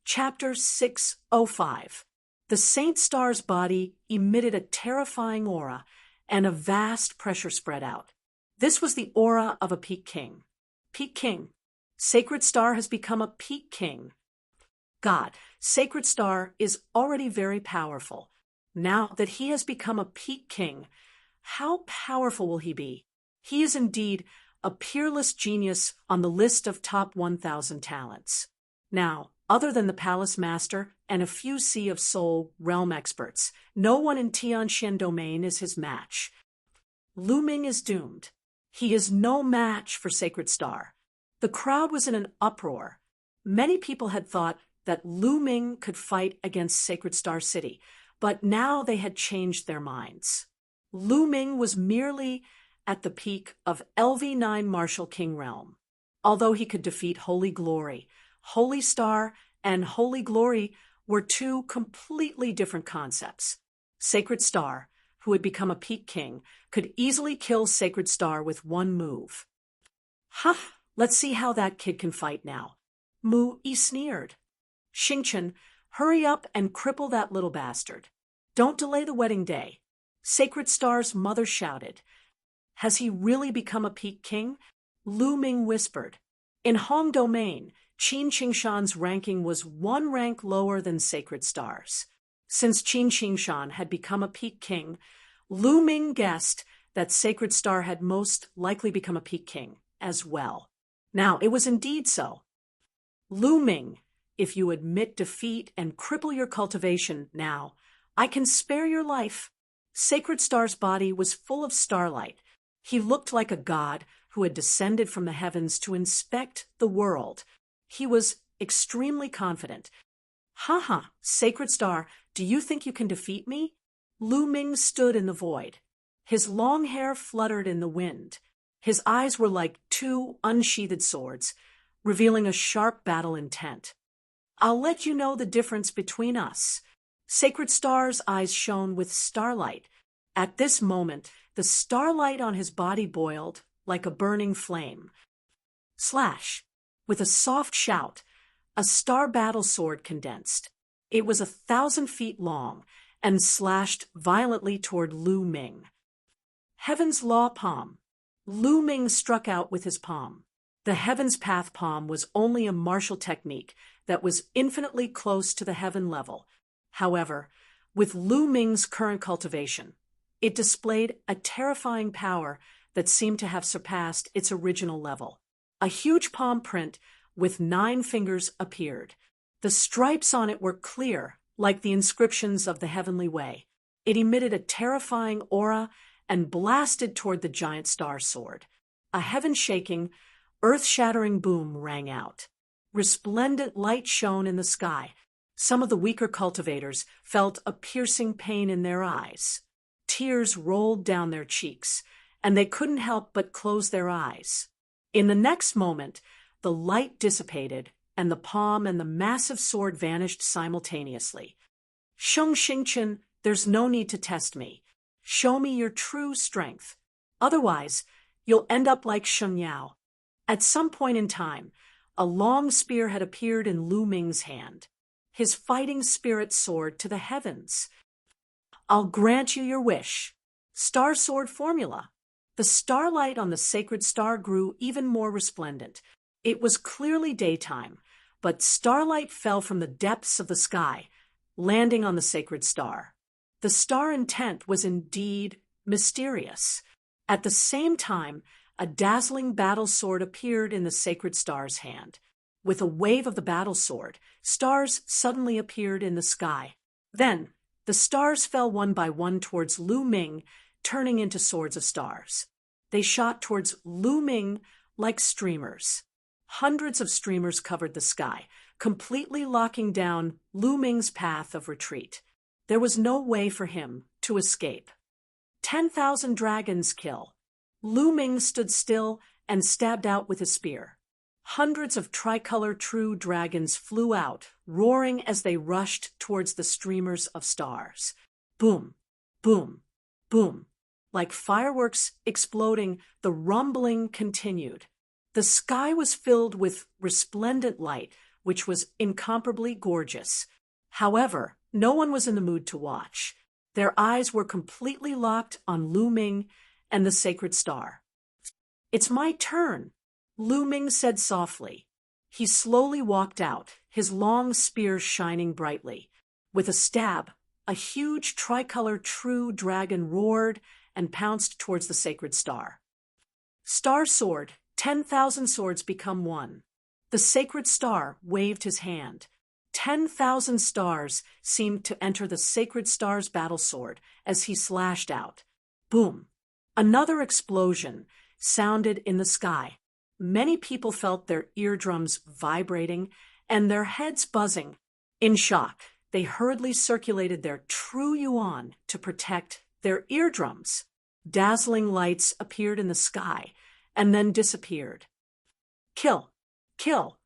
Chapter 605. The Saint Star's body emitted a terrifying aura, and a vast pressure spread out. This was the aura of a peak king. Peak king. Sacred Star has become a peak king. God, Sacred Star is already very powerful. Now that he has become a peak king, how powerful will he be? He is indeed a peerless genius on the list of top 1,000 talents. Now, other than the Palace Master and a few Sea of Soul realm experts, no one in Tianxian domain is his match. Lu Ming is doomed. He is no match for Sacred Star. The crowd was in an uproar. Many people had thought that Lu Ming could fight against Sacred Star City, but now they had changed their minds. Lu Ming was merely at the peak of LV9 Martial King Realm. Although he could defeat Holy Glory, Holy Star and Holy Glory were two completely different concepts. Sacred Star, who had become a peak king, could easily kill Sacred Star with one move. Let's see how that kid can fight now. Mu Yi sneered. Xingchen, hurry up and cripple that little bastard. Don't delay the wedding day. Sacred Star's mother shouted. Has he really become a peak king? Lu Ming whispered. In Hong Domain, Qin Qingshan's ranking was one rank lower than Sacred Star's. Since Qin Qingshan had become a peak king, Lu Ming guessed that Sacred Star had most likely become a peak king as well. Now, it was indeed so. Lu Ming, if you admit defeat and cripple your cultivation now, I can spare your life. Sacred Star's body was full of starlight. He looked like a god who had descended from the heavens to inspect the world. He was extremely confident. Sacred Star, do you think you can defeat me? Lu Ming stood in the void. His long hair fluttered in the wind. His eyes were like two unsheathed swords, revealing a sharp battle intent. I'll let you know the difference between us. Sacred Star's eyes shone with starlight. At this moment, the starlight on his body boiled like a burning flame. Slash! With a soft shout, a star battle sword condensed. It was 1,000 feet long and slashed violently toward Lu Ming. Heaven's Law Palm. Lu Ming struck out with his palm. The Heaven's Path palm was only a martial technique that was infinitely close to the heaven level. However, with Lu Ming's current cultivation, it displayed a terrifying power that seemed to have surpassed its original level. A huge palm print with 9 fingers appeared. The stripes on it were clear, like the inscriptions of the heavenly way. It emitted a terrifying aura and blasted toward the giant star sword. A heaven-shaking, earth-shattering boom rang out. Resplendent light shone in the sky. Some of the weaker cultivators felt a piercing pain in their eyes. Tears rolled down their cheeks, and they couldn't help but close their eyes. In the next moment, the light dissipated, and the palm and the massive sword vanished simultaneously. Sheng Xingchen, there's no need to test me. Show me your true strength. Otherwise, you'll end up like Sheng Yao. At some point in time, a long spear had appeared in Lu Ming's hand. His fighting spirit soared to the heavens. I'll grant you your wish. Star Sword Formula. The starlight on the Sacred Star grew even more resplendent. It was clearly daytime, but starlight fell from the depths of the sky, landing on the Sacred Star. The star intent was indeed mysterious. At the same time, a dazzling battle sword appeared in the Sacred Star's hand. With a wave of the battle sword, stars suddenly appeared in the sky. Then, the stars fell one by one towards Lu Ming, turning into swords of stars. They shot towards Lu Ming like streamers. Hundreds of streamers covered the sky, completely locking down Lu Ming's path of retreat. There was no way for him to escape. 10,000 dragons kill. Lu Ming stood still and stabbed out with a spear. Hundreds of tricolor true dragons flew out, roaring as they rushed towards the streamers of stars. Boom, boom, boom. Like fireworks exploding, the rumbling continued. The sky was filled with resplendent light, which was incomparably gorgeous. However, no one was in the mood to watch. Their eyes were completely locked on Lu Ming and the sacred star. "It's my turn," Lu Ming said softly. He slowly walked out, his long spear shining brightly. With a stab, a huge tricolor true dragon roared and pounced towards the sacred star. "Star sword, 10,000 swords become one." The sacred star waved his hand. 10,000 stars seemed to enter the sacred star's battle sword as he slashed out. Boom! Another explosion sounded in the sky. Many people felt their eardrums vibrating and their heads buzzing. In shock, they hurriedly circulated their true yuan to protect their eardrums. Dazzling lights appeared in the sky and then disappeared. "Kill! Kill!"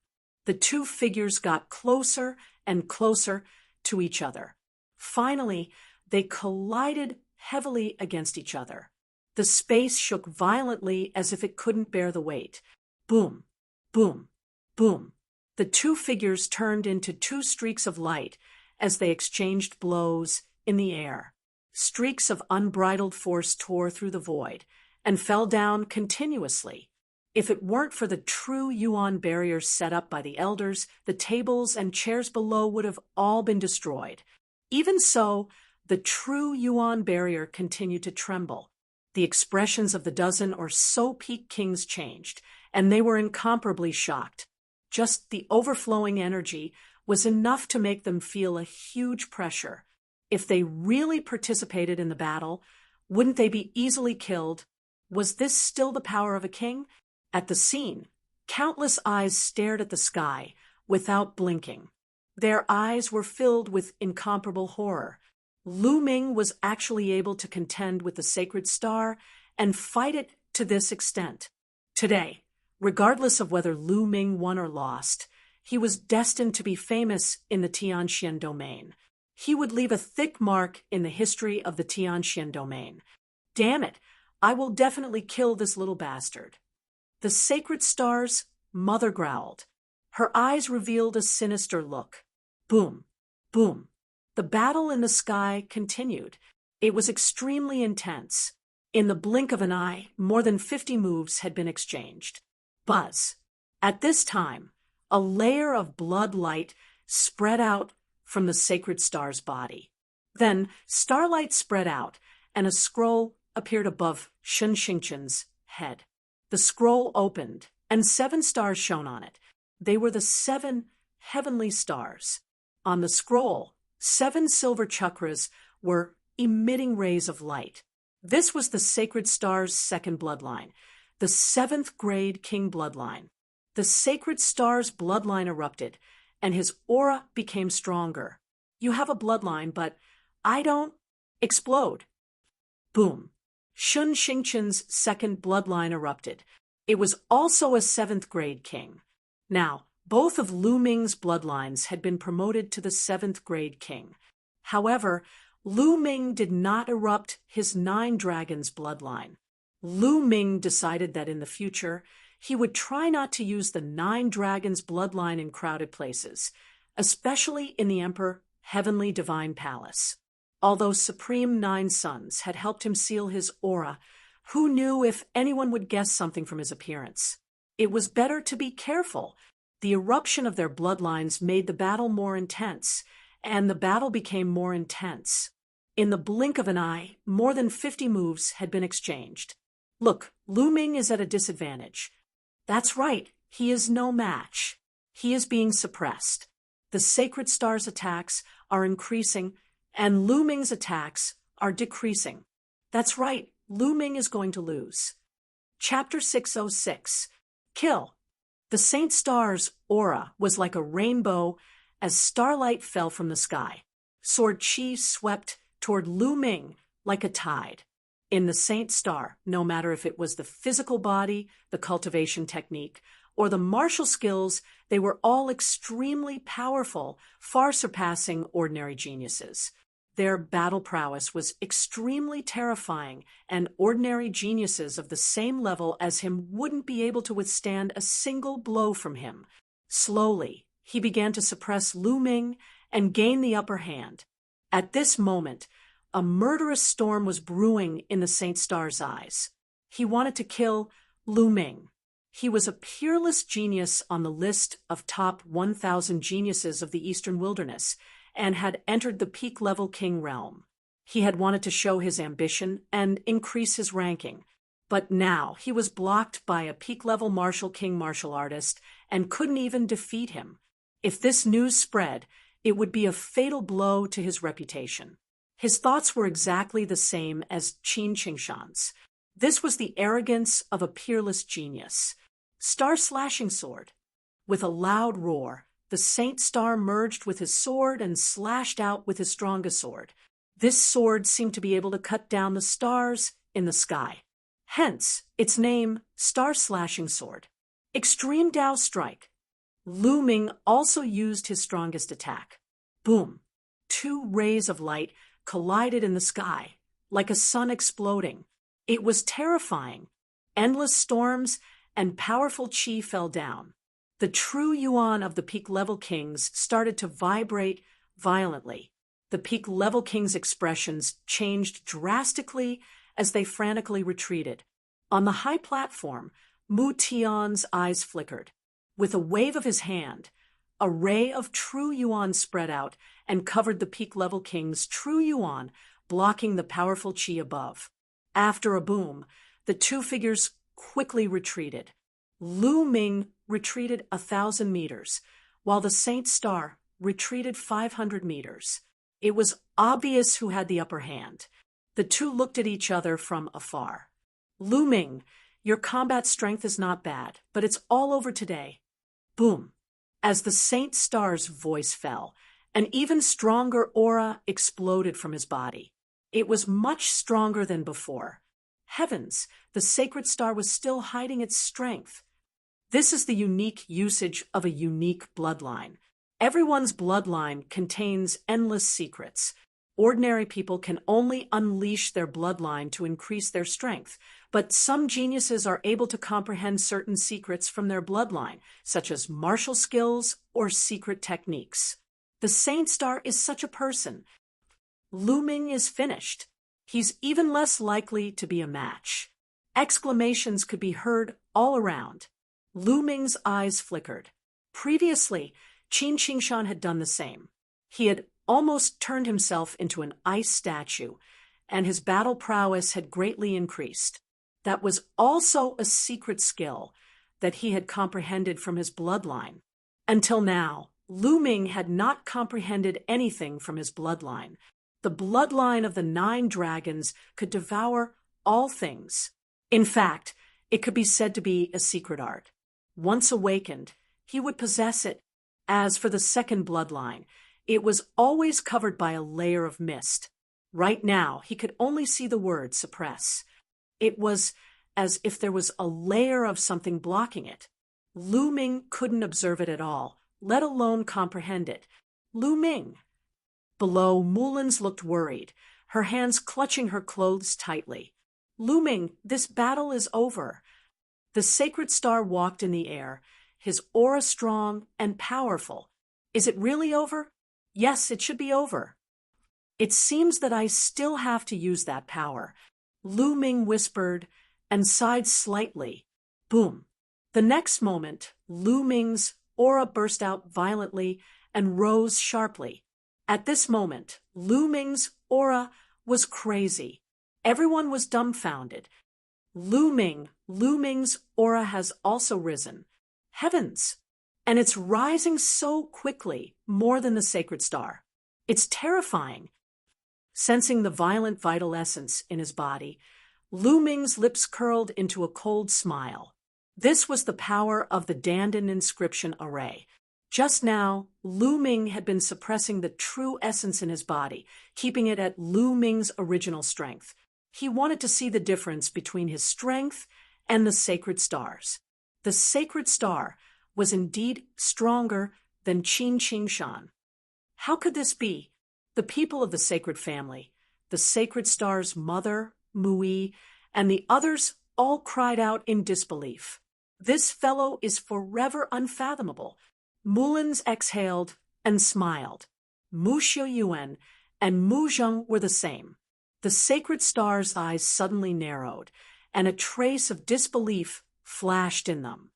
The two figures got closer and closer to each other. Finally, they collided heavily against each other. The space shook violently as if it couldn't bear the weight. Boom, boom, boom. The two figures turned into two streaks of light as they exchanged blows in the air. Streaks of unbridled force tore through the void and fell down continuously. If it weren't for the true yuan barriers set up by the elders, the tables and chairs below would have all been destroyed. Even so, the true yuan barrier continued to tremble. The expressions of the dozen or so peak kings changed, and they were incomparably shocked. Just the overflowing energy was enough to make them feel a huge pressure. If they really participated in the battle, wouldn't they be easily killed? Was this still the power of a king? At the scene, countless eyes stared at the sky without blinking. Their eyes were filled with incomparable horror. Lu Ming was actually able to contend with the sacred star and fight it to this extent. Today, regardless of whether Lu Ming won or lost, he was destined to be famous in the Tianxian domain. He would leave a thick mark in the history of the Tianxian domain. Damn it, I will definitely kill this little bastard. The sacred star's mother growled. Her eyes revealed a sinister look. Boom, boom. The battle in the sky continued. It was extremely intense. In the blink of an eye, more than 50 moves had been exchanged. Buzz. At this time, a layer of blood light spread out from the sacred star's body. Then, starlight spread out, and a scroll appeared above Shun Xingchen's head. The scroll opened, and 7 stars shone on it. They were the 7 heavenly stars. On the scroll, 7 silver chakras were emitting rays of light. This was the sacred star's second bloodline, the 7th grade king bloodline. The sacred star's bloodline erupted, and his aura became stronger. "You have a bloodline, but I don't." Explode. Boom. Shun Xingchen's second bloodline erupted. It was also a 7th grade king. Now, both of Lu Ming's bloodlines had been promoted to the 7th grade king. However, Lu Ming did not erupt his 9 dragons bloodline. Lu Ming decided that in the future, he would try not to use the 9 dragons bloodline in crowded places, especially in the Emperor Heavenly Divine Palace. Although Supreme 9 Sons had helped him seal his aura, who knew if anyone would guess something from his appearance? It was better to be careful. The eruption of their bloodlines made the battle more intense, and the battle became more intense. In the blink of an eye, more than 50 moves had been exchanged. Look, Lu Ming is at a disadvantage. That's right, he is no match. He is being suppressed. The sacred star's attacks are increasing, and Lu Ming's attacks are decreasing. That's right, Lu Ming is going to lose. Chapter 606. Kill. The Saint Star's aura was like a rainbow as starlight fell from the sky. Sword Qi swept toward Lu Ming like a tide. In the Saint Star, no matter if it was the physical body, the cultivation technique, or the martial skills, they were all extremely powerful, far surpassing ordinary geniuses. Their battle prowess was extremely terrifying, and ordinary geniuses of the same level as him wouldn't be able to withstand a single blow from him. Slowly, he began to suppress Lu Ming and gain the upper hand. At this moment, a murderous storm was brewing in the Saint Star's eyes. He wanted to kill Lu Ming. He was a peerless genius on the list of top 1,000 geniuses of the Eastern Wilderness and had entered the peak-level king realm. He had wanted to show his ambition and increase his ranking, but now he was blocked by a peak-level martial artist and couldn't even defeat him. If this news spread, it would be a fatal blow to his reputation. His thoughts were exactly the same as Qin Qingshan's. This was the arrogance of a peerless genius. Star-slashing sword. With a loud roar, the Saint Star merged with his sword and slashed out with his strongest sword. This sword seemed to be able to cut down the stars in the sky. Hence, its name, Star-slashing sword. Extreme Dao strike. Lu Ming also used his strongest attack. Boom! 2 rays of light collided in the sky, like a sun exploding. It was terrifying. Endless storms and powerful qi fell down. The true yuan of the peak-level kings started to vibrate violently. The peak-level kings' expressions changed drastically as they frantically retreated. On the high platform, Mu Tian's eyes flickered. With a wave of his hand, a ray of true yuan spread out and covered the peak-level king's true yuan, blocking the powerful qi above. After a boom, the 2 figures quickly retreated. Lu Ming retreated 1,000 meters, while the Saint Star retreated 500 meters. It was obvious who had the upper hand. The 2 looked at each other from afar. Lu Ming, your combat strength is not bad, but it's all over today. Boom! As the Saint Star's voice fell, an even stronger aura exploded from his body. It was much stronger than before. Heavens, the sacred star was still hiding its strength. This is the unique usage of a unique bloodline. Everyone's bloodline contains endless secrets. Ordinary people can only unleash their bloodline to increase their strength, but some geniuses are able to comprehend certain secrets from their bloodline, such as martial skills or secret techniques. The Saint Star is such a person. Lu Ming is finished. He's even less likely to be a match. Exclamations could be heard all around. Lu Ming's eyes flickered. Previously, Qin Qingshan had done the same. He had almost turned himself into an ice statue, and his battle prowess had greatly increased. That was also a secret skill that he had comprehended from his bloodline. Until now, Lu Ming had not comprehended anything from his bloodline. The bloodline of the 9 dragons could devour all things. In fact, it could be said to be a secret art. Once awakened, he would possess it. As for the second bloodline, it was always covered by a layer of mist. Right now, he could only see the word suppress. It was as if there was a layer of something blocking it. Lu Ming couldn't observe it at all, let alone comprehend it. Lu Ming. Below, Mullins looked worried, her hands clutching her clothes tightly. Lu Ming, this battle is over. The sacred star walked in the air, his aura strong and powerful. Is it really over? Yes, it should be over. It seems that I still have to use that power. Lu Ming whispered and sighed slightly. Boom. The next moment, Lu Ming's aura burst out violently and rose sharply. At this moment, Lu Ming's aura was crazy. Everyone was dumbfounded. Lu Ming's aura has also risen. Heavens! And it's rising so quickly, more than the sacred star. It's terrifying. Sensing the violent vital essence in his body, Lu Ming's lips curled into a cold smile. This was the power of the Dandan inscription array. Just now, Lu Ming had been suppressing the true essence in his body, keeping it at Lu Ming's original strength. He wanted to see the difference between his strength and the sacred stars. The sacred star was indeed stronger than Qin Qingshan. How could this be? The people of the sacred family, the sacred star's mother, Mui, and the others all cried out in disbelief. This fellow is forever unfathomable. Mulins exhaled and smiled. Mu Xiuyuan and Mu Zheng were the same. The sacred star's eyes suddenly narrowed, and a trace of disbelief flashed in them.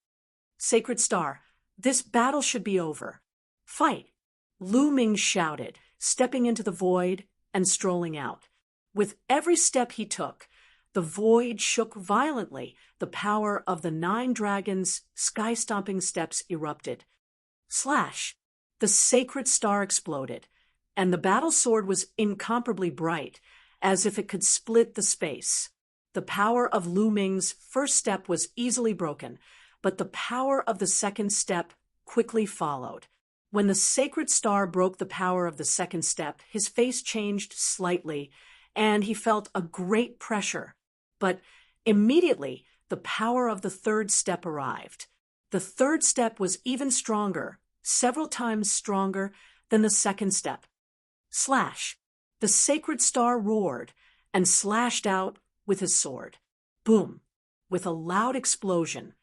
Sacred Star, this battle should be over. Fight! Lu Ming shouted, stepping into the void and strolling out. With every step he took, the void shook violently. The power of the 9 dragons' sky-stomping steps erupted. Slash! The sacred star exploded, and the battle sword was incomparably bright, as if it could split the space. The power of Lu Ming's first step was easily broken, but the power of the second step quickly followed. When the sacred star broke the power of the second step, his face changed slightly, and he felt a great pressure. But immediately, the power of the third step arrived. The third step was even stronger, several times stronger than the second step. Slash! The sacred star roared and slashed out with his sword. Boom! With a loud explosion,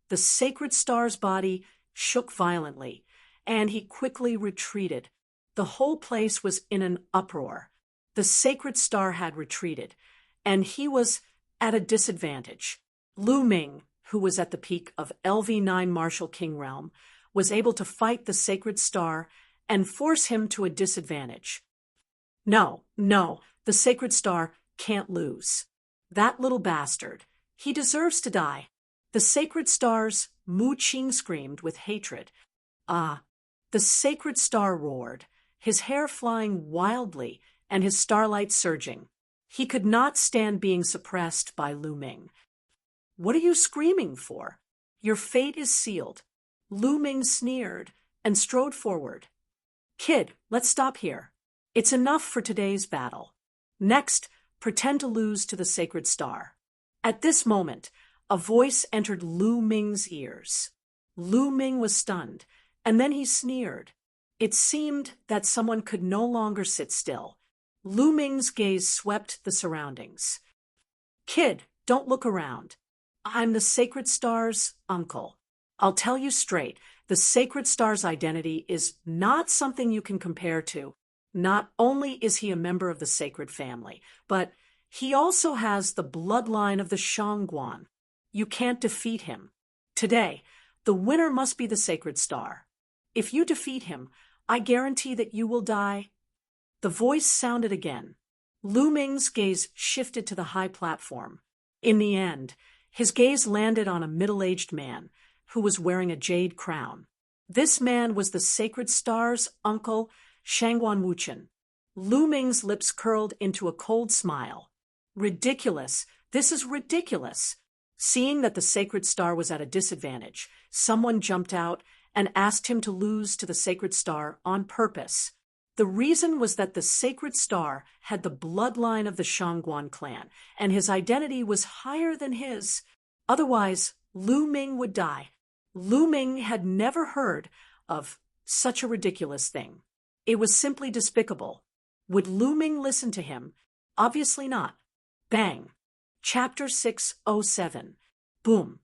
the sacred star's body shook violently, and he quickly retreated. The whole place was in an uproar. The sacred star had retreated, and he was at a disadvantage. Lu Ming, who was at the peak of LV9 Martial King Realm, was able to fight the sacred star and force him to a disadvantage. No, the sacred star can't lose. That little bastard. He deserves to die. The sacred star's Mu Qing screamed with hatred. Ah! The sacred star roared, his hair flying wildly and his starlight surging. He could not stand being suppressed by Lu Ming. What are you screaming for? Your fate is sealed. Lu Ming sneered and strode forward. Kid, let's stop here. It's enough for today's battle. Next, pretend to lose to the sacred star. At this moment, a voice entered Lu Ming's ears. Lu Ming was stunned, and then he sneered. It seemed that someone could no longer sit still. Lu Ming's gaze swept the surroundings. Kid, don't look around. I'm the sacred star's uncle. I'll tell you straight, the sacred star's identity is not something you can compare to. Not only is he a member of the sacred family, but he also has the bloodline of the Shangguan. You can't defeat him. Today, the winner must be the sacred star. If you defeat him, I guarantee that you will die. The voice sounded again. Lu Ming's gaze shifted to the high platform. In the end, his gaze landed on a middle-aged man who was wearing a jade crown. This man was the sacred star's uncle, Shangguan Wuchen. Lu Ming's lips curled into a cold smile. Ridiculous. This is ridiculous. Seeing that the sacred star was at a disadvantage, someone jumped out and asked him to lose to the sacred star on purpose. The reason was that the sacred star had the bloodline of the Shangguan clan, and his identity was higher than his. Otherwise, Lu Ming would die. Lu Ming had never heard of such a ridiculous thing. It was simply despicable. Would Lu Ming listen to him? Obviously not. Bang! Chapter 607. Boom!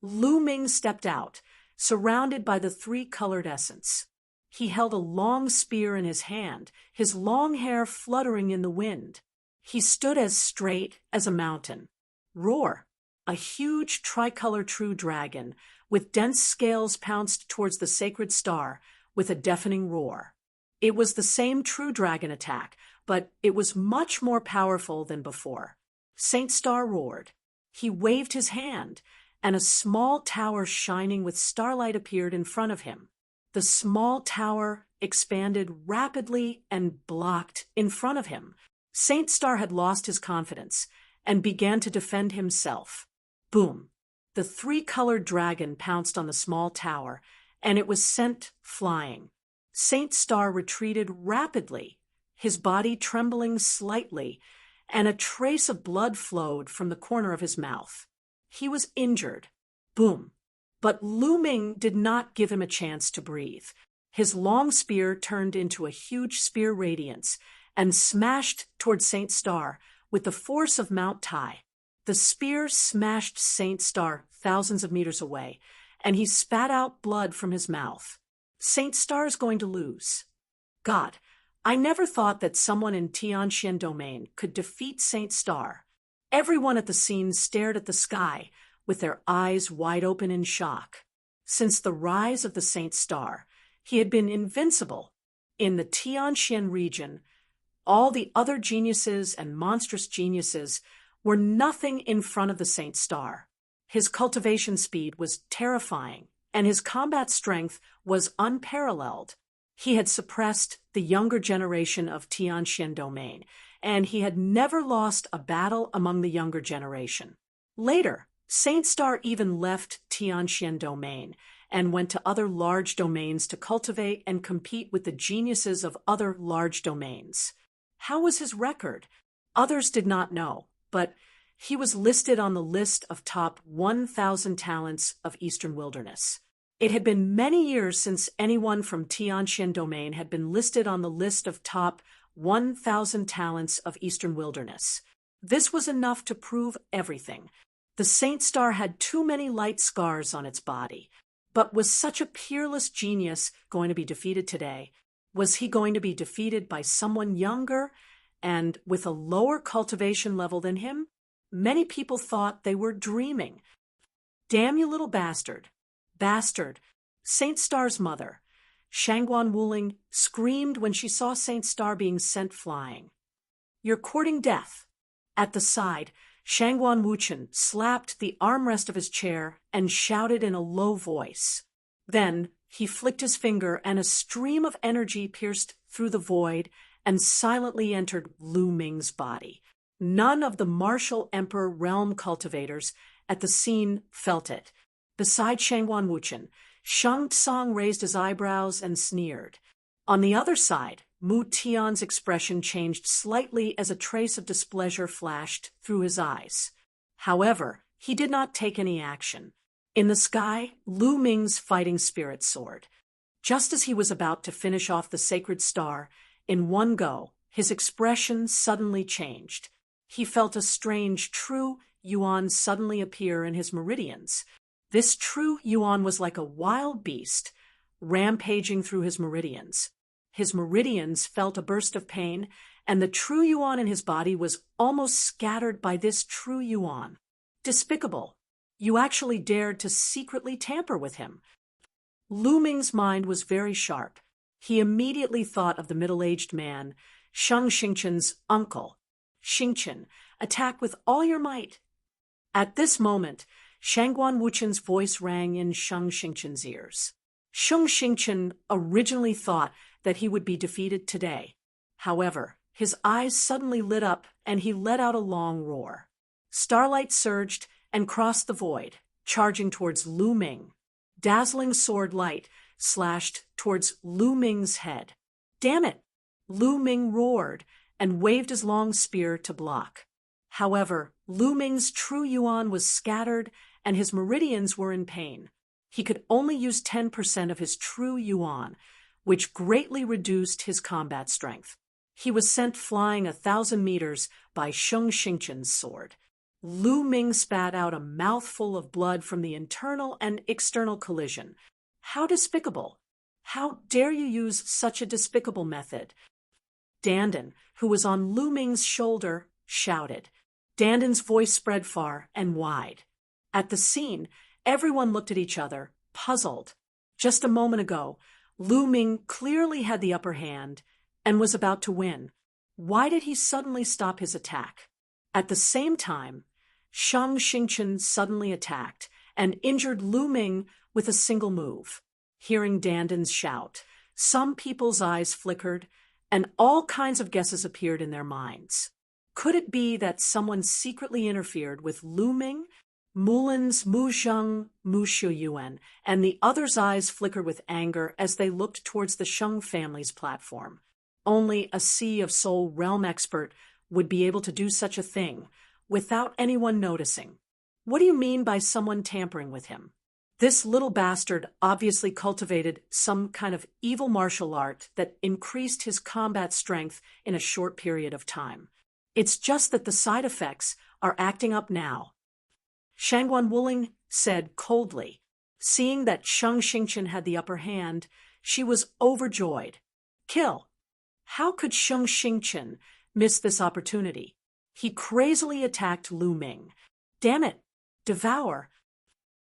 Lu Ming stepped out, surrounded by the 3-colored essence. He held a long spear in his hand, his long hair fluttering in the wind. He stood as straight as a mountain. Roar! A huge tricolor true dragon with dense scales pounced towards the sacred star with a deafening roar. It was the same true dragon attack, but it was much more powerful than before. Saint Star roared. He waved his hand, and a small tower shining with starlight appeared in front of him. The small tower expanded rapidly and blocked in front of him. Saint Star had lost his confidence and began to defend himself. Boom! The 3-colored dragon pounced on the small tower, and it was sent flying. Saint Star retreated rapidly, his body trembling slightly, and a trace of blood flowed from the corner of his mouth. He was injured. Boom! But Lu Ming did not give him a chance to breathe. His long spear turned into a huge spear radiance and smashed toward Saint Star with the force of Mount Tai. The spear smashed Saint Star thousands of meters away, and he spat out blood from his mouth. Saint Star's going to lose. God, I never thought that someone in Tianxian domain could defeat Saint Star. Everyone at the scene stared at the sky, with their eyes wide open in shock. Since the rise of the Saint Star, he had been invincible. In the Tianxian region, all the other geniuses and monstrous geniuses were nothing in front of the Saint Star. His cultivation speed was terrifying, and his combat strength was unparalleled. He had suppressed the younger generation of Tianxian domain, and he had never lost a battle among the younger generation. Later, Saint Star even left Tianxian domain and went to other large domains to cultivate and compete with the geniuses of other large domains. How was his record? Others did not know, but he was listed on the list of top 1,000 talents of Eastern Wilderness. It had been many years since anyone from Tianxian domain had been listed on the list of top 1,000 talents of Eastern Wilderness. This was enough to prove everything. The Saint Star had too many light scars on its body. But was such a peerless genius going to be defeated today? Was he going to be defeated by someone younger and with a lower cultivation level than him? Many people thought they were dreaming. Damn you little bastard. Bastard. Saint Star's mother, Shangguan Wuling, screamed when she saw Saint Star being sent flying. You're courting death. At the side, Shangguan Wuchen slapped the armrest of his chair and shouted in a low voice. Then he flicked his finger and a stream of energy pierced through the void and silently entered Lu Ming's body. None of the martial emperor realm cultivators at the scene felt it. Beside Shangguan Wuchen, Sheng Tsang raised his eyebrows and sneered. On the other side, Mu Tian's expression changed slightly as a trace of displeasure flashed through his eyes. However, he did not take any action. In the sky, Lu Ming's fighting spirit soared. Just as he was about to finish off the sacred star, in one go, his expression suddenly changed. He felt a strange true yuan suddenly appear in his meridians. This true yuan was like a wild beast, rampaging through his meridians. His meridians felt a burst of pain, and the true yuan in his body was almost scattered by this true yuan. Despicable. You actually dared to secretly tamper with him. Lu Ming's mind was very sharp. He immediately thought of the middle-aged man, Sheng Xingchen's uncle. Xingchen, attack with all your might. At this moment, Shangguan Wuchen's voice rang in Sheng Xingchen's ears. Sheng Xingchen originally thought that he would be defeated today. However, his eyes suddenly lit up and he let out a long roar. Starlight surged and crossed the void, charging towards Lu Ming. Dazzling sword light slashed towards Lu Ming's head. Damn it! Lu Ming roared and waved his long spear to block. However, Lu Ming's true yuan was scattered and his meridians were in pain. He could only use 10% of his true yuan, which greatly reduced his combat strength. He was sent flying 1,000 meters by Sheng Xingchen's sword. Lu Ming spat out a mouthful of blood from the internal and external collision. How despicable! How dare you use such a despicable method? Dandan, who was on Lu Ming's shoulder, shouted. Dandan's voice spread far and wide. At the scene, everyone looked at each other, puzzled. Just a moment ago, Lu Ming clearly had the upper hand and was about to win. Why did he suddenly stop his attack? At the same time, Sheng Xingchen suddenly attacked and injured Lu Ming with a single move. Hearing Dandan's shout, some people's eyes flickered and all kinds of guesses appeared in their minds. Could it be that someone secretly interfered with Lu Ming? Mulin's Mu Zheng, Mu Shuyuan, and the others' eyes flickered with anger as they looked towards the Sheng family's platform. Only a Sea of Soul realm expert would be able to do such a thing, without anyone noticing. What do you mean by someone tampering with him? This little bastard obviously cultivated some kind of evil martial art that increased his combat strength in a short period of time. It's just that the side effects are acting up now. Shangguan Wuling said coldly. Seeing that Sheng Xingchen had the upper hand, She was overjoyed. Kill! How could Sheng Xingchen miss this opportunity? He crazily attacked Lu Ming. Damn it! Devour!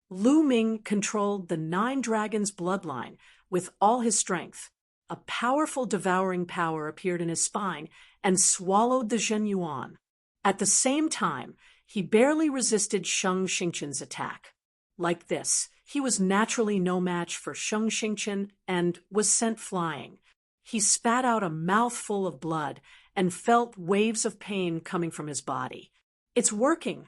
Lu Ming controlled the 9 dragons' bloodline with all his strength. A powerful devouring power appeared in his spine and swallowed the Zhen Yuan. At the same time, he barely resisted Sheng Xingchen's attack. Like this, he was naturally no match for Sheng Xingchen and was sent flying. He spat out a mouthful of blood and felt waves of pain coming from his body. It's working.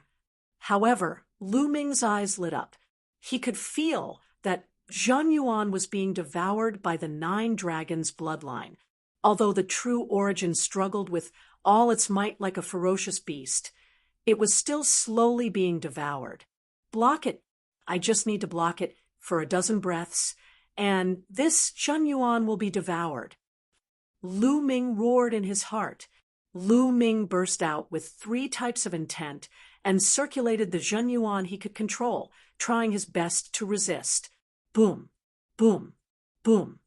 However, Lu Ming's eyes lit up. He could feel that Zhen Yuan was being devoured by the 9 dragons' bloodline. Although the true origin struggled with all its might like a ferocious beast, it was still slowly being devoured. Block it. I just need to block it for a dozen breaths, and this Zhen Yuan will be devoured. Lu Ming roared in his heart. Lu Ming burst out with 3 types of intent and circulated the Zhen Yuan he could control, trying his best to resist. Boom, boom, boom.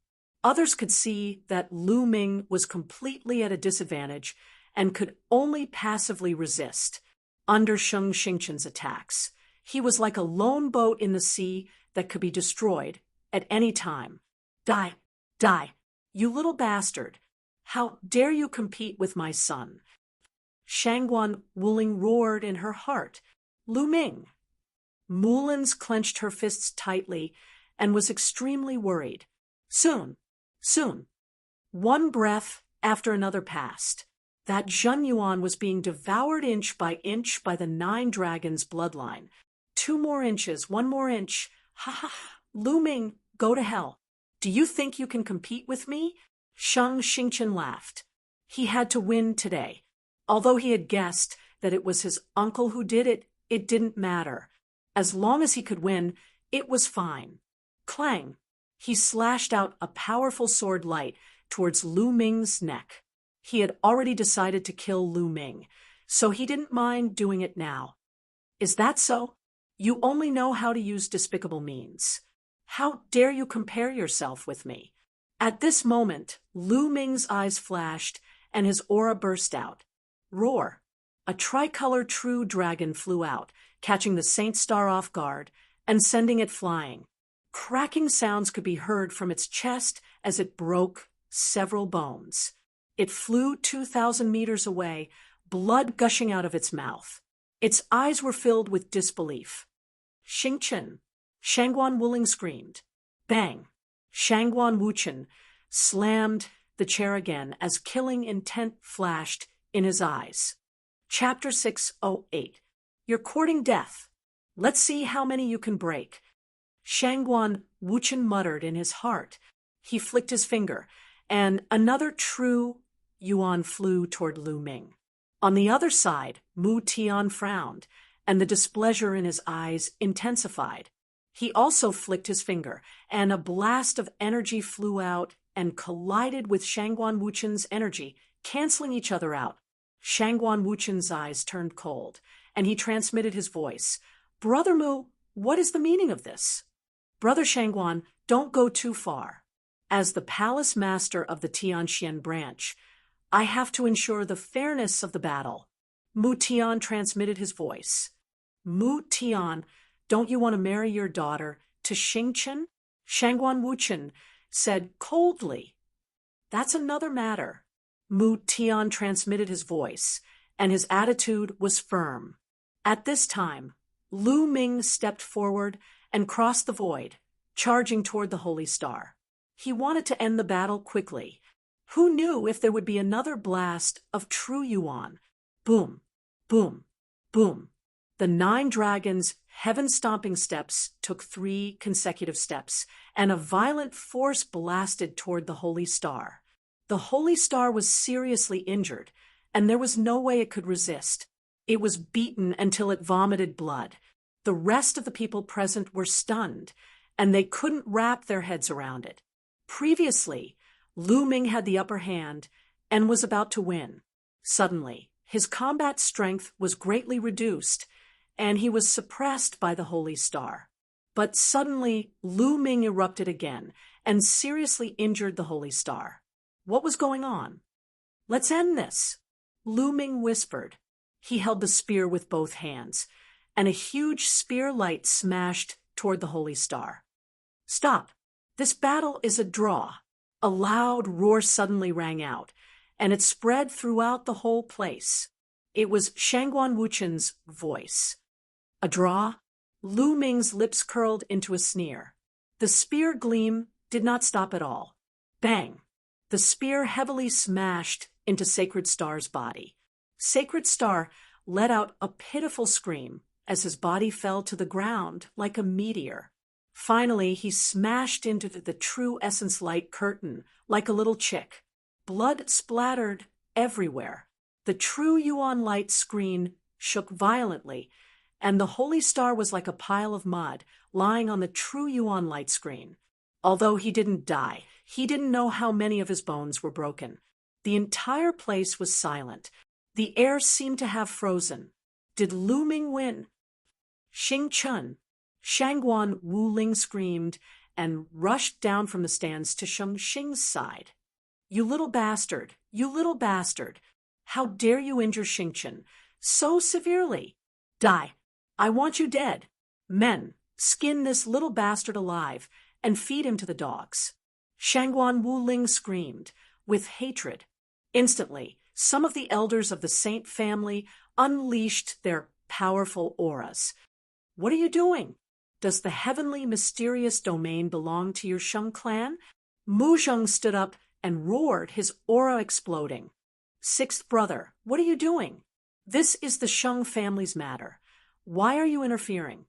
Others could see that Lu Ming was completely at a disadvantage and could only passively resist under Sheng Xingchen's attacks. He was like a lone boat in the sea that could be destroyed at any time. Die, die, you little bastard. How dare you compete with my son? Shangguan Wuling roared in her heart. Lu Ming. Mulins clenched her fists tightly and was extremely worried. Soon, soon. One breath after another passed. That Zhen Yuan was being devoured inch by the 9 dragons' bloodline. 2 more inches, 1 more inch. Ha ha! Lu Ming, go to hell. Do you think you can compete with me? Sheng Xingchen laughed. He had to win today. Although he had guessed that it was his uncle who did it, it didn't matter. As long as he could win, it was fine. Clang! He slashed out a powerful sword light towards Lu Ming's neck. He had already decided to kill Lu Ming, so he didn't mind doing it now. Is that so? You only know how to use despicable means. How dare you compare yourself with me? At this moment, Lu Ming's eyes flashed and his aura burst out. Roar! A tricolor true dragon flew out, catching the Saint Star off guard and sending it flying. Cracking sounds could be heard from its chest as it broke several bones. It flew 2,000 meters away, blood gushing out of its mouth. Its eyes were filled with disbelief. Xingchen! Shangguan Wuling screamed. Bang! Shangguan Wuchen slammed the chair again as killing intent flashed in his eyes. Chapter 608. You're courting death. Let's see how many you can break. Shangguan Wuchen muttered in his heart. He flicked his finger, and another true yuan flew toward Lu Ming. On the other side, Mu Tian frowned, and the displeasure in his eyes intensified. He also flicked his finger, and a blast of energy flew out and collided with Shangguan Wuchen's energy, canceling each other out. Shangguan Wuchen's eyes turned cold, and he transmitted his voice. Brother Mu, what is the meaning of this? Brother Shangguan, don't go too far. As the palace master of the Tianxian branch, I have to ensure the fairness of the battle. Mu Tian transmitted his voice. Mu Tian, don't you want to marry your daughter to Xingchen? Shangguan Wuchen said coldly. That's another matter. Mu Tian transmitted his voice, and his attitude was firm. At this time, Lu Ming stepped forward and crossed the void, charging toward the Holy Star. He wanted to end the battle quickly. Who knew if there would be another blast of true yuan? Boom, boom, boom. The 9 dragons' heaven-stomping steps took 3 consecutive steps, and a violent force blasted toward the Holy Star. The Holy Star was seriously injured, and there was no way it could resist. It was beaten until it vomited blood. The rest of the people present were stunned, and they couldn't wrap their heads around it. Previously, Lu Ming had the upper hand and was about to win. Suddenly, his combat strength was greatly reduced, and he was suppressed by the Holy Star. But suddenly, Lu Ming erupted again and seriously injured the holy star. What was going on? "Let's end this," Lu Ming whispered. He held the spear with both hands, and a huge spear light smashed toward the holy star. "Stop! This battle is a draw." A loud roar suddenly rang out, and it spread throughout the whole place. It was Shangguan Wuchen's voice. "A draw?" Lu Ming's lips curled into a sneer. The spear gleam did not stop at all. Bang! The spear heavily smashed into Sacred Star's body. Sacred Star let out a pitiful scream as his body fell to the ground like a meteor. Finally, he smashed into the true essence light curtain like a little chick. Blood splattered everywhere. The true Yuan light screen shook violently, and the holy star was like a pile of mud lying on the true Yuan light screen. Although he didn't die, he didn't know how many of his bones were broken. The entire place was silent. The air seemed to have frozen. Did Lu Ming win? "Xing Chun!" Shangguan Wuling screamed and rushed down from the stands to Sheng Xing's side. "You little bastard! You little bastard! How dare you injure Xingchen so severely? Die! I want you dead! Men, skin this little bastard alive and feed him to the dogs." Shangguan Wuling screamed with hatred. Instantly, some of the elders of the Saint family unleashed their powerful auras. "What are you doing? Does the heavenly mysterious domain belong to your Sheng clan?" Mu Zheng stood up and roared, his aura exploding. "Sixth brother, what are you doing? This is the Sheng family's matter. Why are you interfering?"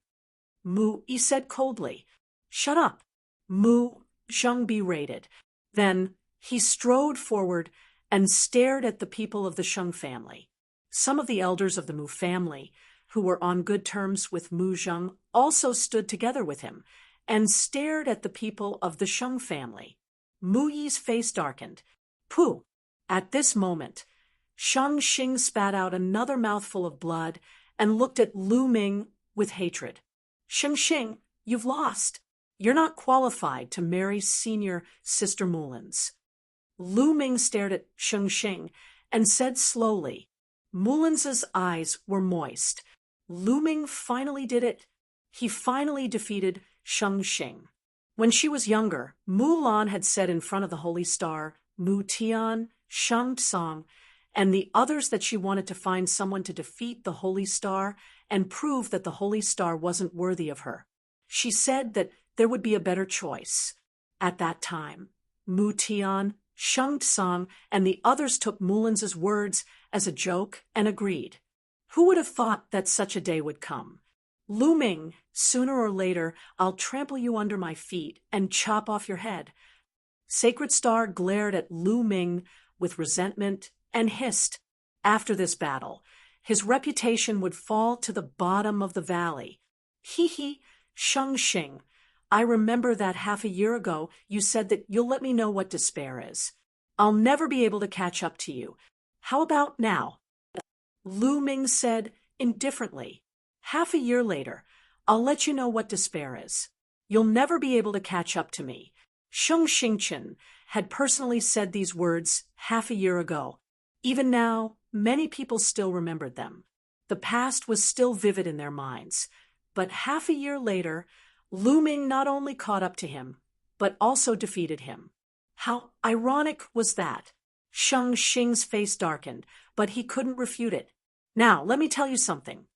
Mu Yi said coldly. "Shut up." Mu Zheng berated. Then he strode forward and stared at the people of the Sheng family. Some of the elders of the Mu family, who were on good terms with Mu Zheng, also stood together with him and stared at the people of the Sheng family. Mu Yi's face darkened. "Pooh!" At this moment, Sheng Xing spat out another mouthful of blood and looked at Lu Ming with hatred. "Sheng Xing, you've lost. You're not qualified to marry senior Sister Mullins." Lu Ming stared at Sheng Xing and said slowly. Mullins's eyes were moist. Lu Ming finally did it. He finally defeated Sheng Xing. When she was younger, Mu Lan had said in front of the Holy Star, Mu Tian, Shang Tsang, and the others that she wanted to find someone to defeat the Holy Star and prove that the Holy Star wasn't worthy of her. She said that there would be a better choice. At that time, Mu Tian, Shang Tsang, and the others took Mullins's words as a joke and agreed. Who would have thought that such a day would come? "Lu Ming, sooner or later, I'll trample you under my feet and chop off your head." Sacred Star glared at Lu Ming with resentment and hissed. After this battle, his reputation would fall to the bottom of the valley. "Hee, Sheng Xing, I remember that half a year ago you said that you'll let me know what despair is. I'll never be able to catch up to you. How about now?" Lu Ming said indifferently. "Half a year later, I'll let you know what despair is. You'll never be able to catch up to me." Sheng Xingchen had personally said these words half a year ago. Even now, many people still remembered them. The past was still vivid in their minds. But half a year later, Lu Ming not only caught up to him, but also defeated him. How ironic was that? Sheng Xing's face darkened, but he couldn't refute it. "Now, let me tell you something.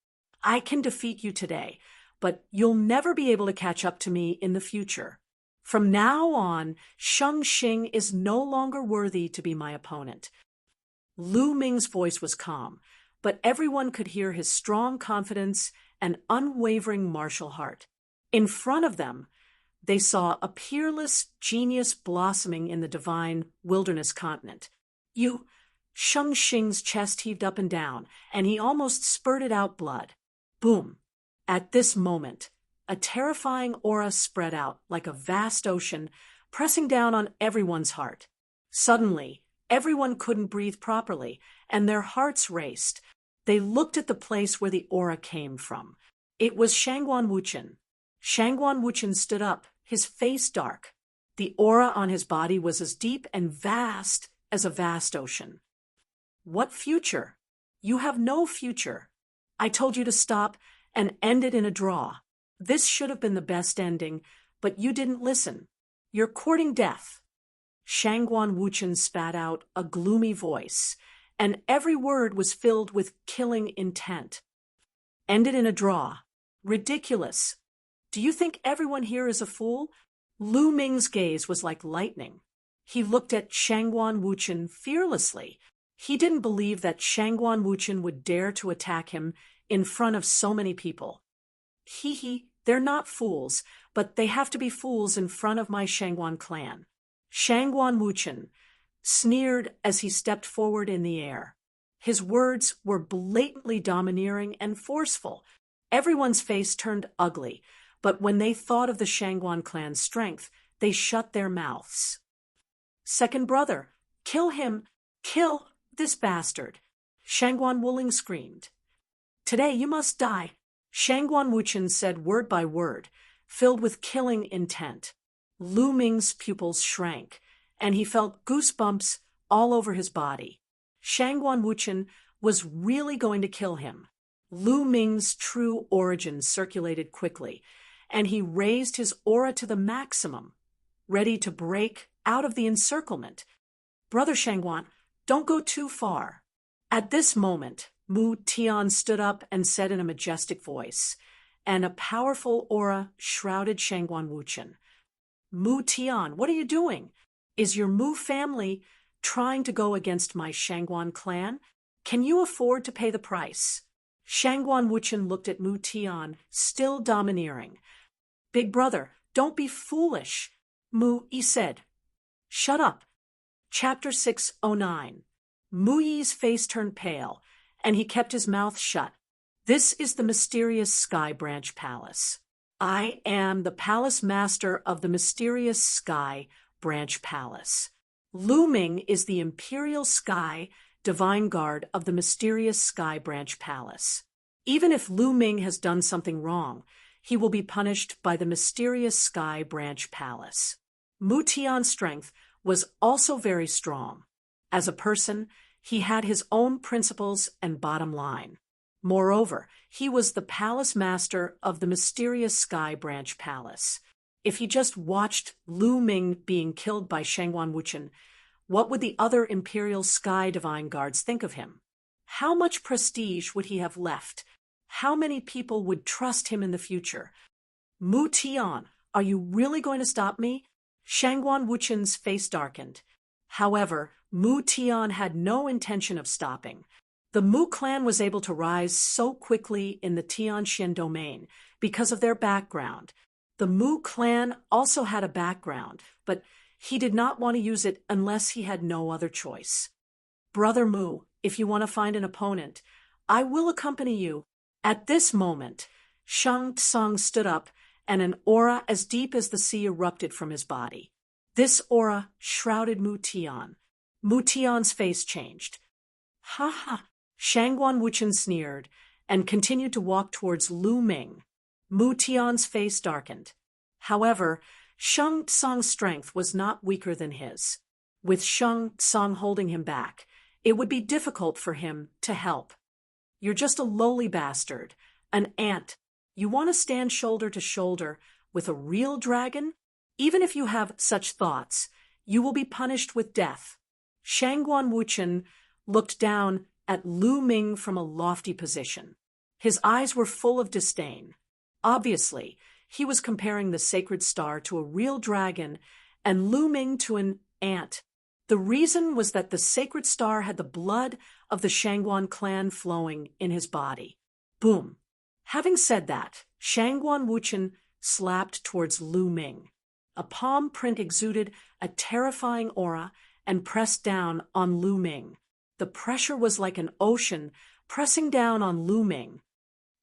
I can defeat you today, but you'll never be able to catch up to me in the future. From now on, Sheng Xing is no longer worthy to be my opponent." Lu Ming's voice was calm, but everyone could hear his strong confidence and unwavering martial heart. In front of them, they saw a peerless genius blossoming in the divine wilderness continent. Sheng Xing's chest heaved up and down, and he almost spurted out blood. Boom! At this moment, a terrifying aura spread out like a vast ocean, pressing down on everyone's heart. Suddenly, everyone couldn't breathe properly, and their hearts raced. They looked at the place where the aura came from. It was Shangguan Wuchen. Shangguan Wuchen stood up, his face dark. The aura on his body was as deep and vast as a vast ocean. What future? You have no future. I told you to stop and end it in a draw. This should have been the best ending, but you didn't listen. You're courting death. Shangguan Wuchen spat out a gloomy voice, and every word was filled with killing intent. End it in a draw. Ridiculous. Do you think everyone here is a fool? Lu Ming's gaze was like lightning. He looked at Shangguan Wuchen fearlessly. He didn't believe that Shangguan Wuchen would dare to attack him in front of so many people. They're not fools, but they have to be fools in front of my Shangguan clan. Shangguan Wuchen sneered as he stepped forward in the air. His words were blatantly domineering and forceful. Everyone's face turned ugly, but when they thought of the Shangguan clan's strength, they shut their mouths. Second brother, kill him! Kill this bastard! Shangguan Wuling screamed. Today you must die, Shangguan Wuchen said word by word, filled with killing intent. Lu Ming's pupils shrank, and he felt goosebumps all over his body. Shangguan Wuchen was really going to kill him. Lu Ming's true origin circulated quickly, and he raised his aura to the maximum, ready to break out of the encirclement. Brother Shangguan, don't go too far. At this moment, Mu Tian stood up and said in a majestic voice, and a powerful aura shrouded Shangguan Wuchen. Mu Tian, what are you doing? Is your Mu family trying to go against my Shangguan clan? Can you afford to pay the price? Shangguan Wuchen looked at Mu Tian, still domineering. Big brother, don't be foolish, Mu Yi said. Shut up. Chapter 609. Mu Yi's face turned pale, and he kept his mouth shut. This is the mysterious Sky Branch Palace. I am the palace master of the mysterious Sky Branch Palace. Lu Ming is the Imperial Sky Divine Guard of the mysterious Sky Branch Palace. Even if Lu Ming has done something wrong, he will be punished by the mysterious Sky Branch Palace. Mu Tian's strength was also very strong. As a person, he had his own principles and bottom line. Moreover, he was the palace master of the mysterious Sky Branch Palace. If he just watched Lu Ming being killed by Shangguan Wuchen, what would the other Imperial Sky Divine Guards think of him? How much prestige would he have left? How many people would trust him in the future? Mu Tian, are you really going to stop me? Shangguan Wuchen's face darkened. However, Mu Tian had no intention of stopping. The Mu clan was able to rise so quickly in the Tianxian domain because of their background. The Mu clan also had a background, but he did not want to use it unless he had no other choice. Brother Mu, if you want to find an opponent, I will accompany you. At this moment, Shang Tsung stood up, and an aura as deep as the sea erupted from his body. This aura shrouded Mu Tian. Mu Tian's face changed. Ha ha! Shangguan Wuchen sneered and continued to walk towards Lu Ming. Mu Tian's face darkened. However, Shang Tsung's strength was not weaker than his. With Shang Tsung holding him back, it would be difficult for him to help. You're just a lowly bastard, an ant. You want to stand shoulder to shoulder with a real dragon? Even if you have such thoughts, you will be punished with death. Shangguan Wuchen looked down at Lu Ming from a lofty position. His eyes were full of disdain. Obviously, he was comparing the sacred star to a real dragon and Lu Ming to an ant. The reason was that the sacred star had the blood of the Shangguan clan flowing in his body. Boom. Having said that, Shangguan Wuchen slapped towards Lu Ming. A palm print exuded a terrifying aura and pressed down on Lu Ming. The pressure was like an ocean pressing down on Lu Ming.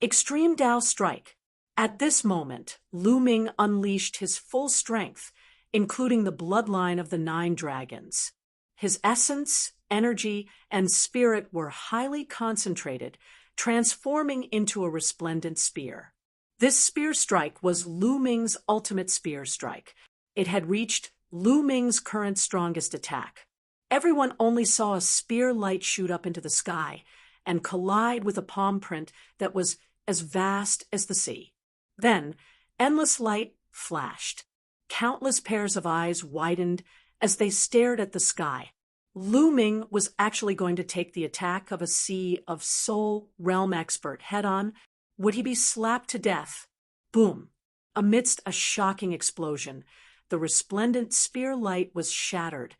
Extreme Dao Strike. At this moment, Lu Ming unleashed his full strength, including the bloodline of the 9 dragons. His essence, energy, and spirit were highly concentrated, transforming into a resplendent spear. This spear strike was Lu Ming's ultimate spear strike. It had reached Lu Ming's current strongest attack. Everyone only saw a spear light shoot up into the sky and collide with a palm print that was as vast as the sea. Then, endless light flashed. Countless pairs of eyes widened as they stared at the sky. Lu Ming was actually going to take the attack of a Sea of Soul realm expert head-on. Would he be slapped to death? Boom! Amidst a shocking explosion, the resplendent spear light was shattered,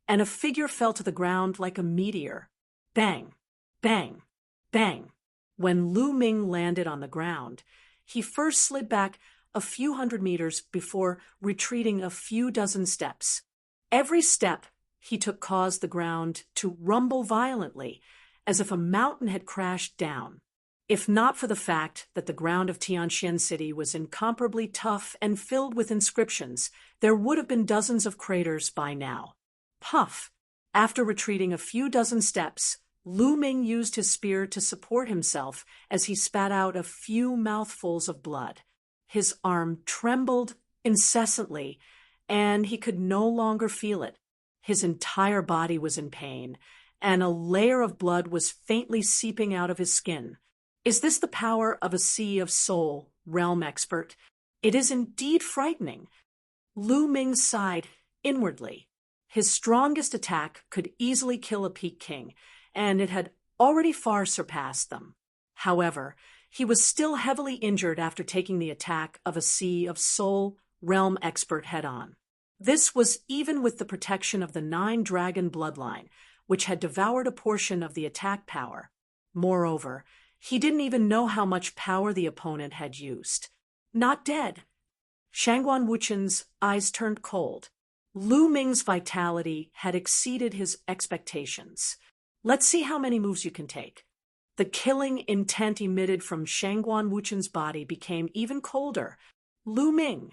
and a figure fell to the ground like a meteor. Bang! Bang! Bang! When Lu Ming landed on the ground, he first slid back a few hundred meters before retreating a few dozen steps. Every step he took caused the ground to rumble violently, as if a mountain had crashed down. If not for the fact that the ground of Tianxian City was incomparably tough and filled with inscriptions, there would have been dozens of craters by now. Puff! After retreating a few dozen steps, Lu Ming used his spear to support himself as he spat out a few mouthfuls of blood. His arm trembled incessantly, and he could no longer feel it. His entire body was in pain, and a layer of blood was faintly seeping out of his skin. Is this the power of a Sea of Soul realm expert? It is indeed frightening. Lu Ming sighed inwardly. His strongest attack could easily kill a Peak King, and it had already far surpassed them. However, he was still heavily injured after taking the attack of a Sea of Soul realm expert head-on. This was even with the protection of the 9-dragon bloodline, which had devoured a portion of the attack power. Moreover, he didn't even know how much power the opponent had used. Not dead. Shangguan Wuchen's eyes turned cold. Lu Ming's vitality had exceeded his expectations. Let's see how many moves you can take. The killing intent emitted from Shangguan Wuchen's body became even colder. Lu Ming.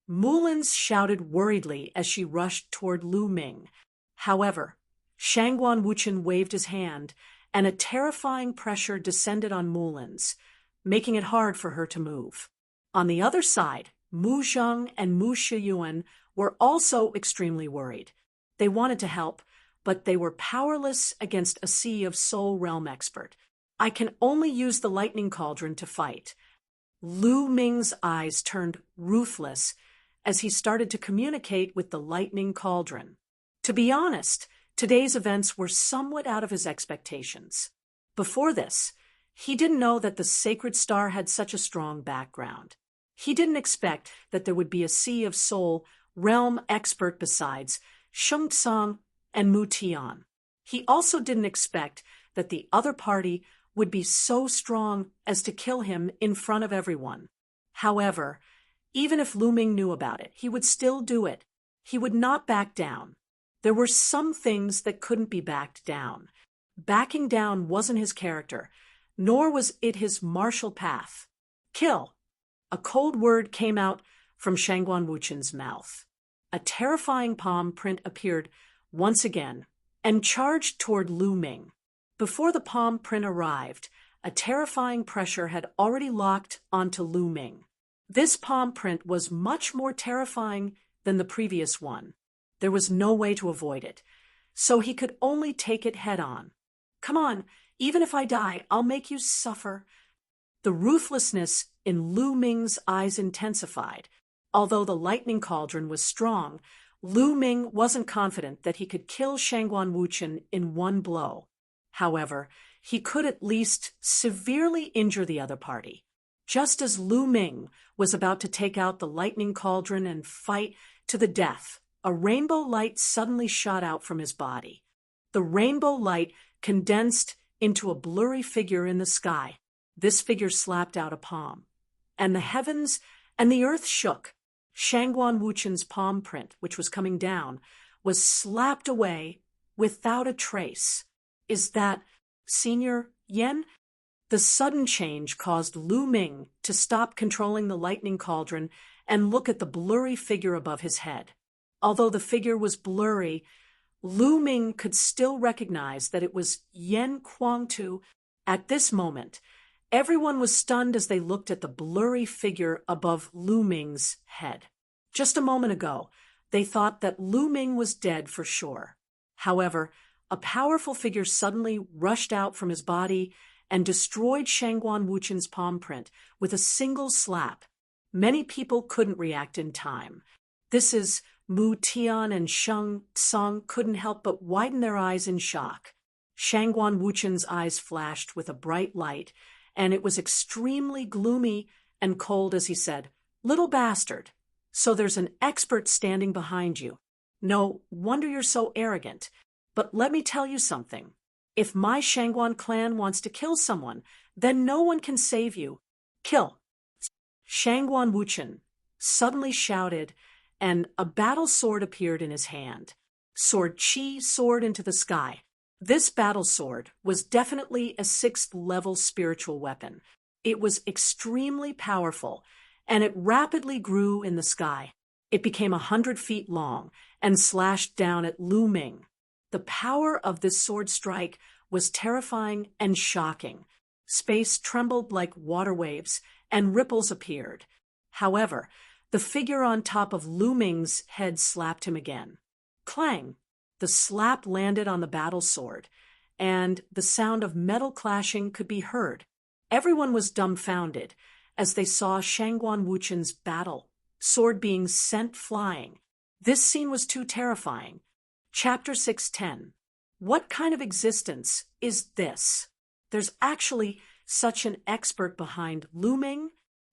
Mullins shouted worriedly as she rushed toward Lu Ming. However, Shangguan Wuchen waved his hand, and a terrifying pressure descended on Mullins, making it hard for her to move. On the other side, Mu Zheng and Mu Shiyuan were also extremely worried. They wanted to help, but they were powerless against a Sea of Soul realm expert. I can only use the lightning cauldron to fight. Lu Ming's eyes turned ruthless as he started to communicate with the lightning cauldron. To be honest, today's events were somewhat out of his expectations. Before this, he didn't know that the sacred star had such a strong background. He didn't expect that there would be a Sea of Soul realm expert besides Sheng Tsang and Mu Tian. He also didn't expect that the other party would be so strong as to kill him in front of everyone. However, even if Lu Ming knew about it, he would still do it. He would not back down. There were some things that couldn't be backed down. Backing down wasn't his character, nor was it his martial path. Kill! A cold word came out from Shangguan Wuchen's mouth. A terrifying palm print appeared once again and charged toward Lu Ming. Before the palm print arrived, a terrifying pressure had already locked onto Lu Ming. This palm print was much more terrifying than the previous one. There was no way to avoid it, so he could only take it head-on. Come on, even if I die, I'll make you suffer. The ruthlessness in Lu Ming's eyes intensified. Although the lightning cauldron was strong, Lu Ming wasn't confident that he could kill Shangguan Wuchen in one blow. However, he could at least severely injure the other party. Just as Lu Ming was about to take out the lightning cauldron and fight to the death, a rainbow light suddenly shot out from his body. The rainbow light condensed into a blurry figure in the sky. This figure slapped out a palm, and the heavens and the earth shook. Shangguan Wuchen's palm print, which was coming down, was slapped away without a trace. Is that Senior Yen? The sudden change caused Lu Ming to stop controlling the lightning cauldron and look at the blurry figure above his head. Although the figure was blurry, Lu Ming could still recognize that it was Yen Kuangtu. At this moment, Everyone was stunned as they looked at the blurry figure above Lu Ming's head. Just a moment ago, they thought that Lu Ming was dead for sure. However, a powerful figure suddenly rushed out from his body and destroyed Shangguan Wuchen's palm print with a single slap. Many people couldn't react in time. This is Mu Tian and Sheng Tsang couldn't help but widen their eyes in shock. Shangguan Wuchen's eyes flashed with a bright light, and it was extremely gloomy and cold as he said, "Little bastard, so there's an expert standing behind you. No wonder you're so arrogant. But let me tell you something. If my Shangguan clan wants to kill someone, then no one can save you. Kill." Shangguan Wuchen suddenly shouted, and a battle sword appeared in his hand. Sword Qi soared into the sky. This battle sword was definitely a 6th-level spiritual weapon. It was extremely powerful, and it rapidly grew in the sky. It became 100 feet long and slashed down at Lu Ming. The power of this sword strike was terrifying and shocking. Space trembled like water waves, and ripples appeared. However, the figure on top of Lu Ming's head slapped him again. Clang! The slap landed on the battle sword, and the sound of metal clashing could be heard. Everyone was dumbfounded as they saw Shangguan Wuchen's battle sword being sent flying. This scene was too terrifying. Chapter 610. What kind of existence is this? There's actually such an expert behind Lu Ming?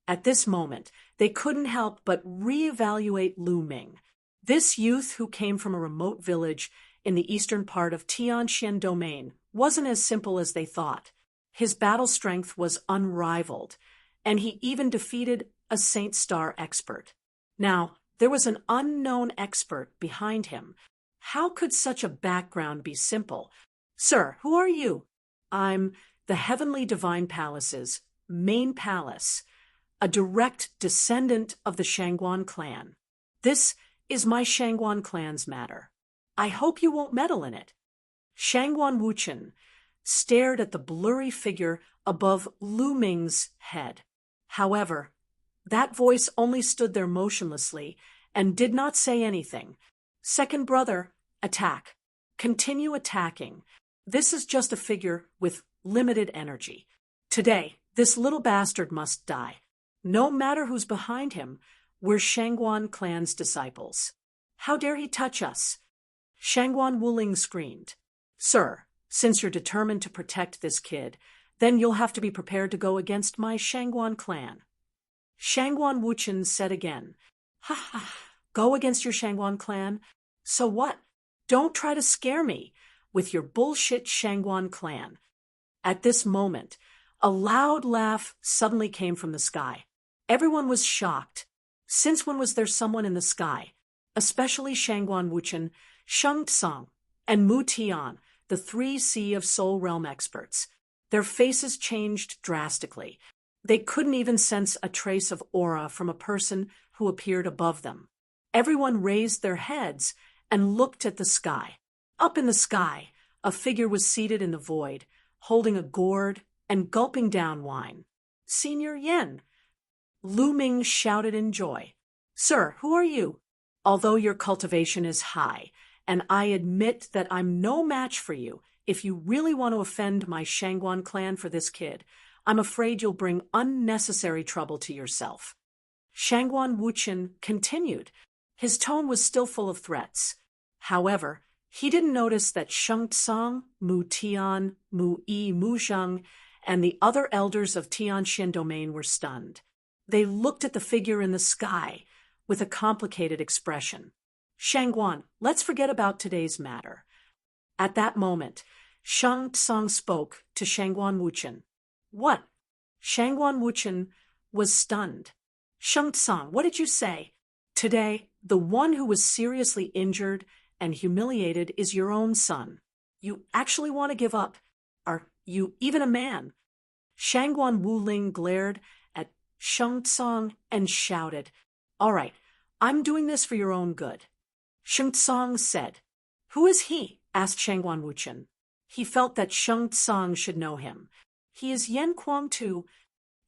At this moment, they couldn't help but reevaluate Lu Ming. This youth who came from a remote village in the eastern part of Tianxian domain wasn't as simple as they thought. His battle strength was unrivaled, and he even defeated a Saint Star expert. Now, there was an unknown expert behind him. How could such a background be simple? "Sir, who are you?" "I'm the Heavenly Divine Palace's main palace, a direct descendant of the Shangguan clan. This is my Shangguan clan's matter. I hope you won't meddle in it." Shangguan Wuchen stared at the blurry figure above Lu Ming's head. However, that voice only stood there motionlessly and did not say anything. "Second brother, attack. Continue attacking. This is just a figure with limited energy. Today, this little bastard must die. No matter who's behind him, we're Shangguan clan's disciples. How dare he touch us?" Shangguan Wuling screamed. "Sir, since you're determined to protect this kid, then you'll have to be prepared to go against my Shangguan clan." Shangguan Wuchen said again, "Ha ha, go against your Shangguan clan? So what? Don't try to scare me with your bullshit Shangguan clan." At this moment, a loud laugh suddenly came from the sky. Everyone was shocked. Since when was there someone in the sky? Especially Shangguan Wuchen, Sheng Tsang, and Mu Tian, the 3C of Soul Realm experts. Their faces changed drastically. They couldn't even sense a trace of aura from a person who appeared above them. Everyone raised their heads and looked at the sky. Up in the sky, a figure was seated in the void, holding a gourd and gulping down wine. "Senior Yen!" Lu Ming shouted in joy. "Sir, who are you? Although your cultivation is high, and I admit that I'm no match for you, if you really want to offend my Shangguan clan for this kid, I'm afraid you'll bring unnecessary trouble to yourself." Shangguan Wuchen continued. His tone was still full of threats. However, he didn't notice that Sheng Tsang, Mu Tian, Mu Yi Muzheng, and the other elders of Tianxian domain were stunned. They looked at the figure in the sky with a complicated expression. "Shangguan, let's forget about today's matter." At that moment, Sheng Tsang spoke to Shangguan Wuchen. "What?" Shangguan Wuchen was stunned. "Sheng Tsang, what did you say? Today, the one who was seriously injured and humiliated is your own son. You actually want to give up? Are you even a man?" Shangguan Wuling glared at Sheng Tsang and shouted, "All right, I'm doing this for your own good." Sheng Tsang said. "Who is he?" asked Shangguan Wuchen. He felt that Sheng Tsang should know him. He is Yen Kuang-tu,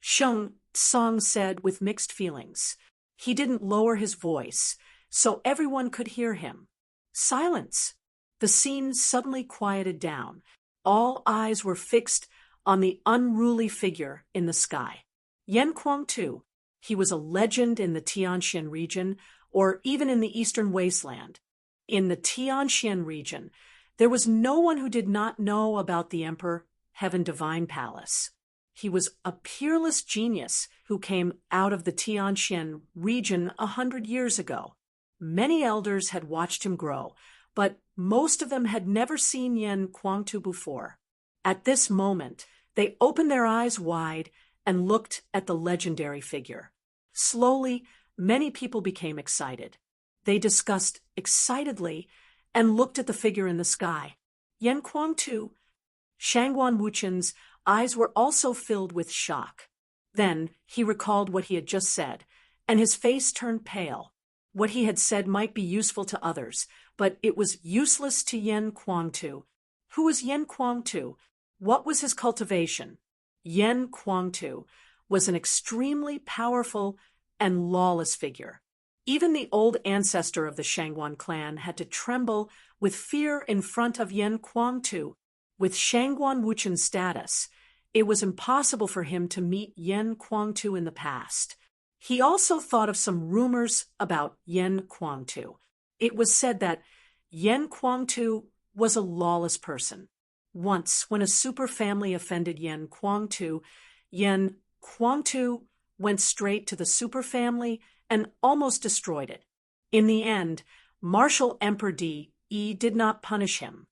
Sheng Tsang said with mixed feelings. He didn't lower his voice, so everyone could hear him. Silence. The scene suddenly quieted down. All eyes were fixed on the unruly figure in the sky. Yen Kuang-tu. He was a legend in the Tianxian region, or even in the eastern wasteland. In the Tianxian region, there was no one who did not know about the Emperor Heaven Divine Palace. He was a peerless genius who came out of the Tianxian region 100 years ago. Many elders had watched him grow, but most of them had never seen Yen Kuang-tu before. At this moment, they opened their eyes wide and looked at the legendary figure. Slowly, many people became excited. They discussed excitedly and looked at the figure in the sky. Yen Kuang-tu. Shangguan Wuchen's eyes were also filled with shock. Then he recalled what he had just said, and his face turned pale. What he had said might be useful to others, but it was useless to Yen Kuang-tu. Who was Yen Kuang-tu? What was his cultivation? Yen Kuang-tu was an extremely powerful and lawless figure. Even the old ancestor of the Shangguan clan had to tremble with fear in front of Yen Kuang-tu. With Shangguan Wuchen's status, it was impossible for him to meet Yen Kuang-tu in the past. He also thought of some rumors about Yen Kuang-tu. It was said that Yen Kuang-tu was a lawless person. Once, when a super family offended Yen Kuang-tu went straight to the super family and almost destroyed it. In the end, Martial Emperor Di did not punish him.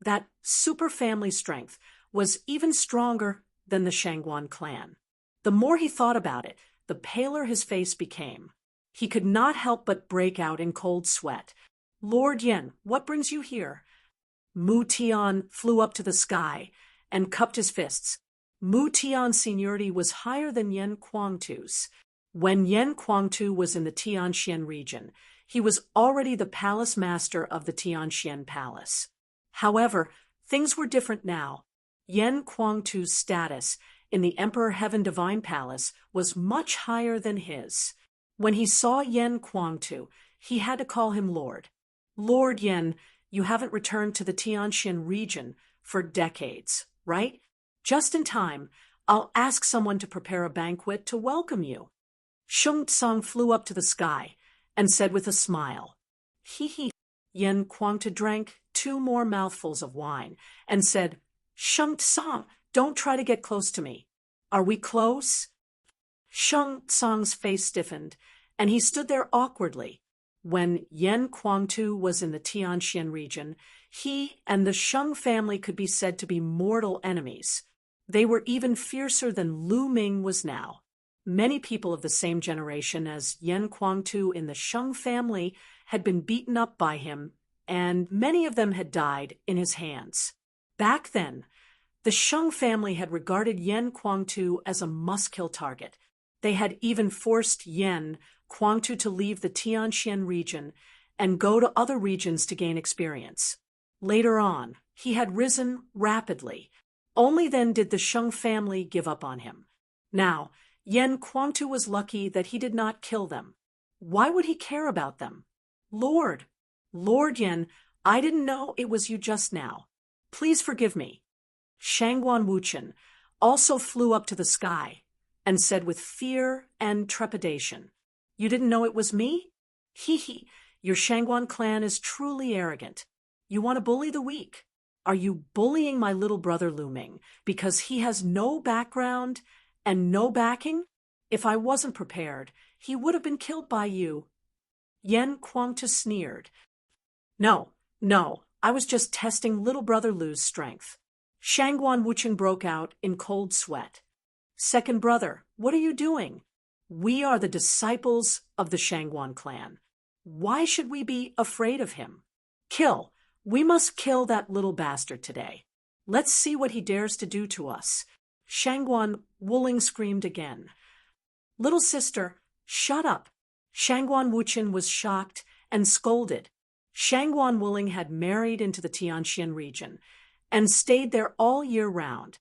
That super family strength was even stronger than the Shangguan clan. The more he thought about it, the paler his face became. He could not help but break out in cold sweat. Lord Yen, what brings you here? Mu Tian flew up to the sky and cupped his fists. Mu Tian's seniority was higher than Yen Kuang-tu's. When Yen Kuang-tu was in the Tianxian region, he was already the palace master of the Tianxian palace. However, things were different now. Yen Kuang-tu's status in the Emperor Heaven Divine Palace was much higher than his. When he saw Yen Kuang-tu, he had to call him Lord. Lord Yen, you haven't returned to the Tianxian region for decades, right? Just in time, I'll ask someone to prepare a banquet to welcome you. Sheng Tsang flew up to the sky and said with a smile, He. Yen Kuang-tu drank 2 more mouthfuls of wine and said, Sheng Tsang, don't try to get close to me. Are we close? Sheng Tsang's face stiffened, and he stood there awkwardly. When Yen Kuang-tu was in the Tianxian region, he and the Sheng family could be said to be mortal enemies. They were even fiercer than Lu Ming was now. Many people of the same generation as Yen Kuang-tu in the Sheng family had been beaten up by him, and many of them had died in his hands. Back then, the Sheng family had regarded Yen Kuang-tu as a must-kill target. They had even forced Yen Kuang-tu to leave the Tianxian region and go to other regions to gain experience. Later on, he had risen rapidly. Only then did the Sheng family give up on him. Now, Yen Kuang-tu was lucky that he did not kill them. Why would he care about them? Lord Yen, I didn't know it was you just now. Please forgive me. Shangguan Wuchen also flew up to the sky and said with fear and trepidation, You didn't know it was me? Your Shangguan clan is truly arrogant. You want to bully the weak. Are you bullying my little brother Lu Ming because he has no background and no backing? If I wasn't prepared, he would have been killed by you. Yen Kuang-tu sneered. No, I was just testing little brother Lu's strength. Shangguan Wuchen broke out in cold sweat. Second brother, what are you doing? We are the disciples of the Shangguan clan. Why should we be afraid of him? Kill. We must kill that little bastard today. Let's see what he dares to do to us. Shangguan Wuling screamed again. Little sister, shut up. Shangguan Wuchen was shocked and scolded. Shangguan Wuling had married into the Tianxian region and stayed there all year round.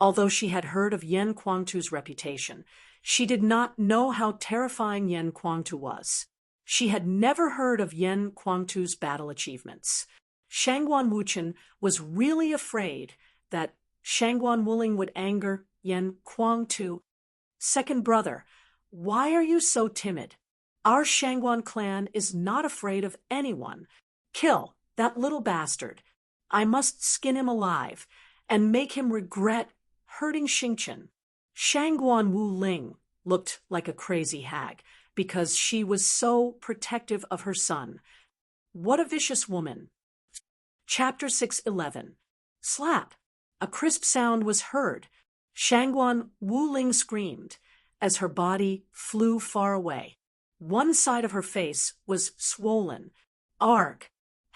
Although she had heard of Yen Kuangtu's reputation, she did not know how terrifying Yen Kuangtu was. She had never heard of Yen Kuangtu's battle achievements. Shangguan Wuchen was really afraid that Shangguan Wuling would anger Yen Kuangtu. Second brother, why are you so timid? Our Shangguan clan is not afraid of anyone. Kill that little bastard. I must skin him alive and make him regret hurting Xingqian. Shangguan Wuling looked like a crazy hag because she was so protective of her son. What a vicious woman. Chapter 6:11. Slap. A crisp sound was heard. Shangguan Wuling screamed as her body flew far away. One side of her face was swollen. Arg!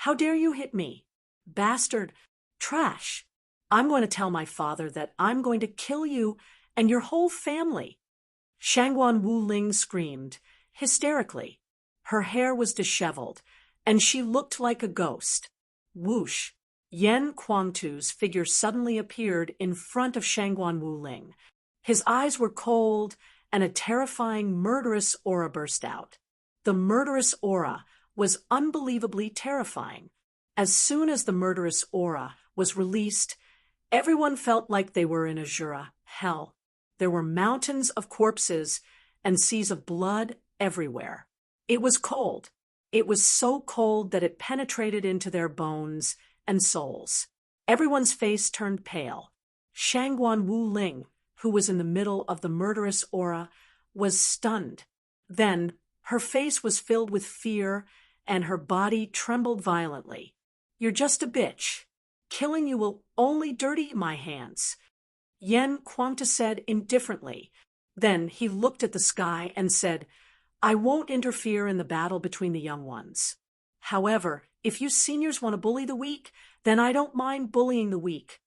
How dare you hit me? Bastard! Trash! I'm going to tell my father that I'm going to kill you and your whole family. Shangguan Wuling screamed, hysterically. Her hair was disheveled, and she looked like a ghost. Whoosh! Yen Kuangtu's figure suddenly appeared in front of Shangguan Wuling. His eyes were cold, and a terrifying, murderous aura burst out. The murderous aura was unbelievably terrifying. As soon as the murderous aura was released, everyone felt like they were in Azura hell. There were mountains of corpses and seas of blood everywhere. It was cold. It was so cold that it penetrated into their bones and souls. Everyone's face turned pale. Shangguan Wuling, who was in the middle of the murderous aura, was stunned. Then her face was filled with fear, and her body trembled violently. You're just a bitch. Killing you will only dirty my hands. Yen Kuangtu said indifferently. Then he looked at the sky and said, I won't interfere in the battle between the young ones. However, if you seniors want to bully the weak, then I don't mind bullying the weak.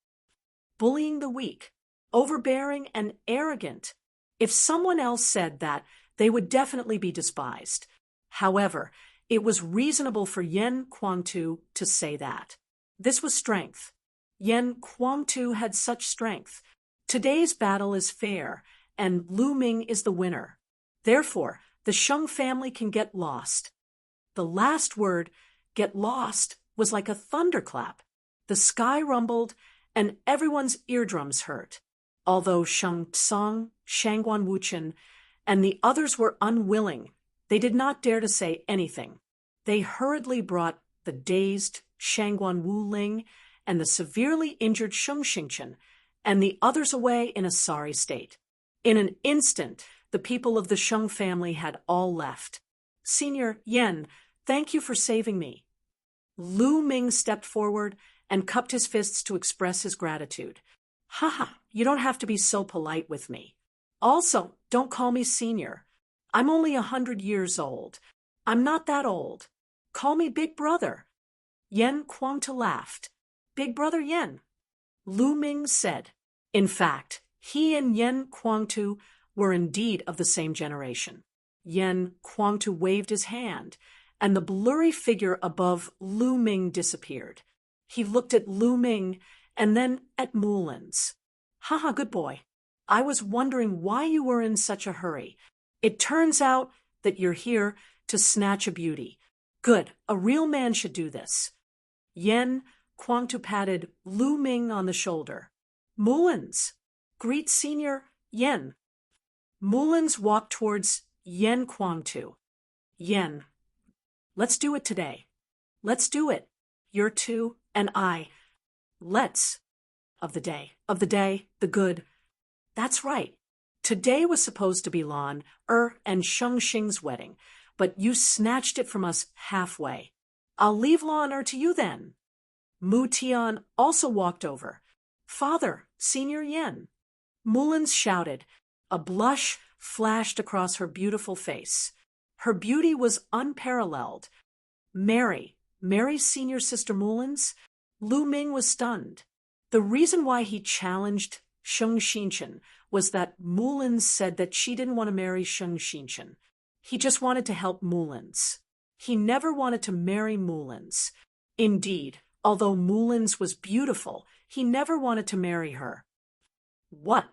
Bullying the weak. Overbearing and arrogant. If someone else said that, they would definitely be despised. However, it was reasonable for Yen Kuangtu to say that. This was strength. Yen Kuangtu had such strength. Today's battle is fair, and Lu Ming is the winner. Therefore, the Sheng family can get lost. The last word, get lost, was like a thunderclap. The sky rumbled, and everyone's eardrums hurt. Although Sheng Tsang, Shangguan Wuchen, and the others were unwilling, they did not dare to say anything. They hurriedly brought the dazed Shangguan Wuling and the severely injured Sheng Xingqian and the others away in a sorry state. In an instant, the people of the Sheng family had all left. Senior Yen, thank you for saving me. Lu Ming stepped forward and cupped his fists to express his gratitude. Haha, you don't have to be so polite with me. Also, don't call me senior. I'm only 100 years old. I'm not that old. Call me Big Brother. Yen Kuangtu laughed. Big Brother Yen. Lu Ming said. In fact, he and Yen Kuangtu were indeed of the same generation. Yen Kuangtu waved his hand, and the blurry figure above Lu Ming disappeared. He looked at Lu Ming and then at Mulin's. Haha, good boy. I was wondering why you were in such a hurry. It turns out that you're here to snatch a beauty. Good, a real man should do this. Yen Kuangtu patted Lu Ming on the shoulder. Mulin's, greet Senior Yen. Mulin's walked towards Yen Kuangtu. Yen, let's do it today. Let's do it. You're two, and I. Let's. Of the day, the good. That's right. Today was supposed to be Lan, and Sheng Xing's wedding, but you snatched it from us halfway. I'll leave Lan to you then. Mu Tian also walked over. Father, Senior Yen. Mullins shouted. A blush flashed across her beautiful face. Her beauty was unparalleled. Mary Senior Sister Mullins? Lu Ming was stunned. The reason why he challenged Sheng Xingqian was that Mullins said that she didn't want to marry Sheng Xingqian. He just wanted to help Mullins. He never wanted to marry Mullins. Indeed, although Mullins was beautiful, he never wanted to marry her. What?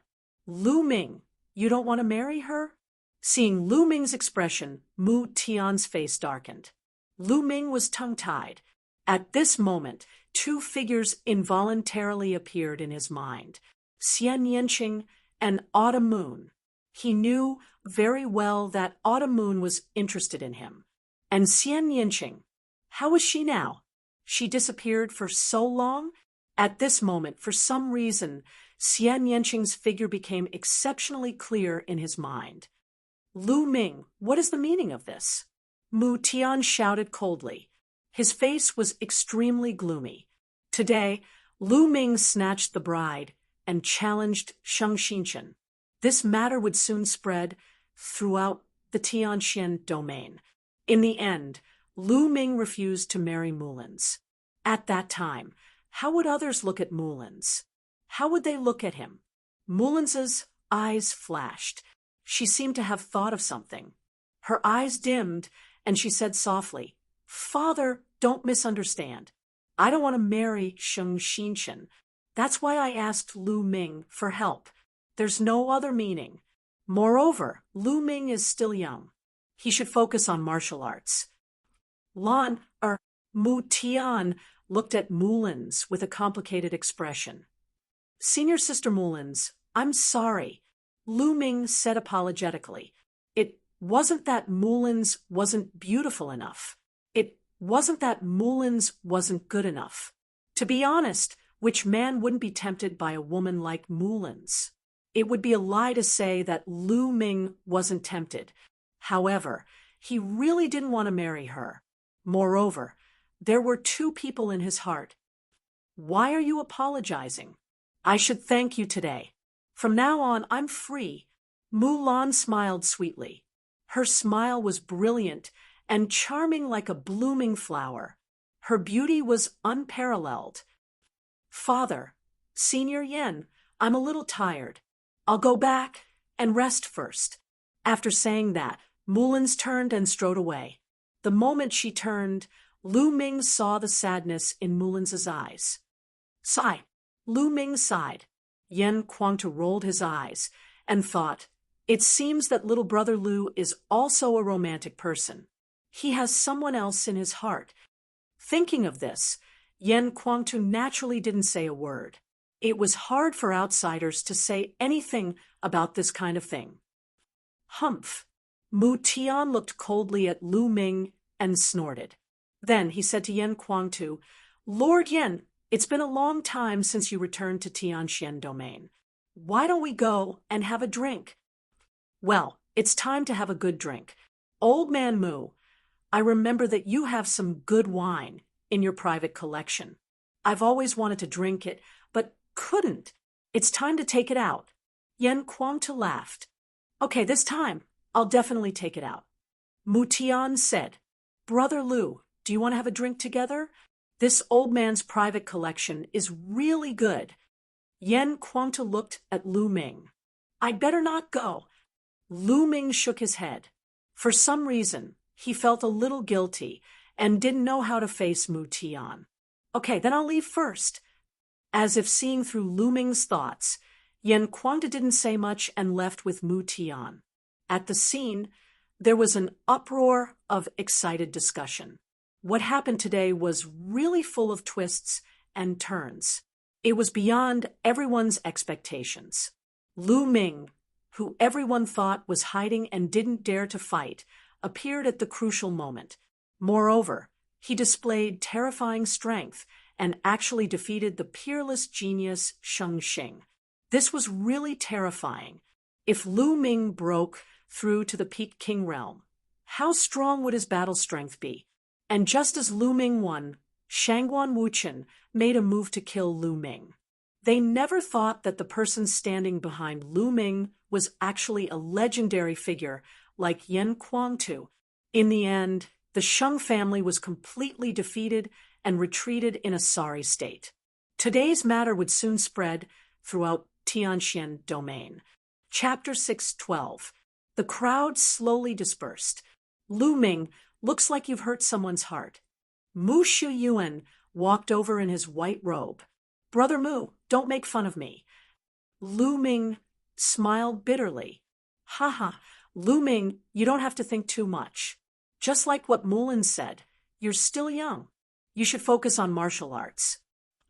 Lu Ming, you don't want to marry her? Seeing Lu Ming's expression, Mu Tian's face darkened. Lu Ming was tongue-tied. At this moment, two figures involuntarily appeared in his mind, Xian Yanqing and Autumn Moon. He knew very well that Autumn Moon was interested in him. And Xian Yanqing, how is she now? She disappeared for so long? At this moment, for some reason, Xian Yanqing's figure became exceptionally clear in his mind. Lu Ming, what is the meaning of this? Mu Tian shouted coldly. His face was extremely gloomy. Today, Lu Ming snatched the bride and challenged Sheng Xinchen. This matter would soon spread throughout the Tianxian domain. In the end, Lu Ming refused to marry Mullins. At that time, how would others look at Mullins? How would they look at him? Mullins's eyes flashed. She seemed to have thought of something. Her eyes dimmed, and she said softly, "Father, don't misunderstand. I don't want to marry Sheng Xinchen. That's why I asked Lu Ming for help. There's no other meaning. Moreover, Lu Ming is still young. He should focus on martial arts." Mu Tian looked at Mullins with a complicated expression. "Senior Sister Mullins, I'm sorry," Lu Ming said apologetically. "It wasn't that Mullins wasn't beautiful enough. It wasn't that Mullins wasn't good enough. To be honest, which man wouldn't be tempted by a woman like Mullins? It would be a lie to say that Lu Ming wasn't tempted. However, he really didn't want to marry her. Moreover, there were two people in his heart. Why are you apologizing? I should thank you today. From now on, I'm free." Mulan smiled sweetly. Her smile was brilliant and charming like a blooming flower. Her beauty was unparalleled. "Father, Senior Yen, I'm a little tired. I'll go back and rest first." After saying that, Mullins turned and strode away. The moment she turned, Lu Ming saw the sadness in Mullins's eyes. Sigh. Lu Ming sighed. Yen Kuangtu rolled his eyes and thought, "It seems that little brother Lu is also a romantic person. He has someone else in his heart." Thinking of this, Yen Kuangtu naturally didn't say a word. It was hard for outsiders to say anything about this kind of thing. Humph. Mu Tian looked coldly at Lu Ming and snorted. Then he said to Yen Kuangtu, "Lord Yen, it's been a long time since you returned to Tianxian domain. Why don't we go and have a drink?" "Well, it's time to have a good drink. Old man Mu, I remember that you have some good wine in your private collection. I've always wanted to drink it, but couldn't. It's time to take it out." Yen Kuangtu laughed. "Okay, this time, I'll definitely take it out." Mu Tian said, "Brother Lu, do you want to have a drink together? This old man's private collection is really good." Yen Kuangtu looked at Lu Ming. "I'd better not go." Lu Ming shook his head. For some reason, he felt a little guilty and didn't know how to face Mu Tian. "Okay, then I'll leave first." As if seeing through Lu Ming's thoughts, Yen Kuangtu didn't say much and left with Mu Tian. At the scene, there was an uproar of excited discussion. What happened today was really full of twists and turns. It was beyond everyone's expectations. Lu Ming, who everyone thought was hiding and didn't dare to fight, appeared at the crucial moment. Moreover, he displayed terrifying strength and actually defeated the peerless genius Sheng Xing. This was really terrifying. If Lu Ming broke through to the Peak King realm, how strong would his battle strength be? And just as Lu Ming won, Shangguan Wuchen made a move to kill Lu Ming. They never thought that the person standing behind Lu Ming was actually a legendary figure like Yen Kuangtu. In the end, the Sheng family was completely defeated and retreated in a sorry state. Today's matter would soon spread throughout Tianxian domain. Chapter 6:12. The crowd slowly dispersed. "Lu Ming, looks like you've hurt someone's heart." Mu Shiyuan walked over in his white robe. "Brother Mu, don't make fun of me." Lu Ming smiled bitterly. Haha, Lu Ming, you don't have to think too much. Just like what Mulan said, you're still young. You should focus on martial arts.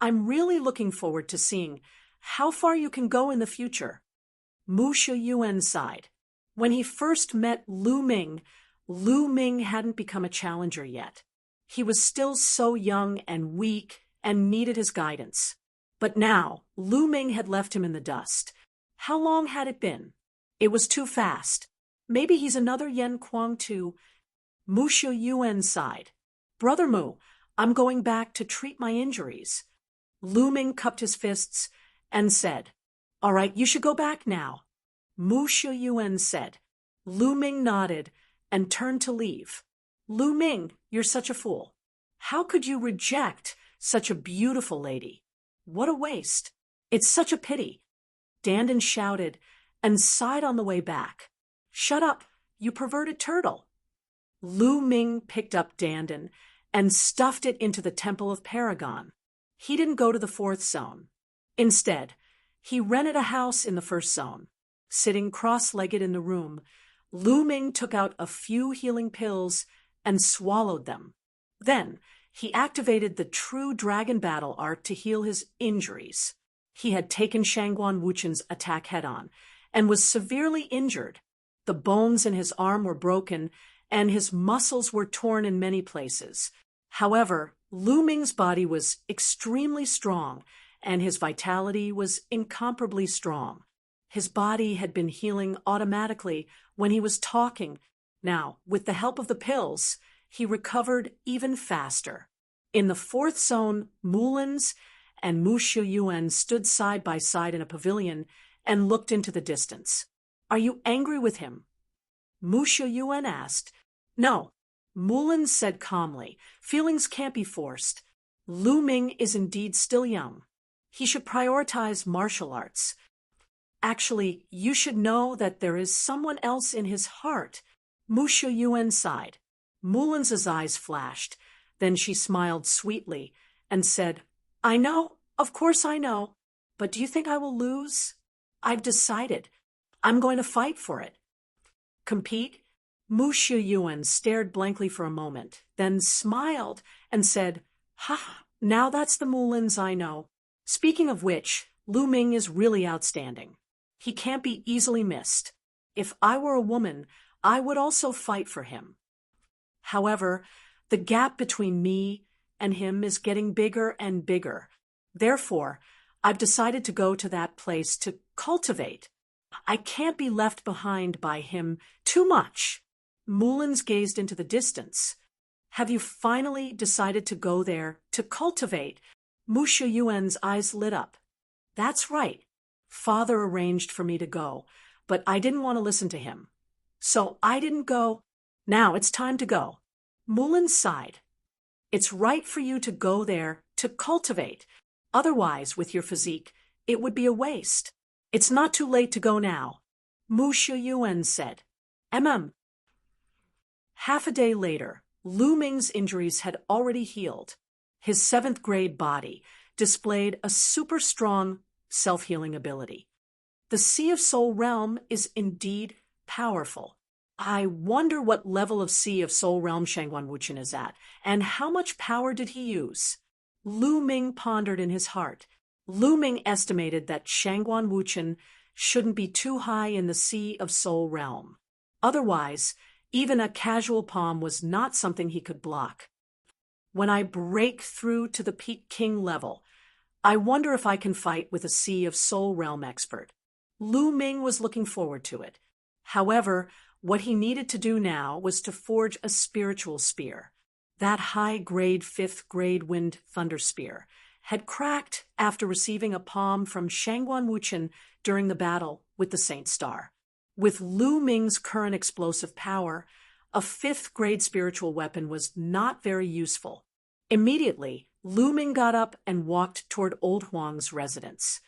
I'm really looking forward to seeing how far you can go in the future. Mu Shiyuan sighed. When he first met Lu Ming hadn't become a challenger yet. He was still so young and weak and needed his guidance. But now, Lu Ming had left him in the dust. How long had it been? It was too fast. Maybe he's another Yen Kuang too. Mu Shiyuan sighed. Brother Mu, I'm going back to treat my injuries. Lu Ming cupped his fists and said, All right, you should go back now. Mu Shiyuan said. Lu Ming nodded and turned to leave. Lu Ming, you're such a fool. How could you reject such a beautiful lady? What a waste. It's such a pity. Dandan shouted and sighed on the way back. Shut up, you perverted turtle. Lu Ming picked up Dandan and stuffed it into the Temple of Paragon. He didn't go to the 4th zone. Instead, he rented a house in the 1st zone. Sitting cross-legged in the room, Lu Ming took out a few healing pills and swallowed them. Then, he activated the true dragon battle art to heal his injuries. He had taken Shangguan Wuchen's attack head-on and was severely injured. The bones in his arm were broken and his muscles were torn in many places. However, Lu Ming's body was extremely strong and his vitality was incomparably strong. His body had been healing automatically when he was talking. Now, with the help of the pills, he recovered even faster. In the 4th zone, Mulan's and Mu Shiyuan stood side by side in a pavilion and looked into the distance. Are you angry with him? Mu Shiyuan asked. No, Mulan said calmly. Feelings can't be forced. Lu Ming is indeed still young. He should prioritize martial arts. Actually, you should know that there is someone else in his heart. Mu Shiyuan sighed. Mulan's eyes flashed. Then she smiled sweetly and said, I know, of course I know. But do you think I will lose? I've decided. I'm going to fight for it. Compete? Mu Shiyuan stared blankly for a moment, then smiled and said, Ha, now that's the Mulan's I know. Speaking of which, Lu Ming is really outstanding. He can't be easily missed. If I were a woman, I would also fight for him. However, the gap between me and him is getting bigger and bigger. Therefore, I've decided to go to that place to cultivate. I can't be left behind by him too much. Mulan's gazed into the distance. Have you finally decided to go there to cultivate? Mu Shiyuan's eyes lit up. That's right. Father arranged for me to go, but I didn't want to listen to him. So I didn't go. Now it's time to go. Mulan sighed. It's right for you to go there to cultivate. Otherwise, with your physique, it would be a waste. It's not too late to go now. Mu Shiyuan said. Half a day later, Lu Ming's injuries had already healed. His 7th grade body displayed a super strong self-healing ability. The Sea of Soul realm is indeed powerful. I wonder what level of Sea of Soul realm Shangguan Wuchen is at, and how much power did he use? Lu Ming pondered in his heart. Lu Ming estimated that Shangguan Wuchen shouldn't be too high in the Sea of Soul realm. Otherwise, even a casual palm was not something he could block. When I break through to the Peak King level, I wonder if I can fight with a Sea of Soul realm expert. Lu Ming was looking forward to it. However, what he needed to do now was to forge a spiritual spear. That high-grade 5th grade wind thunder spear had cracked after receiving a palm from Shangguan Wuchen during the battle with the Saint Star. With Lu Ming's current explosive power, a 5th grade spiritual weapon was not very useful. Immediately, Lu Ming got up and walked toward Old Huang's residence.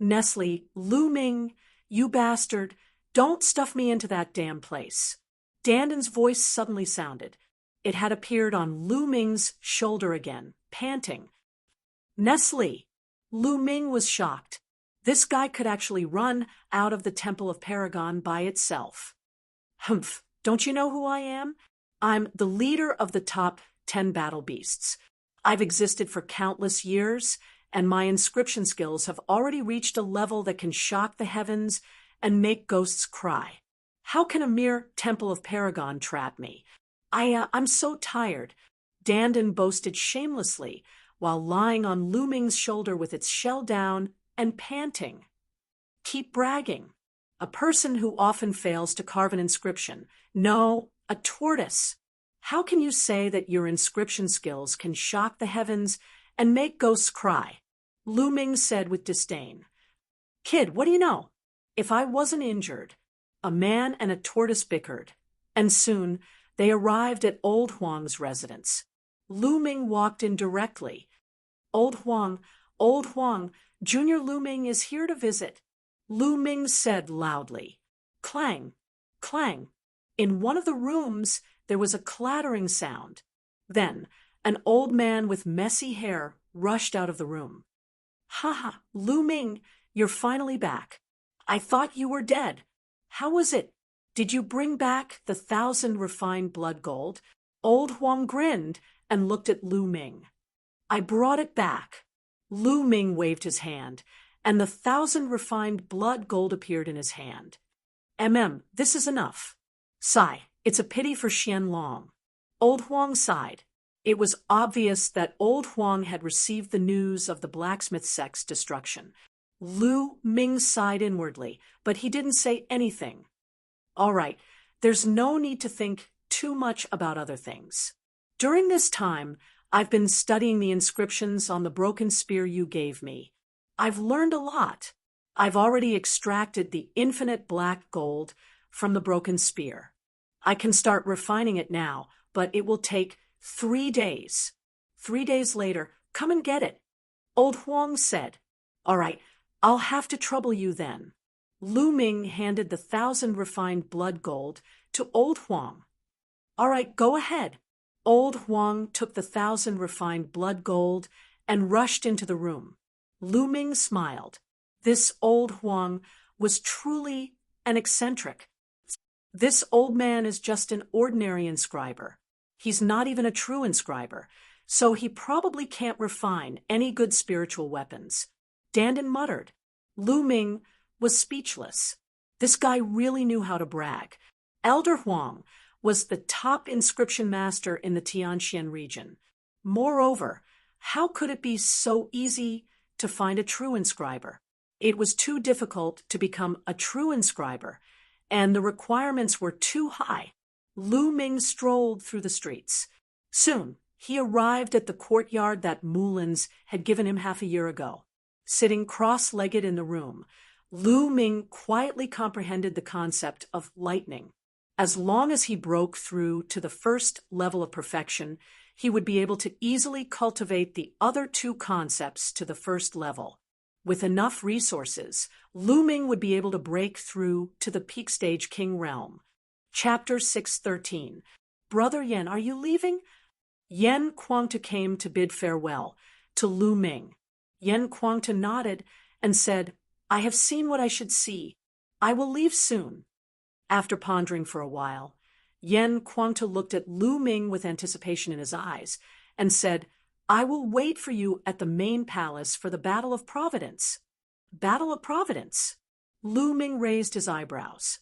Nestle, Lu Ming, you bastard, don't stuff me into that damn place. Dandan's voice suddenly sounded. It had appeared on Lu Ming's shoulder again, panting. Nestle! Lu Ming was shocked. This guy could actually run out of the Temple of Paragon by itself. Humph, don't you know who I am? I'm the leader of the top 10 battle beasts. I've existed for countless years, and my inscription skills have already reached a level that can shock the heavens and make ghosts cry. How can a mere Temple of Paragon trap me? I'm so tired. Dandin boasted shamelessly while lying on Lu Ming's shoulder with its shell down and panting. Keep bragging. A person who often fails to carve an inscription. No, a tortoise. How can you say that your inscription skills can shock the heavens and make ghosts cry? Lu Ming said with disdain. Kid, what do you know? If I wasn't injured. A man and a tortoise bickered, and soon they arrived at Old Huang's residence. Lu Ming walked in directly. Old Huang, Junior Lu Ming is here to visit. Lu Ming said loudly. Clang, clang. In one of the rooms, there was a clattering sound. Then, an old man with messy hair rushed out of the room. Ha ha, Lu Ming, you're finally back. I thought you were dead. How was it? Did you bring back the 1,000 refined blood gold? Old Huang grinned and looked at Lu Ming. I brought it back. Lu Ming waved his hand, and the 1,000 refined blood gold appeared in his hand. This is enough. Sigh, it's a pity for Xianlong. Old Huang sighed. It was obvious that Old Huang had received the news of the blacksmith sect's destruction. Lu Ming sighed inwardly, but he didn't say anything. All right, there's no need to think too much about other things. During this time, I've been studying the inscriptions on the broken spear you gave me. I've learned a lot. I've already extracted the infinite black gold from the broken spear. I can start refining it now, but it will take 3 days. 3 days later, come and get it. Old Huang said. All right, I'll have to trouble you then. Lu Ming handed the 1,000 refined blood gold to Old Huang. All right, go ahead. Old Huang took the 1,000 refined blood gold and rushed into the room. Lu Ming smiled. This Old Huang was truly an eccentric. This old man is just an ordinary inscriber. He's not even a true inscriber, so he probably can't refine any good spiritual weapons. Dandin muttered. Lu Ming was speechless. This guy really knew how to brag. Elder Huang was the top inscription master in the Tianxian region. Moreover, how could it be so easy to find a true inscriber? It was too difficult to become a true inscriber, and the requirements were too high. Lu Ming strolled through the streets. Soon, he arrived at the courtyard that Mulins had given him half a year ago. Sitting cross-legged in the room, Lu Ming quietly comprehended the concept of lightning. As long as he broke through to the first level of perfection, he would be able to easily cultivate the other 2 concepts to the first level. With enough resources, Lu Ming would be able to break through to the peak stage king realm. Chapter 613. Brother Yan, are you leaving? Yan Kuangta came to bid farewell to Lu Ming. Yan Kuangta nodded and said, I have seen what I should see. I will leave soon. After pondering for a while, Yan Kuangta looked at Lu Ming with anticipation in his eyes and said, I will wait for you at the main palace for the Battle of Providence. Battle of Providence? Lu Ming raised his eyebrows.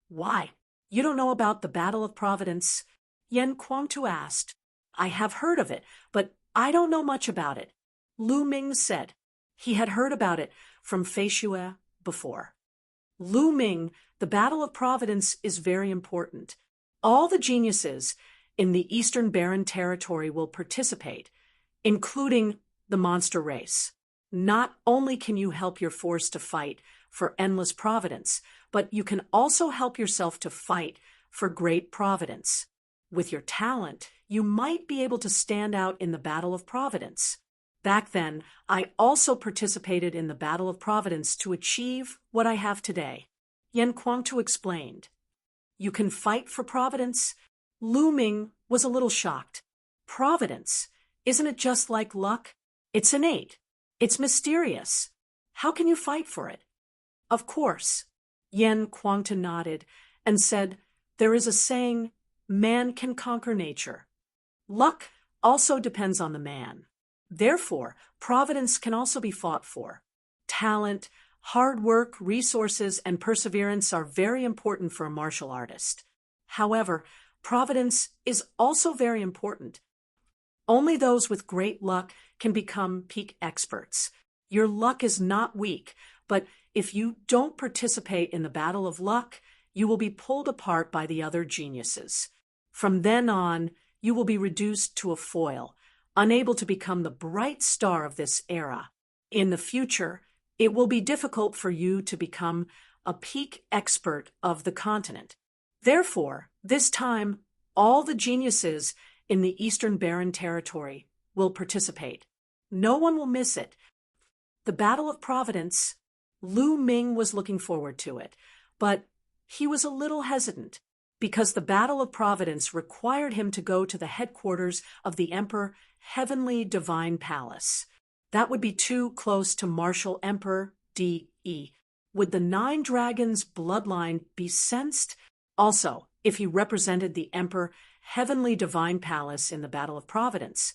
Why? You don't know about the Battle of Providence? Yan Kuangtu asked. I have heard of it, but I don't know much about it. Lu Ming said. He had heard about it from Fei Xue before. Lu Ming, the Battle of Providence is very important. All the geniuses in the Eastern Barren Territory will participate, including the monster race. Not only can you help your force to fight for endless providence, but you can also help yourself to fight for great providence. With your talent, you might be able to stand out in the Battle of Providence. Back then, I also participated in the Battle of Providence to achieve what I have today. Yan Kuangtu explained. You can fight for providence? Lu Ming was a little shocked. Providence? Isn't it just like luck? It's innate. It's mysterious. How can you fight for it? Of course. Yen Kuangta nodded and said, there is a saying, man can conquer nature. Luck also depends on the man. Therefore, providence can also be fought for. Talent, hard work, resources, and perseverance are very important for a martial artist. However, providence is also very important. Only those with great luck can become peak experts. Your luck is not weak, but if you don't participate in the battle of luck, you will be pulled apart by the other geniuses. From then on, you will be reduced to a foil, unable to become the bright star of this era. In the future, it will be difficult for you to become a peak expert of the continent. Therefore, this time, all the geniuses in the Eastern Barren Territory will participate. No one will miss it. The Battle of Providence, Lu Ming was looking forward to it, but he was a little hesitant because the Battle of Providence required him to go to the headquarters of the Emperor Heavenly Divine Palace. That would be too close to Martial Emperor D.E. Would the Nine Dragons' bloodline be sensed? Also, if he represented the Emperor Heavenly Divine Palace in the Battle of Providence,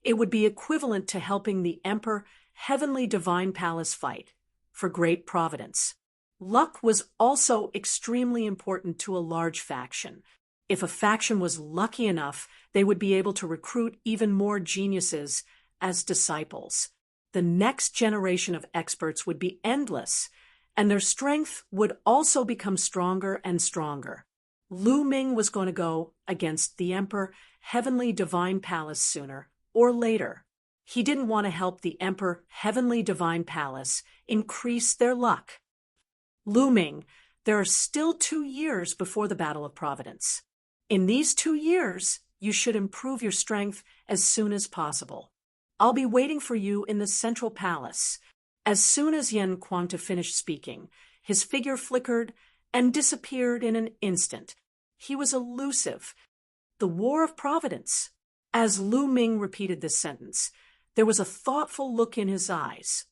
it would be equivalent to helping the Emperor Heavenly Divine Palace fight for great providence. Luck was also extremely important to a large faction. If a faction was lucky enough, they would be able to recruit even more geniuses as disciples. The next generation of experts would be endless, and their strength would also become stronger and stronger. Lu Ming was going to go against the Emperor Heavenly Divine Palace sooner or later. He didn't want to help the Emperor Heavenly Divine Palace increase their luck. Lu Ming, there are still 2 years before the Battle of Providence. In these 2 years, you should improve your strength as soon as possible. I'll be waiting for you in the Central Palace. As soon as Yen Kuangta finished speaking, his figure flickered and disappeared in an instant. He was elusive. The War of Providence. As Lu Ming repeated this sentence, there was a thoughtful look in his eyes.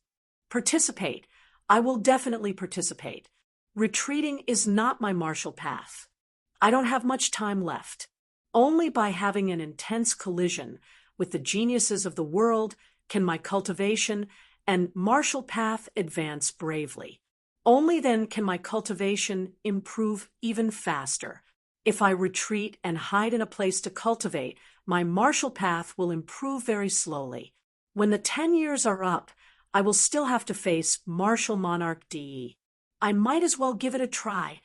Participate. I will definitely participate. Retreating is not my martial path. I don't have much time left. Only by having an intense collision with the geniuses of the world can my cultivation and martial path advance bravely. Only then can my cultivation improve even faster. If I retreat and hide in a place to cultivate, my martial path will improve very slowly. When the 10 years are up, I will still have to face Martial Monarch D.E. I might as well give it a try.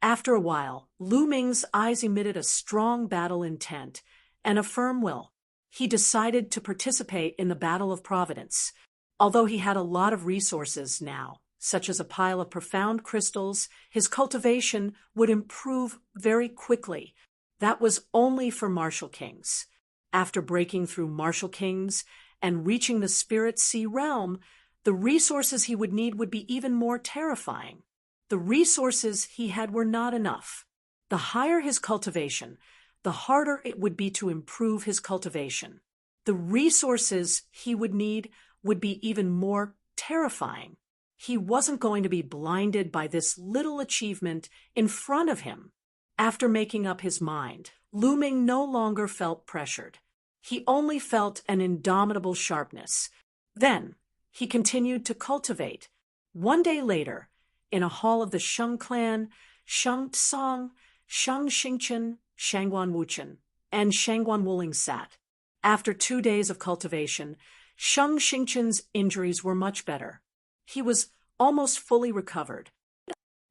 After a while, Lu Ming's eyes emitted a strong battle intent and a firm will. He decided to participate in the Battle of Providence. Although he had a lot of resources now, such as a pile of profound crystals, his cultivation would improve very quickly. That was only for Martial Kings. After breaking through Martial Kings and reaching the Spirit Sea realm, the resources he would need would be even more terrifying. The resources he had were not enough. The higher his cultivation, the harder it would be to improve his cultivation. The resources he would need would be even more terrifying. He wasn't going to be blinded by this little achievement in front of him. After making up his mind, Lu Ming no longer felt pressured. He only felt an indomitable sharpness. Then, he continued to cultivate. One day later, in a hall of the Sheng clan, Sheng Tsang, Sheng Xingchen, Shangguan Wuchen, and Shangguan Wuling sat. After 2 days of cultivation, Sheng Xingchen's injuries were much better. He was almost fully recovered.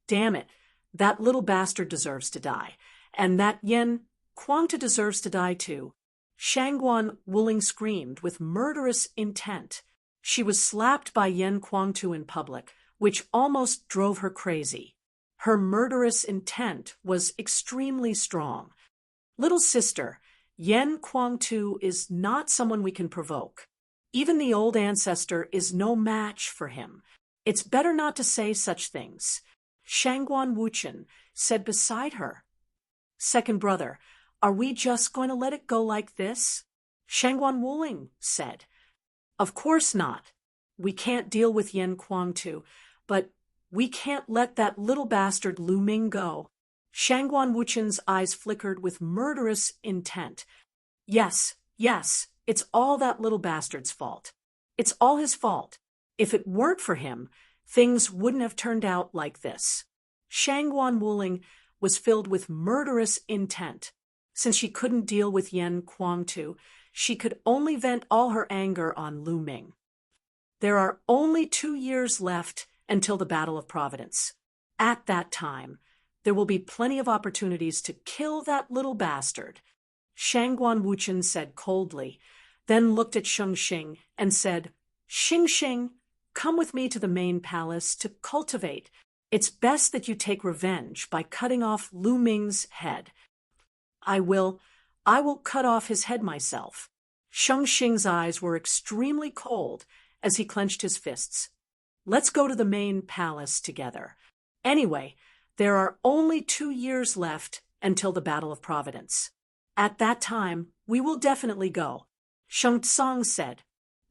Damn it, that little bastard deserves to die, and that Yen Kuangta deserves to die too. Shangguan Wuling screamed with murderous intent. She was slapped by Yen Kuangtu in public, which almost drove her crazy. Her murderous intent was extremely strong. Little sister, Yen Kuangtu is not someone we can provoke. Even the old ancestor is no match for him. It's better not to say such things. Shangguan Wuchen said beside her. Second brother, are we just going to let it go like this? Shangguan Wuling said. Of course not. We can't deal with Yen Kuang-tu, but we can't let that little bastard Lu Ming go. Shangguan Wuchen's eyes flickered with murderous intent. Yes, it's all that little bastard's fault. It's all his fault. If it weren't for him, things wouldn't have turned out like this. Shangguan Wuling was filled with murderous intent. Since she couldn't deal with Yen Kuang-tu, she could only vent all her anger on Lu Ming. There are only 2 years left until the Battle of Providence. At that time, there will be plenty of opportunities to kill that little bastard. Shangguan Wuchen said coldly, then looked at Sheng Xing and said, Xing Xing, come with me to the main palace to cultivate. It's best that you take revenge by cutting off Lu Ming's head. I will cut off his head myself. Sheng Xing's eyes were extremely cold as he clenched his fists. Let's go to the main palace together. Anyway, there are only 2 years left until the Battle of Providence. At that time, we will definitely go. Sheng Tsang said,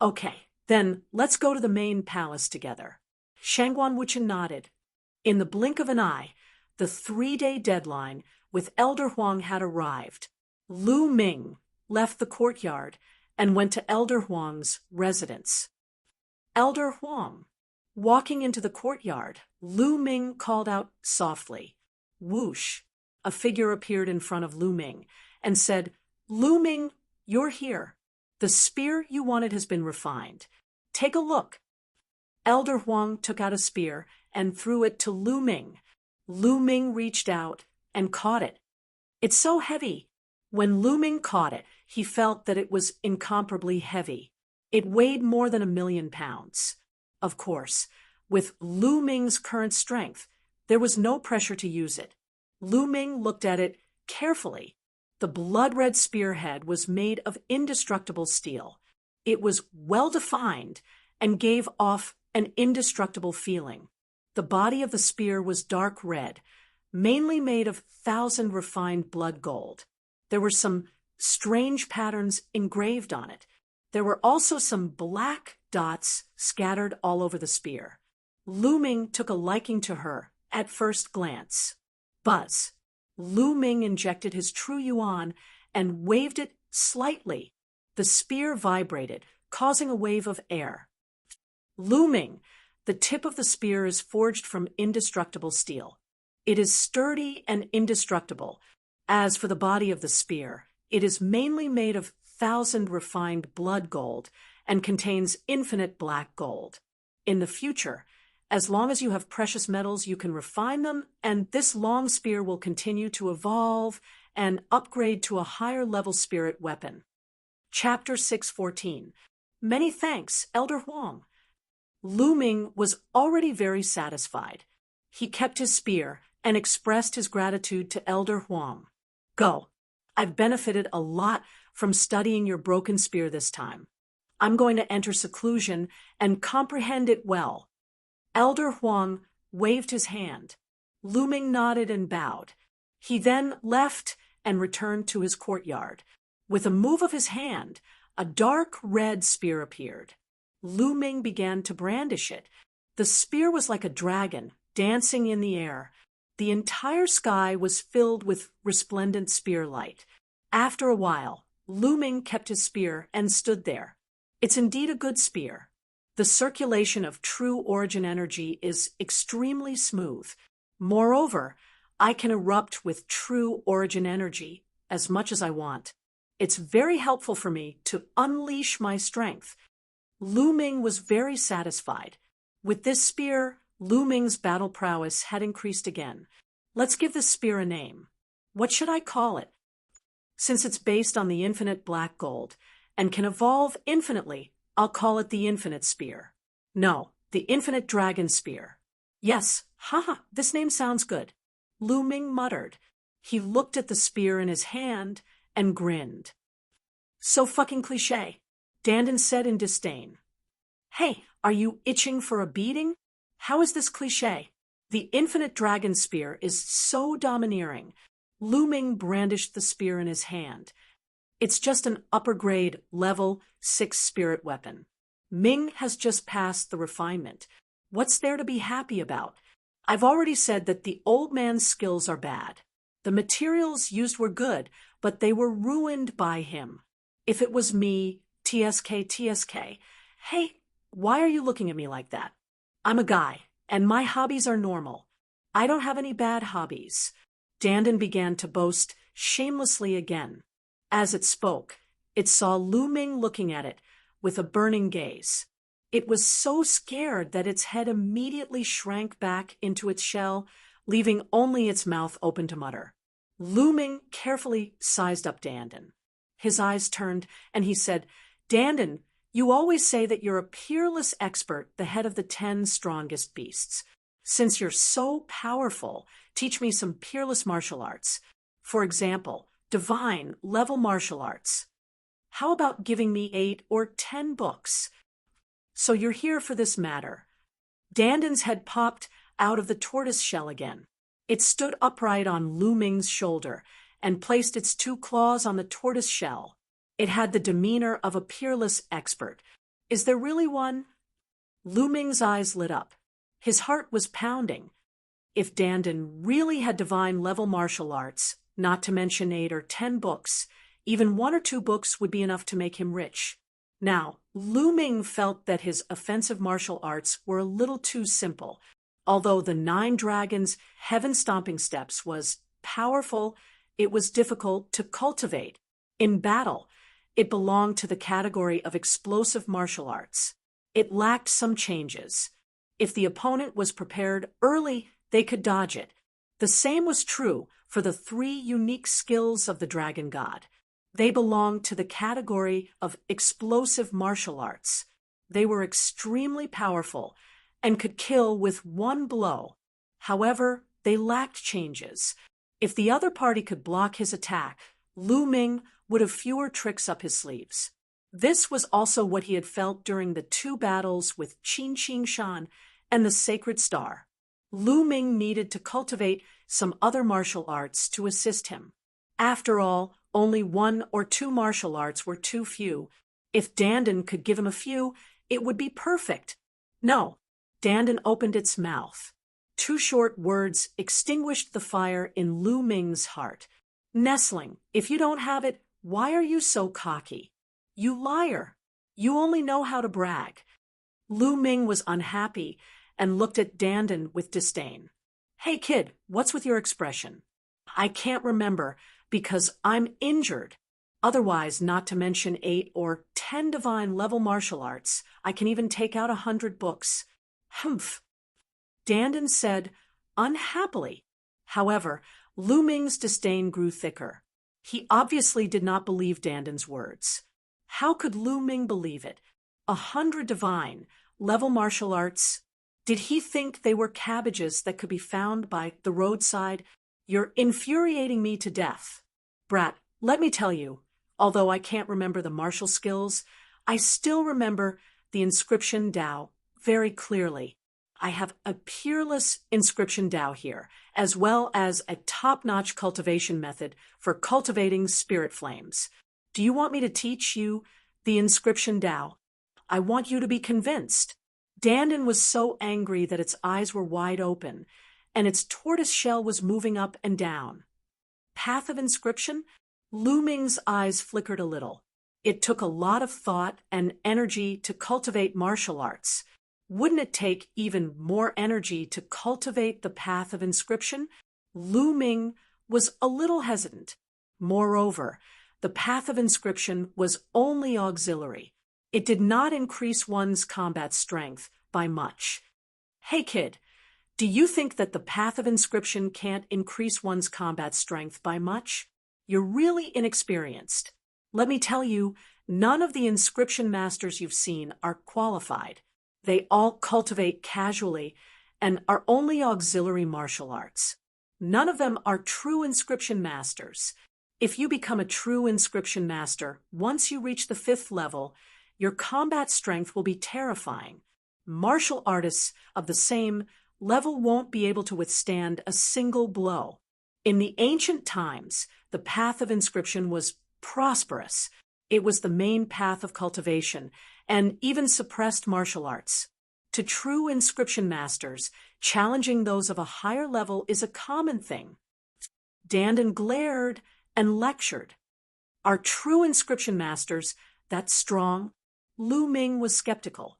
Okay, then let's go to the main palace together. Shangguan Wuchen nodded. In the blink of an eye, the 3-day deadline with Elder Huang had arrived. Lu Ming left the courtyard and went to Elder Huang's residence. Elder Huang. Walking into the courtyard, Lu Ming called out softly. Whoosh! A figure appeared in front of Lu Ming and said, Lu Ming, you're here. The spear you wanted has been refined. Take a look. Elder Huang took out a spear and threw it to Lu Ming. Lu Ming reached out and caught it. It's so heavy. When Lu Ming caught it, he felt that it was incomparably heavy. It weighed more than 1,000,000 pounds. Of course, with Lu Ming's current strength, there was no pressure to use it. Lu Ming looked at it carefully. The blood-red spearhead was made of indestructible steel. It was well-defined and gave off an indestructible feeling. The body of the spear was dark red, mainly made of 1,000 refined blood gold. There were some strange patterns engraved on it. There were also some black dots scattered all over the spear. Lu Ming took a liking to her at first glance. Buzz. Lu Ming injected his true yuan and waved it slightly. The spear vibrated, causing a wave of air. Lu Ming, the tip of the spear is forged from indestructible steel. It is sturdy and indestructible. As for the body of the spear, it is mainly made of 1,000 refined blood gold and contains infinite black gold. In the future, as long as you have precious metals, you can refine them, and this long spear will continue to evolve and upgrade to a higher-level spirit weapon. Chapter 614. Many thanks, Elder Huang. Lu Ming was already very satisfied. He kept his spear and expressed his gratitude to Elder Huang. Go. I've benefited a lot from studying your broken spear this time. I'm going to enter seclusion and comprehend it well. Elder Huang waved his hand. Lu Ming nodded and bowed. He then left and returned to his courtyard. With a move of his hand, a dark red spear appeared. Lu Ming began to brandish it. The spear was like a dragon, dancing in the air. The entire sky was filled with resplendent spear light. After a while, Lu Ming kept his spear and stood there. It's indeed a good spear. The circulation of true origin energy is extremely smooth. Moreover, I can erupt with true origin energy as much as I want. It's very helpful for me to unleash my strength. Lu Ming was very satisfied. With this spear, Lu Ming's battle prowess had increased again. Let's give this spear a name. What should I call it? Since it's based on the infinite black gold and can evolve infinitely, I'll call it the Infinite Spear. No, the Infinite Dragon Spear. Yes, this name sounds good. Lu Ming muttered. He looked at the spear in his hand and grinned. So fucking cliché, Dandin said in disdain. Hey, are you itching for a beating? How is this cliché? The Infinite Dragon Spear is so domineering. Lu Ming brandished the spear in his hand. It's just an upper-grade, level 6 spirit weapon. Ming has just passed the refinement. What's there to be happy about? I've already said that the old man's skills are bad. The materials used were good, but they were ruined by him. If it was me, TSK. Hey, why are you looking at me like that? I'm a guy, and my hobbies are normal. I don't have any bad hobbies. Dandin began to boast shamelessly again. As it spoke, it saw Lu Ming looking at it with a burning gaze. It was so scared that its head immediately shrank back into its shell, leaving only its mouth open to mutter. Lu Ming carefully sized up Dandin. His eyes turned, and he said, "Dandin, you always say that you're a peerless expert, the head of the 10 strongest beasts. Since you're so powerful, teach me some peerless martial arts. For example, divine level martial arts. How about giving me 8 or 10 books? So you're here for this matter." Dandin's head popped out of the tortoise shell again. It stood upright on Lu Ming's shoulder and placed its 2 claws on the tortoise shell. It had the demeanor of a peerless expert. Is there really one? Lu Ming's eyes lit up. His heart was pounding. If Dandin really had divine level martial arts, not to mention 8 or 10 books, even 1 or 2 books would be enough to make him rich. Now, Lu Ming felt that his offensive martial arts were a little too simple. Although the 9 Dragons' heaven-stomping steps was powerful, it was difficult to cultivate. In battle, it belonged to the category of explosive martial arts. It lacked some changes. If the opponent was prepared early, they could dodge it. The same was true for the 3 unique skills of the Dragon God. They belonged to the category of explosive martial arts. They were extremely powerful and could kill with 1 blow. However, they lacked changes. If the other party could block his attack, Lu Ming would have fewer tricks up his sleeves. This was also what he had felt during the 2 battles with Qin Qing Shan and the Sacred Star. Lu Ming needed to cultivate some other martial arts to assist him. After all, only 1 or 2 martial arts were too few. If Dandin could give him a few, it would be perfect. No, Dandin opened its mouth. 2 short words extinguished the fire in Lu Ming's heart. "Nestling, if you don't have it, why are you so cocky? You liar! You only know how to brag." Lu Ming was unhappy and looked at Dandin with disdain. "Hey kid, what's with your expression?" "I can't remember because I'm injured. Otherwise, not to mention 8 or 10 divine level martial arts, I can even take out 100 books. Humph." Dandin said, unhappily. However, Lu Ming's disdain grew thicker. He obviously did not believe Dandin's words. How could Lu Ming believe it? 100 divine level martial arts? Did he think they were cabbages that could be found by the roadside? "You're infuriating me to death. Brat, let me tell you, although I can't remember the martial skills, I still remember the inscription Dao very clearly. I have a peerless inscription Dao here, as well as a top-notch cultivation method for cultivating spirit flames. Do you want me to teach you the inscription Dao? I want you to be convinced." Dandin was so angry that its eyes were wide open, and its tortoise shell was moving up and down. Path of inscription? Lu Ming's eyes flickered a little. It took a lot of thought and energy to cultivate martial arts. Wouldn't it take even more energy to cultivate the path of inscription? Lu Ming was a little hesitant. Moreover, the path of inscription was only auxiliary. It did not increase one's combat strength by much. "Hey kid, do you think that the path of inscription can't increase one's combat strength by much? You're really inexperienced. Let me tell you, none of the inscription masters you've seen are qualified. They all cultivate casually and are only auxiliary martial arts. None of them are true inscription masters. If you become a true inscription master, once you reach the 5th level, your combat strength will be terrifying. Martial artists of the same level won't be able to withstand a single blow. In the ancient times, the path of inscription was prosperous. It was the main path of cultivation, and even suppressed martial arts. To true inscription masters, challenging those of a higher level is a common thing. Dandin glared and lectured. Are true inscription masters that strong? Lu Ming was skeptical.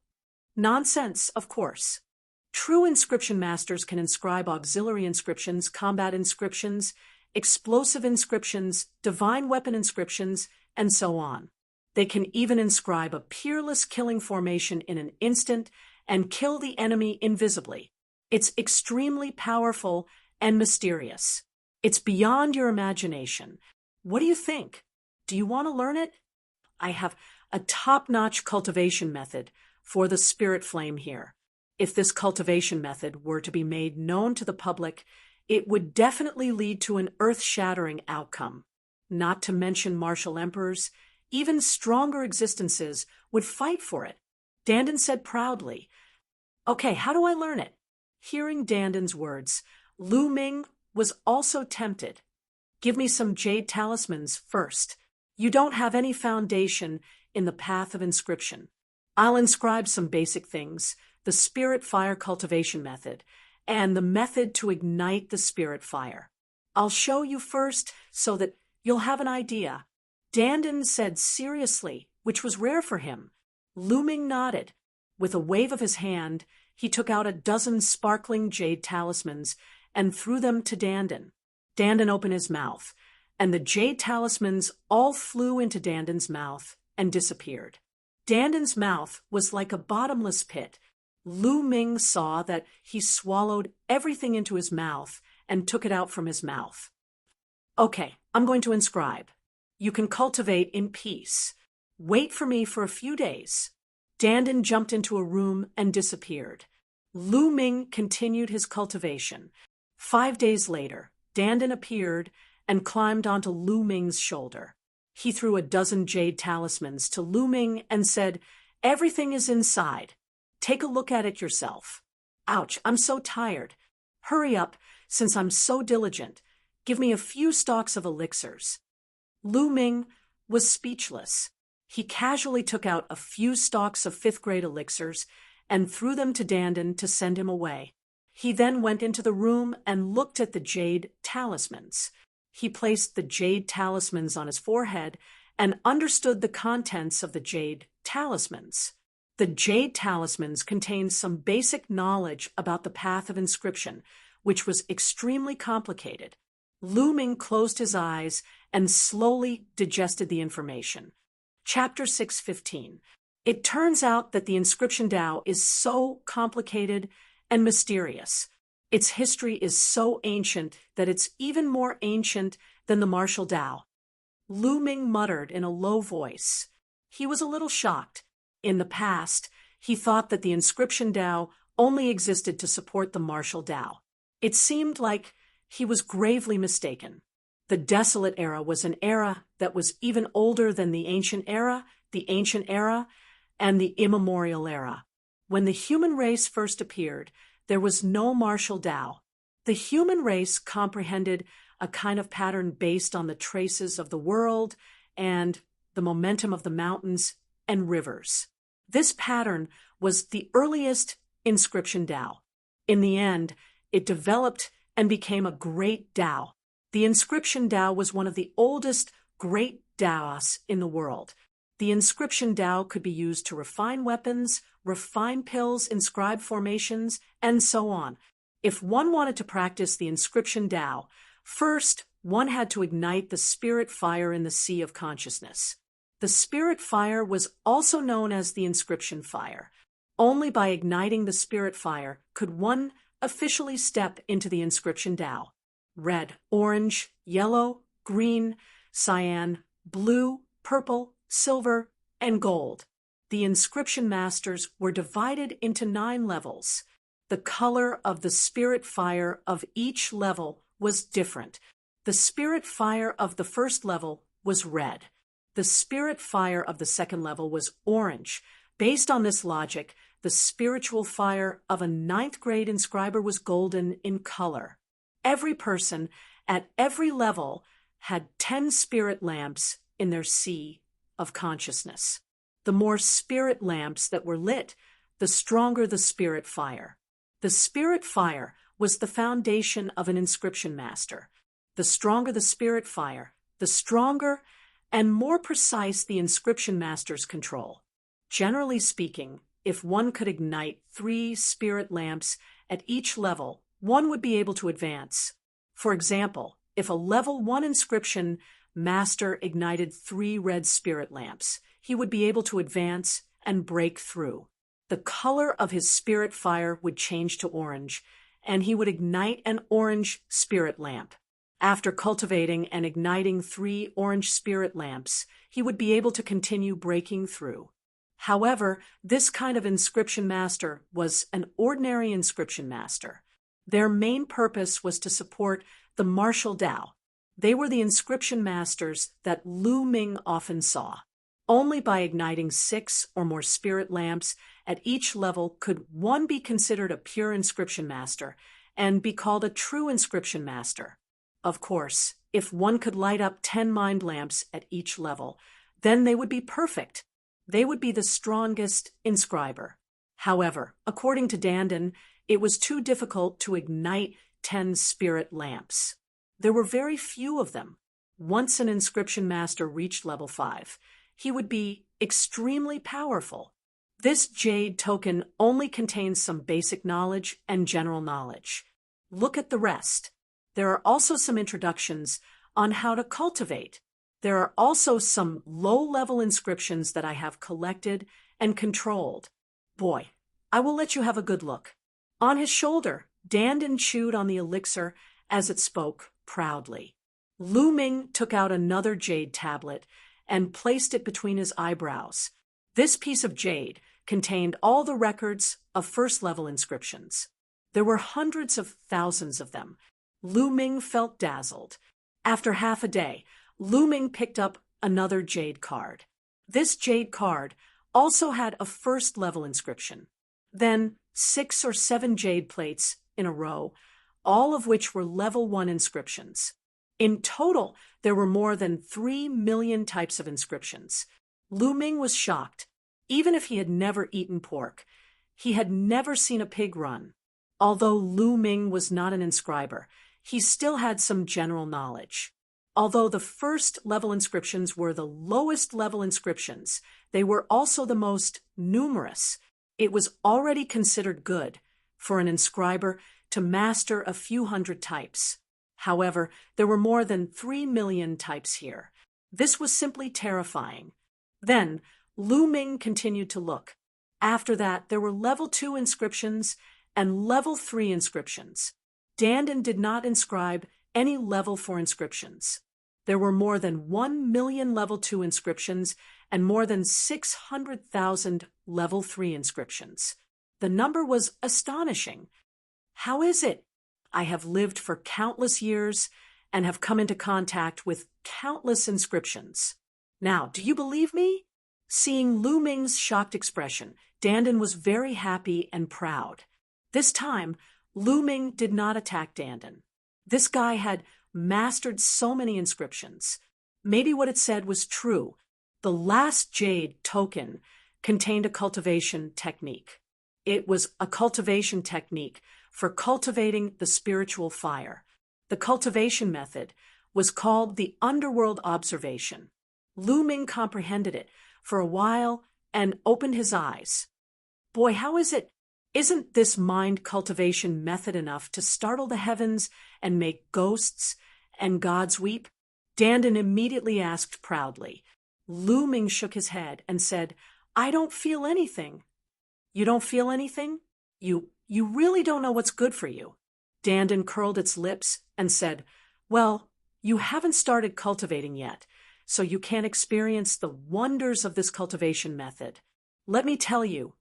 Nonsense, of course. True inscription masters can inscribe auxiliary inscriptions, combat inscriptions, explosive inscriptions, divine weapon inscriptions, and so on. They can even inscribe a peerless killing formation in an instant and kill the enemy invisibly. It's extremely powerful and mysterious. It's beyond your imagination. What do you think? Do you want to learn it? I have a top-notch cultivation method for the spirit flame here. If this cultivation method were to be made known to the public, it would definitely lead to an earth-shattering outcome. Not to mention martial emperors, even stronger existences would fight for it. Dandin said proudly, "Okay, how do I learn it?" Hearing Dandin's words, Lu Ming was also tempted. "Give me some jade talismans first. You don't have any foundation in the path of inscription. I'll inscribe some basic things, the spirit fire cultivation method, and the method to ignite the spirit fire. I'll show you first so that you'll have an idea." Dandin said seriously, which was rare for him. Lu Ming nodded. With a wave of his hand, he took out a dozen sparkling jade talismans and threw them to Dandin. Dandin opened his mouth, and the jade talismans all flew into Dandin's mouth and disappeared. Dandin's mouth was like a bottomless pit. Lu Ming saw that he swallowed everything into his mouth and took it out from his mouth. "Okay, I'm going to inscribe. You can cultivate in peace. Wait for me for a few days." Dandin jumped into a room and disappeared. Lu Ming continued his cultivation. 5 days later, Dandin appeared and climbed onto Lu Ming's shoulder. He threw a dozen jade talismans to Lu Ming and said, "Everything is inside. Take a look at it yourself." "Ouch, I'm so tired. Hurry up, since I'm so diligent. Give me a few stalks of elixirs." Lu Ming was speechless. He casually took out a few stalks of 5th-grade elixirs and threw them to Dandin to send him away. He then went into the room and looked at the jade talismans. He placed the jade talismans on his forehead and understood the contents of the jade talismans. The jade talismans contained some basic knowledge about the path of inscription, which was extremely complicated. Lu Ming closed his eyes and slowly digested the information. Chapter 6:15. It turns out that the inscription Tao is so complicated and mysterious. Its history is so ancient that it's even more ancient than the martial Tao. Lu Ming muttered in a low voice. He was a little shocked. In the past, he thought that the inscription Tao only existed to support the martial Tao. It seemed like he was gravely mistaken. The Desolate Era was an era that was even older than the Ancient Era, and the Immemorial Era. When the human race first appeared, there was no martial Tao. The human race comprehended a kind of pattern based on the traces of the world and the momentum of the mountains and rivers. This pattern was the earliest inscription Tao. In the end, it developed and became a great Tao. The inscription Tao was one of the oldest great Taos in the world. The inscription Tao could be used to refine weapons, refine pills, inscribe formations, and so on. If one wanted to practice the inscription Tao, first one had to ignite the spirit fire in the sea of consciousness. The spirit fire was also known as the inscription fire. Only by igniting the spirit fire could one officially step into the inscription Tao. Red, orange, yellow, green, cyan, blue, purple, silver, and gold. The inscription masters were divided into 9 levels. The color of the spirit fire of each level was different. The spirit fire of the first level was red. The spirit fire of the second level was orange. Based on this logic, the spiritual fire of a 9th-grade inscriber was golden in color. Every person at every level had 10 spirit lamps in their sea of consciousness. The more spirit lamps that were lit, the stronger the spirit fire. The spirit fire was the foundation of an inscription master. The stronger the spirit fire, the stronger and more precise the inscription master's control. Generally speaking, if one could ignite 3 spirit lamps at each level, one would be able to advance. For example, if a level 1 inscription master ignited 3 red spirit lamps, he would be able to advance and break through. The color of his spirit fire would change to orange, and he would ignite an orange spirit lamp. After cultivating and igniting 3 orange spirit lamps, he would be able to continue breaking through. However, this kind of inscription master was an ordinary inscription master. Their main purpose was to support the martial Tao. They were the inscription masters that Lu Ming often saw. Only by igniting 6 or more spirit lamps at each level could one be considered a pure inscription master and be called a true inscription master. Of course, if one could light up 10 mind lamps at each level, then they would be perfect. They would be the strongest inscriber. However, according to Dandin, it was too difficult to ignite 10 spirit lamps. There were very few of them. Once an inscription master reached level 5, he would be extremely powerful. This jade token only contains some basic knowledge and general knowledge. Look at the rest. There are also some introductions on how to cultivate. There are also some low-level inscriptions that I have collected and controlled. Boy, I will let you have a good look. On his shoulder, Dandin chewed on the elixir as it spoke proudly. Lu Ming took out another jade tablet and placed it between his eyebrows. This piece of jade contained all the records of first-level inscriptions. There were hundreds of thousands of them. Lu Ming felt dazzled. After half a day, Lu Ming picked up another jade card. This jade card also had a first-level inscription. Then 6 or 7 jade plates in a row, all of which were level 1 inscriptions. In total, there were more than 3 million types of inscriptions. Lu Ming was shocked. Even if he had never eaten pork, he had never seen a pig run. Although Lu Ming was not an inscriber, he still had some general knowledge. Although the first-level inscriptions were the lowest-level inscriptions, they were also the most numerous. It was already considered good for an inscriber to master a few hundred types. However, there were more than 3 million types here. This was simply terrifying. Then, Lu Ming continued to look. After that, there were level 2 inscriptions and level 3 inscriptions. Dandin did not inscribe any level 4 inscriptions. There were more than 1 million level 2 inscriptions and more than 600,000 level 3 inscriptions. The number was astonishing. How is it? I have lived for countless years and have come into contact with countless inscriptions. Now, do you believe me? Seeing Lu Ming's shocked expression, Dandin was very happy and proud. This time, Lu Ming did not attack Dandin. This guy had mastered so many inscriptions. Maybe what it said was true. The last jade token contained a cultivation technique. It was a cultivation technique for cultivating the spiritual fire. The cultivation method was called the underworld observation. Lu Ming comprehended it for a while and opened his eyes. Boy, how is it? Isn't this mind cultivation method enough to startle the heavens and make ghosts and gods weep? Dandin immediately asked proudly. Lu Ming shook his head and said, I don't feel anything. You don't feel anything? You really don't know what's good for you. Dandin curled its lips and said, well, you haven't started cultivating yet, so you can't experience the wonders of this cultivation method. Let me tell you,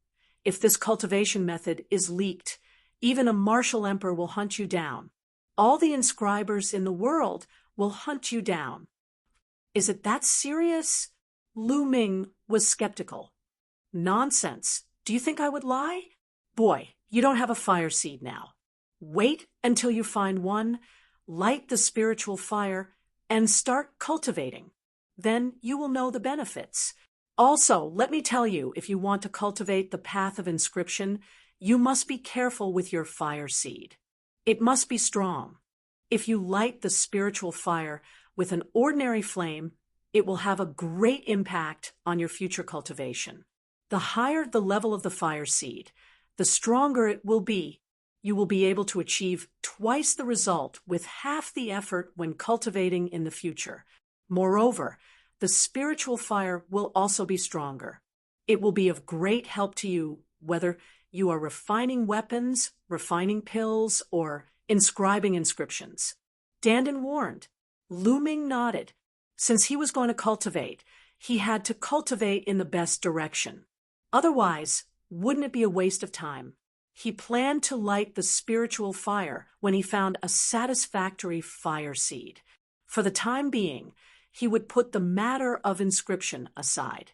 if this cultivation method is leaked, even a martial emperor will hunt you down. All the inscribers in the world will hunt you down. Is it that serious? Lu Ming was skeptical. Nonsense. Do you think I would lie? Boy, you don't have a fire seed now. Wait until you find one, light the spiritual fire, and start cultivating. Then you will know the benefits. Also, let me tell you, if you want to cultivate the path of inscription, you must be careful with your fire seed. It must be strong. If you light the spiritual fire with an ordinary flame, it will have a great impact on your future cultivation. The higher the level of the fire seed, the stronger it will be. You will be able to achieve twice the result with half the effort when cultivating in the future. Moreover, the spiritual fire will also be stronger. It will be of great help to you, whether you are refining weapons, refining pills, or inscribing inscriptions. Dandin warned. Lu Ming nodded. Since he was going to cultivate, he had to cultivate in the best direction. Otherwise, wouldn't it be a waste of time? He planned to light the spiritual fire when he found a satisfactory fire seed. For the time being, he would put the matter of inscription aside.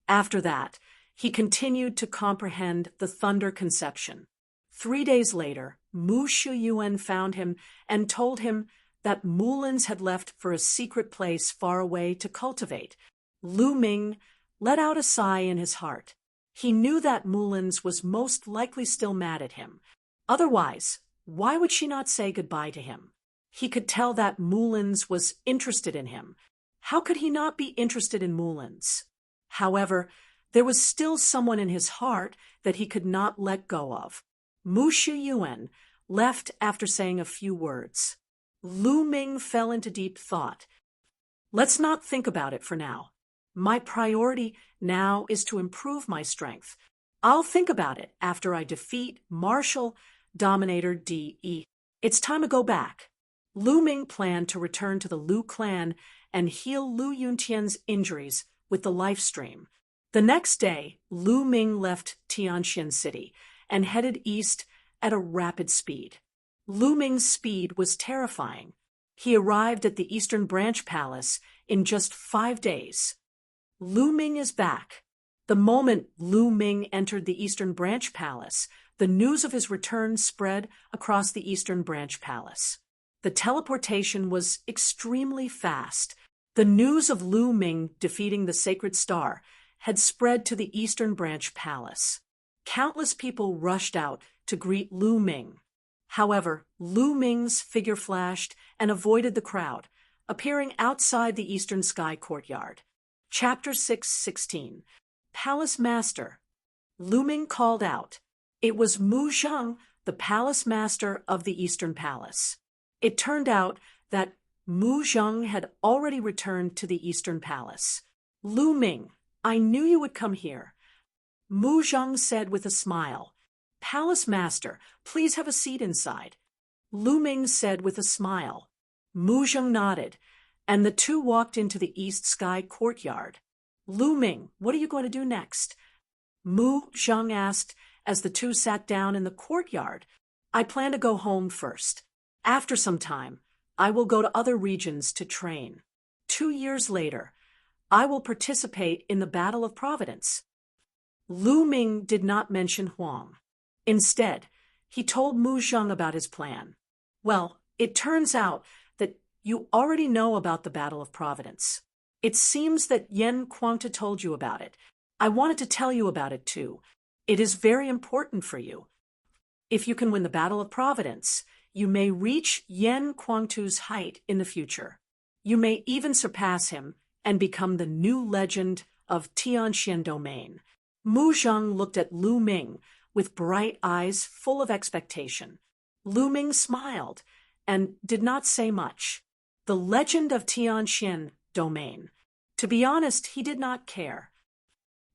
After that, he continued to comprehend the thunder conception. 3 days later, Mu Shuyuan found him and told him that Mulins had left for a secret place far away to cultivate. Lu Ming let out a sigh in his heart. He knew that Mulins was most likely still mad at him. Otherwise, why would she not say goodbye to him? He could tell that Mulins was interested in him. How could he not be interested in Mulins? However, there was still someone in his heart that he could not let go of. Mu Shuyuan left after saying a few words. Lu Ming fell into deep thought. Let's not think about it for now. My priority now is to improve my strength. I'll think about it after I defeat Martial Dominator D.E. It's time to go back. Lu Ming planned to return to the Lu clan and heal Lu Yuntian's injuries with the life stream. The next day, Lu Ming left Tianxian City and headed east at a rapid speed. Lu Ming's speed was terrifying. He arrived at the Eastern Branch Palace in just 5 days. Lu Ming is back. The moment Lu Ming entered the Eastern Branch Palace, the news of his return spread across the Eastern Branch Palace. The teleportation was extremely fast. The news of Lu Ming defeating the Sacred Star had spread to the Eastern Branch Palace. Countless people rushed out to greet Lu Ming. However, Lu Ming's figure flashed and avoided the crowd, appearing outside the Eastern Sky Courtyard. Chapter 6:16. Palace Master. Lu Ming called out. It was Mu Zheng, the Palace Master of the Eastern Palace. It turned out that Mu Zheng had already returned to the Eastern Palace. Lu Ming, I knew you would come here. Mu Zheng said with a smile. Palace Master, please have a seat inside. Lu Ming said with a smile. Mu Zheng nodded, and the two walked into the East Sky Courtyard. Lu Ming, what are you going to do next? Mu Zheng asked as the two sat down in the courtyard. I plan to go home first. After some time, I will go to other regions to train. 2 years later, I will participate in the Battle of Providence. Lu Ming did not mention Huang. Instead, he told Mu Zheng about his plan. Well, it turns out that you already know about the Battle of Providence. It seems that Yen Kuangta told you about it. I wanted to tell you about it too. It is very important for you. If you can win the Battle of Providence, you may reach Yen Kuangtu's height in the future. You may even surpass him and become the new legend of Tianxian Domain. Mu Zheng looked at Lu Ming with bright eyes full of expectation. Lu Ming smiled and did not say much. The legend of Tianxian Domain. To be honest, he did not care.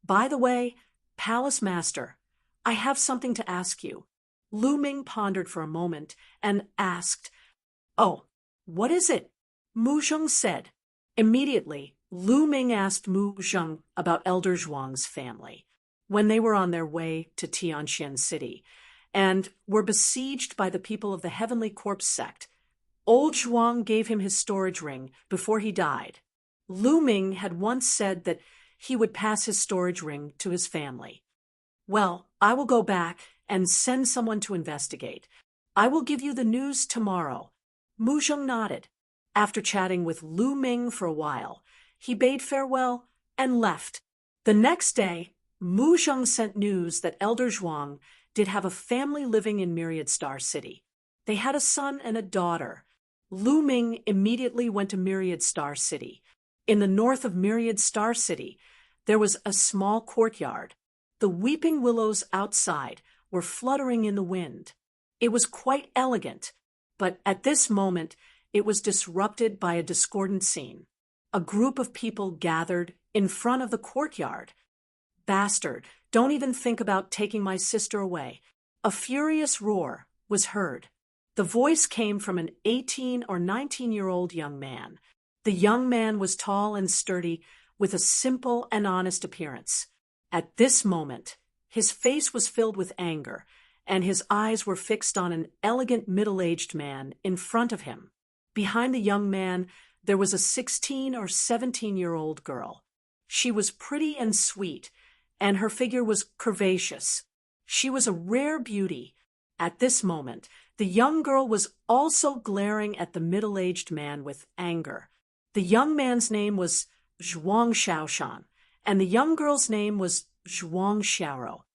By the way, Palace Master, I have something to ask you. Lu Ming pondered for a moment and asked, Oh, what is it? Mu Zheng said. Immediately, Lu Ming asked Mu Zheng about Elder Zhuang's family when they were on their way to Tianxian City and were besieged by the people of the Heavenly Corpse sect. Old Zhuang gave him his storage ring before he died. Lu Ming had once said that he would pass his storage ring to his family. Well, I will go back and send someone to investigate. I will give you the news tomorrow. Mu Zheng nodded. After chatting with Lu Ming for a while, he bade farewell and left. The next day, Mu Zheng sent news that Elder Zhuang did have a family living in Myriad Star City. They had a son and a daughter. Lu Ming immediately went to Myriad Star City. In the north of Myriad Star City, there was a small courtyard. The weeping willows outside were fluttering in the wind. It was quite elegant, but at this moment it was disrupted by a discordant scene. A group of people gathered in front of the courtyard. "Bastard, don't even think about taking my sister away." A furious roar was heard. The voice came from an 18 or 19-year-old young man. The young man was tall and sturdy, with a simple and honest appearance. At this moment, his face was filled with anger, and his eyes were fixed on an elegant middle-aged man in front of him. Behind the young man, there was a 16 or 17-year-old girl. She was pretty and sweet, and her figure was curvaceous. She was a rare beauty. At this moment, the young girl was also glaring at the middle-aged man with anger. The young man's name was Zhuang Shaoshan, and the young girl's name was Zhuang Xiaoro.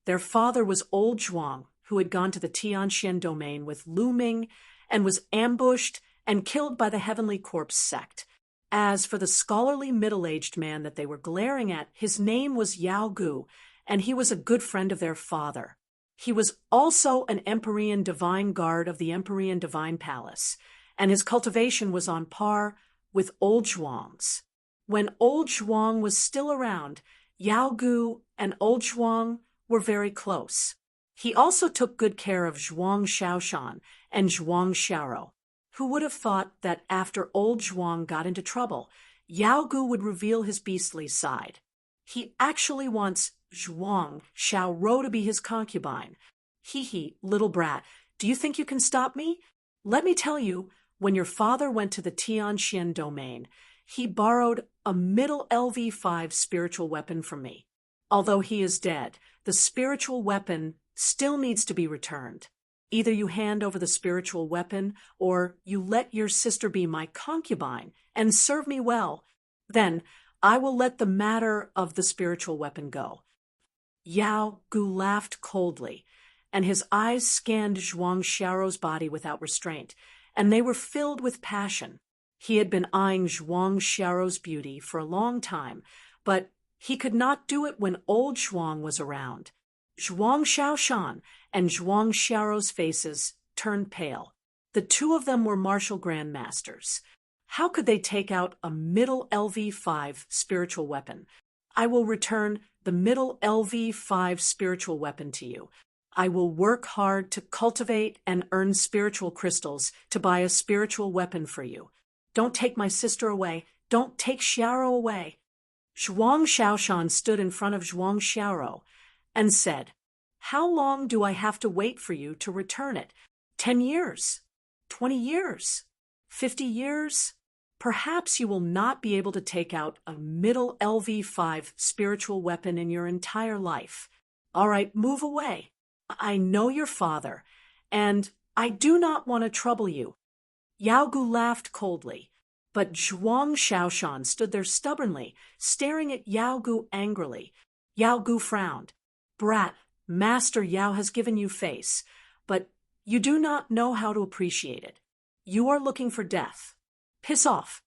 Their father was old Zhuang, who had gone to the Tianxian domain with Lu Ming and was ambushed and killed by the Heavenly Corpse sect. As for the scholarly middle-aged man that they were glaring at, his name was Yao Gu, and he was a good friend of their father. He was also an Empyrean Divine Guard of the Empyrean Divine Palace, and his cultivation was on par with old Zhuang's. When old Zhuang was still around, Yao Gu and old Zhuang were very close. He also took good care of Zhuang Shaoshan and Zhuang Xiaoro. Who would have thought that after old Zhuang got into trouble, Yao Gu would reveal his beastly side? He actually wants Zhuang Xiaoro to be his concubine. Hee, little brat, do you think you can stop me? Let me tell you, when your father went to the Tianxian domain, he borrowed a middle LV5 spiritual weapon from me. Although he is dead, the spiritual weapon still needs to be returned. Either you hand over the spiritual weapon, or you let your sister be my concubine and serve me well. Then I will let the matter of the spiritual weapon go." Yao Gu laughed coldly, and his eyes scanned Zhuang Xiaoro's body without restraint, and they were filled with passion. He had been eyeing Zhuang Xiaoro's beauty for a long time, but he could not do it when old Zhuang was around. Zhuang Shaoshan and Zhuang Xiaoro's faces turned pale. The two of them were martial grandmasters. How could they take out a middle LV5 spiritual weapon? "I will return the middle LV5 spiritual weapon to you. I will work hard to cultivate and earn spiritual crystals to buy a spiritual weapon for you. Don't take my sister away. Don't take Xiaoro away." Zhuang Shaoshan stood in front of Zhuang Xiaoro and said, "How long do I have to wait for you to return it? 10 years? 20 years? 50 years? Perhaps you will not be able to take out a middle LV5 spiritual weapon in your entire life. All right, move away. I know your father, and I do not want to trouble you." Yao Gu laughed coldly, but Zhuang Shaoshan stood there stubbornly, staring at Yao Gu angrily. Yao Gu frowned. "Brat, Master Yao has given you face, but you do not know how to appreciate it. You are looking for death. Piss off."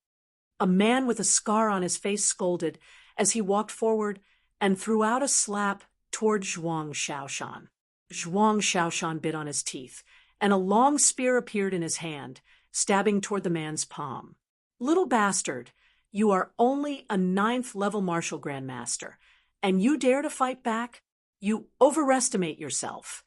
A man with a scar on his face scolded as he walked forward and threw out a slap toward Zhuang Shaoshan. Zhuang Shaoshan bit on his teeth, and a long spear appeared in his hand, stabbing toward the man's palm. "Little bastard, you are only a 9th-level martial grandmaster, and you dare to fight back? You overestimate yourself."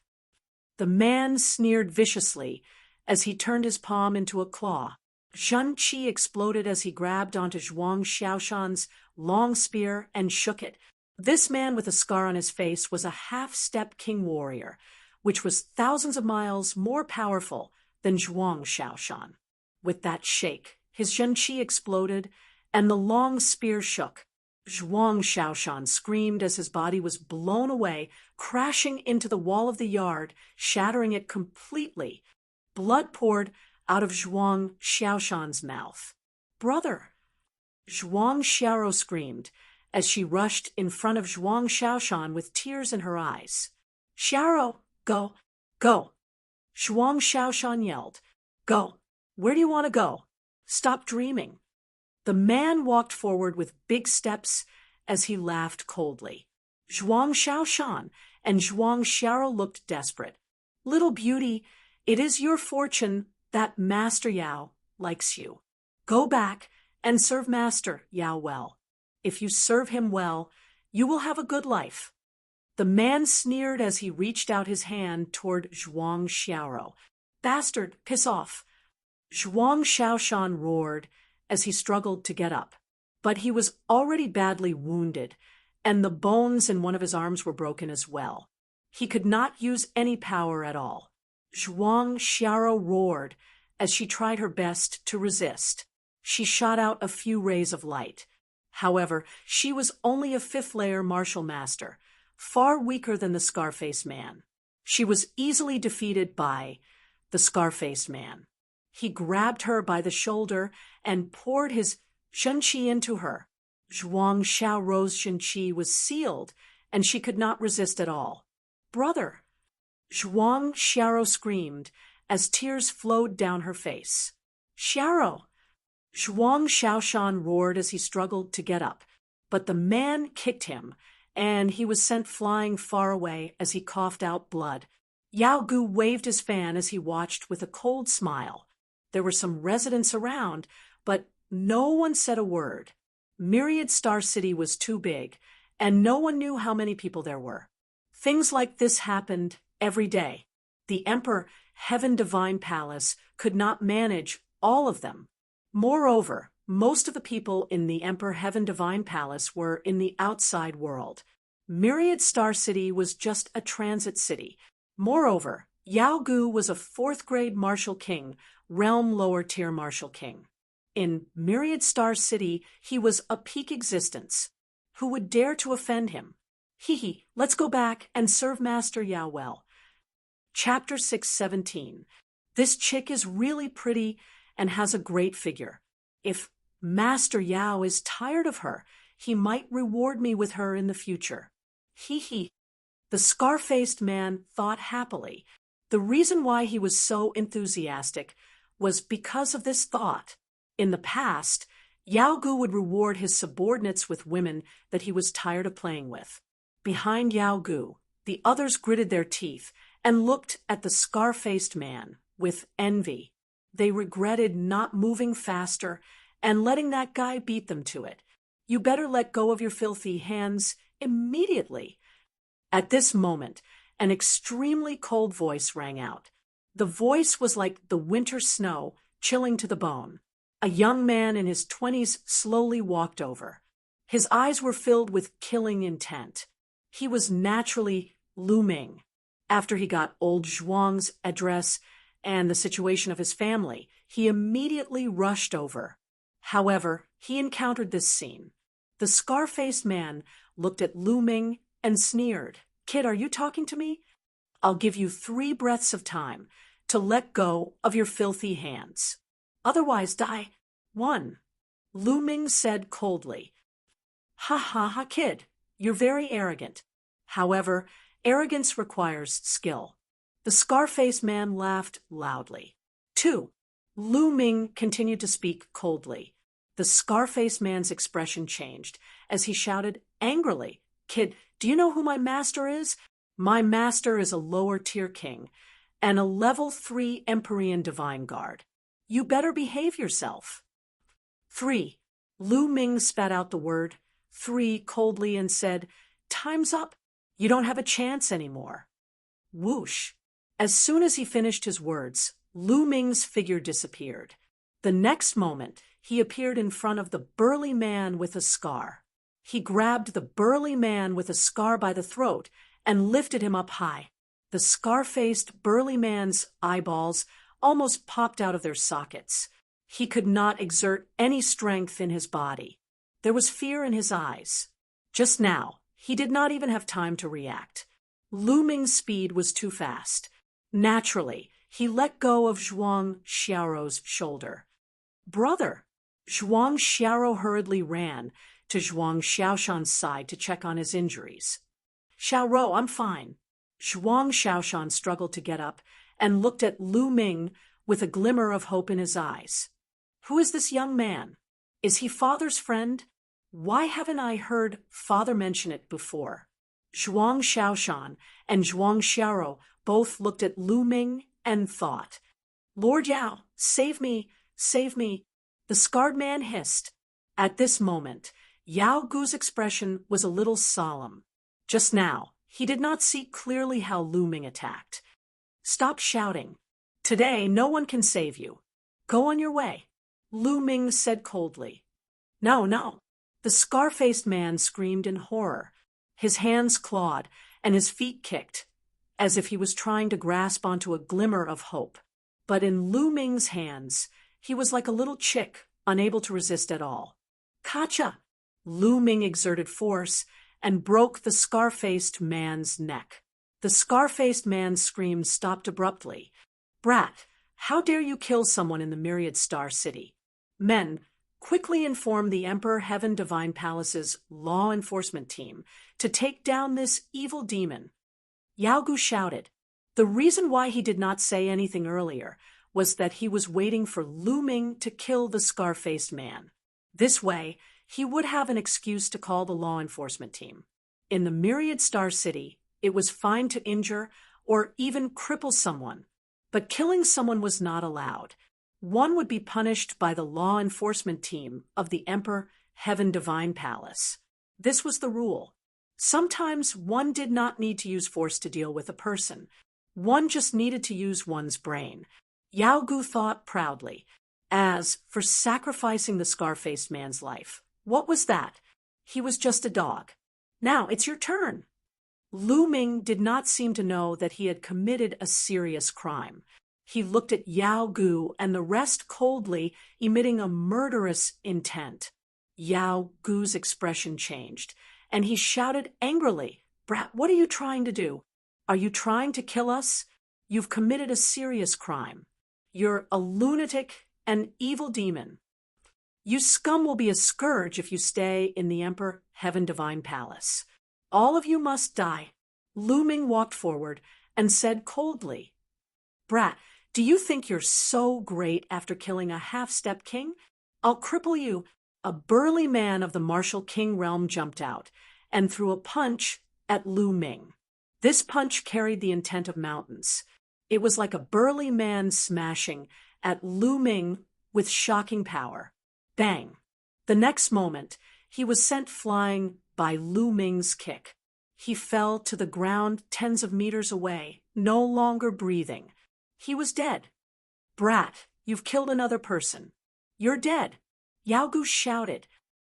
The man sneered viciously as he turned his palm into a claw. Zhen Qi exploded as he grabbed onto Zhuang Xiaoshan's long spear and shook it. This man with a scar on his face was a half-step king warrior, which was thousands of miles more powerful than Zhuang Xiaoshan. With that shake, his Zhen Qi exploded, and the long spear shook. Zhuang Shaoshan screamed as his body was blown away, crashing into the wall of the yard, shattering it completely. Blood poured out of Zhuang Xiaoshan's mouth. "Brother!" Zhuang Xiaoro screamed, as she rushed in front of Zhuang Xiaoshan with tears in her eyes. "Xiao, go, go!" Zhuang Xiaoshan yelled. "Go! Where do you want to go? Stop dreaming." The man walked forward with big steps as he laughed coldly. Zhuang Xiaoshan and Zhuang Xiao looked desperate. "Little beauty, it is your fortune that Master Yao likes you. Go back and serve Master Yao well. If you serve him well, you will have a good life." The man sneered as he reached out his hand toward Zhuang Xiao. "Bastard, piss off!" Zhuang Xiaoshan roared as he struggled to get up. But he was already badly wounded, and the bones in one of his arms were broken as well. He could not use any power at all. Zhuang Xiao roared as she tried her best to resist. She shot out a few rays of light. However, she was only a fifth-layer martial master, far weaker than the Scar-Faced Man. She was easily defeated by the Scar-Faced Man. He grabbed her by the shoulder and poured his Shenqi into her. Zhuang Xiao's Shenqi was sealed, and she could not resist at all. "Brother!" Zhuang Xiao screamed as tears flowed down her face. "Xiao!" Zhuang Xiaoshan roared as he struggled to get up, but the man kicked him, and he was sent flying far away as he coughed out blood. Yao Gu waved his fan as he watched with a cold smile. There were some residents around, but no one said a word. Myriad Star City was too big, and no one knew how many people there were. Things like this happened every day. The Emperor Heaven Divine Palace could not manage all of them. Moreover, most of the people in the Emperor Heaven Divine Palace were in the outside world. Myriad Star City was just a transit city. Moreover, Yao Gu was a fourth-grade martial king, realm lower-tier martial king. In Myriad Star City, he was a peak existence. Who would dare to offend him? Hee, let's go back and serve Master Yao well. Chapter 617. This chick is really pretty and has a great figure. If Master Yao is tired of her, he might reward me with her in the future. Hee. The Scar-Faced Man thought happily. The reason why he was so enthusiastic was because of this thought. In the past, Yao Gu would reward his subordinates with women that he was tired of playing with. Behind Yao Gu, the others gritted their teeth and looked at the Scar-Faced Man with envy. They regretted not moving faster and letting that guy beat them to it. "You better let go of your filthy hands immediately." At this moment, an extremely cold voice rang out. The voice was like the winter snow, chilling to the bone. A young man in his 20s slowly walked over. His eyes were filled with killing intent. He was naturally Lu Ming. After he got old Zhuang's address and the situation of his family, he immediately rushed over. However, he encountered this scene. The Scar-Faced Man looked at Lu Ming and sneered. "Kid, are you talking to me? I'll give you 3 breaths of time to let go of your filthy hands. Otherwise die." 1. Lu Ming said coldly. Ha, kid, you're very arrogant. However, arrogance requires skill." The Scar-Faced Man laughed loudly. 2. Lu Ming continued to speak coldly. The Scar-Faced Man's expression changed as he shouted angrily, "Kid, do you know who my master is? My master is a lower-tier king and a level 3 Empyrean Divine Guard. You better behave yourself." 3. Lu Ming spat out the word 3 coldly and said, "Time's up. You don't have a chance anymore." Whoosh. As soon as he finished his words, Lu Ming's figure disappeared. The next moment, he appeared in front of the burly man with a scar. He grabbed the burly man with a scar by the throat and lifted him up high. The scar-faced burly man's eyeballs almost popped out of their sockets. He could not exert any strength in his body. There was fear in his eyes. Just now, he did not even have time to react. Lu Ming's speed was too fast. Naturally, he let go of Zhuang Xiao's shoulder. "Brother!" Zhuang Xiao hurriedly ran, to Zhuang Xiaoshan's side to check on his injuries. Xiaorou, I'm fine. Zhuang Xiaoshan struggled to get up and looked at Lu Ming with a glimmer of hope in his eyes. Who is this young man? Is he father's friend? Why haven't I heard father mention it before? Zhuang Xiaoshan and Zhuang Xiaorou both looked at Lu Ming and thought, Lord Yao, save me, save me. The scarred man hissed. At this moment, Yao Gu's expression was a little solemn. Just now, he did not see clearly how Lu Ming attacked. Stop shouting. Today, no one can save you. Go on your way, Lu Ming said coldly. No, no. The scar-faced man screamed in horror. His hands clawed and his feet kicked, as if he was trying to grasp onto a glimmer of hope. But in Lu Ming's hands, he was like a little chick, unable to resist at all. Kacha! Lu Ming exerted force and broke the scar-faced man's neck. The scar-faced man's scream stopped abruptly. Brat, how dare you kill someone in the Myriad Star City? Men, quickly inform the Emperor Heaven Divine Palace's law enforcement team to take down this evil demon. Yao Gu shouted. The reason why he did not say anything earlier was that he was waiting for Lu Ming to kill the scar-faced man. This way, he would have an excuse to call the law enforcement team. In the Myriad Star City, it was fine to injure or even cripple someone, but killing someone was not allowed. One would be punished by the law enforcement team of the Emperor Heaven Divine Palace. This was the rule. Sometimes one did not need to use force to deal with a person. One just needed to use one's brain. Yao Gu thought proudly. As for sacrificing the scar-faced man's life, what was that? He was just a dog. Now it's your turn. Lu Ming did not seem to know that he had committed a serious crime. He looked at Yao Gu and the rest coldly, emitting a murderous intent. Yao Gu's expression changed, and he shouted angrily, Brat, what are you trying to do? Are you trying to kill us? You've committed a serious crime. You're a lunatic and evil demon. You scum will be a scourge if you stay in the Emperor Heaven Divine Palace. All of you must die. Lu Ming walked forward and said coldly, Brat, do you think you're so great after killing a half-step king? I'll cripple you. A burly man of the martial king realm jumped out and threw a punch at Lu Ming. This punch carried the intent of mountains. It was like a burly man smashing at Lu Ming with shocking power. Bang! The next moment, he was sent flying by Lu Ming's kick. He fell to the ground tens of meters away, no longer breathing. He was dead. Brat, you've killed another person. You're dead. Yao Gu shouted.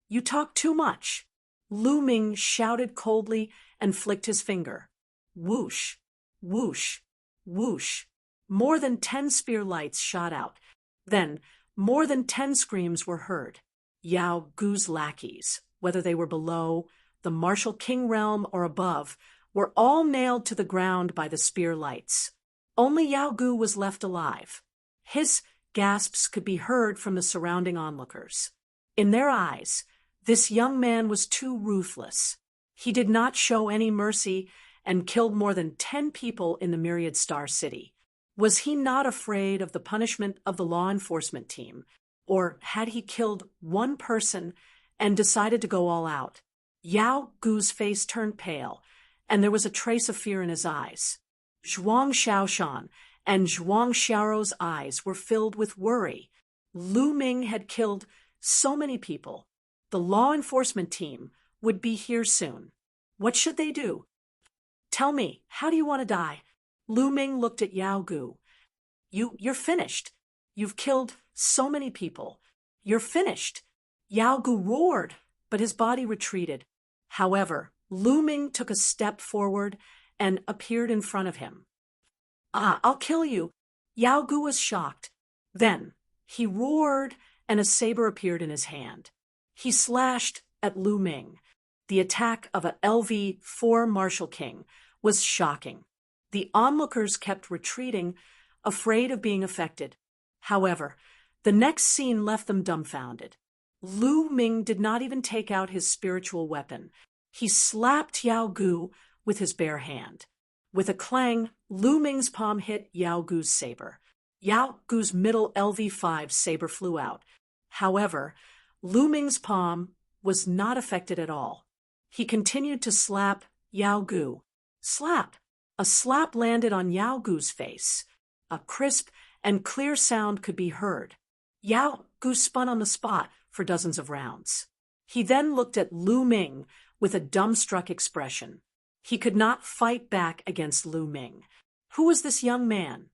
You talk too much. Lu Ming shouted coldly and flicked his finger. Whoosh, whoosh, whoosh. More than 10 spear lights shot out. Then, more than 10 screams were heard. Yao Gu's lackeys, whether they were below, the martial king realm, or above, were all nailed to the ground by the spear lights. Only Yao Gu was left alive. His gasps could be heard from the surrounding onlookers. In their eyes, this young man was too ruthless. He did not show any mercy and killed more than 10 people in the Myriad Star City. Was he not afraid of the punishment of the law enforcement team? Or had he killed one person and decided to go all out? Yao Gu's face turned pale, and there was a trace of fear in his eyes. Zhuang Xiaoshan and Zhuang Xiaorou's eyes were filled with worry. Lu Ming had killed so many people. The law enforcement team would be here soon. What should they do? Tell me, how do you want to die? Lu Ming looked at Yao Gu. You're finished. You've killed so many people. You're finished. Yao Gu roared, but his body retreated. However, Lu Ming took a step forward and appeared in front of him. I'll kill you. Yao Gu was shocked. Then he roared and a saber appeared in his hand. He slashed at Lu Ming. The attack of a LV-4 Martial King was shocking. The onlookers kept retreating, afraid of being affected. However, the next scene left them dumbfounded. Lu Ming did not even take out his spiritual weapon. He slapped Yao Gu with his bare hand. With a clang, Lu Ming's palm hit Yao Gu's saber. Yao Gu's middle LV5 saber flew out. However, Lu Ming's palm was not affected at all. He continued to slap Yao Gu. Slap! A slap landed on Yao Gu's face. A crisp and clear sound could be heard. Yao Gu spun on the spot for dozens of rounds. He then looked at Lu Ming with a dumbstruck expression. He could not fight back against Lu Ming. Who was this young man?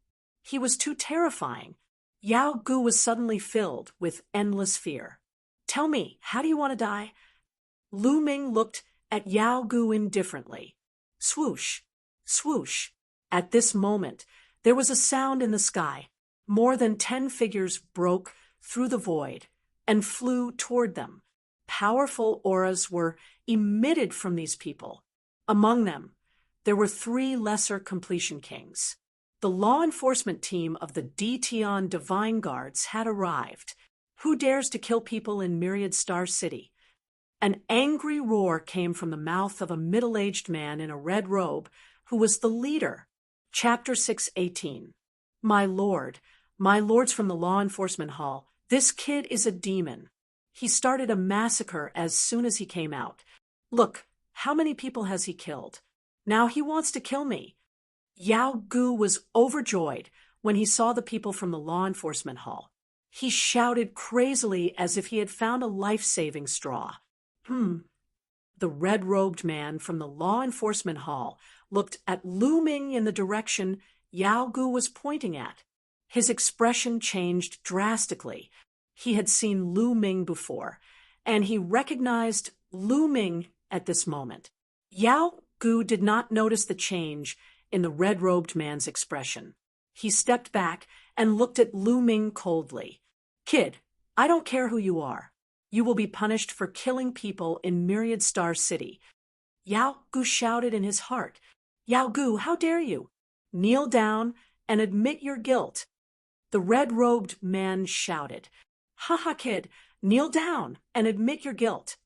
He was too terrifying. Yao Gu was suddenly filled with endless fear. Tell me, how do you want to die? Lu Ming looked at Yao Gu indifferently. Swoosh, swoosh. At this moment, there was a sound in the sky. More than 10 figures broke through the void and flew toward them. Powerful auras were emitted from these people. Among them, there were 3 lesser completion kings. The law enforcement team of the Dition Divine Guards had arrived. Who dares to kill people in Myriad Star City? An angry roar came from the mouth of a middle-aged man in a red robe who was the leader. Chapter 6:18. My lords from the law enforcement hall, this kid is a demon. He started a massacre as soon as he came out. Look, how many people has he killed? Now he wants to kill me. Yao Gu was overjoyed when he saw the people from the law enforcement hall. He shouted crazily as if he had found a life-saving straw. The red-robed man from the law enforcement hall looked at Lu Ming in the direction Yao Gu was pointing at. His expression changed drastically. He had seen Lu Ming before, and he recognized Lu Ming at this moment. Yao Gu did not notice the change in the red-robed man's expression. He stepped back and looked at Lu Ming coldly. Kid, I don't care who you are. You will be punished for killing people in Myriad Star City. Yao Gu shouted in his heart. Yao Gu, how dare you? Kneel down and admit your guilt. The red-robed man shouted. Ha ha, kid, kneel down and admit your guilt.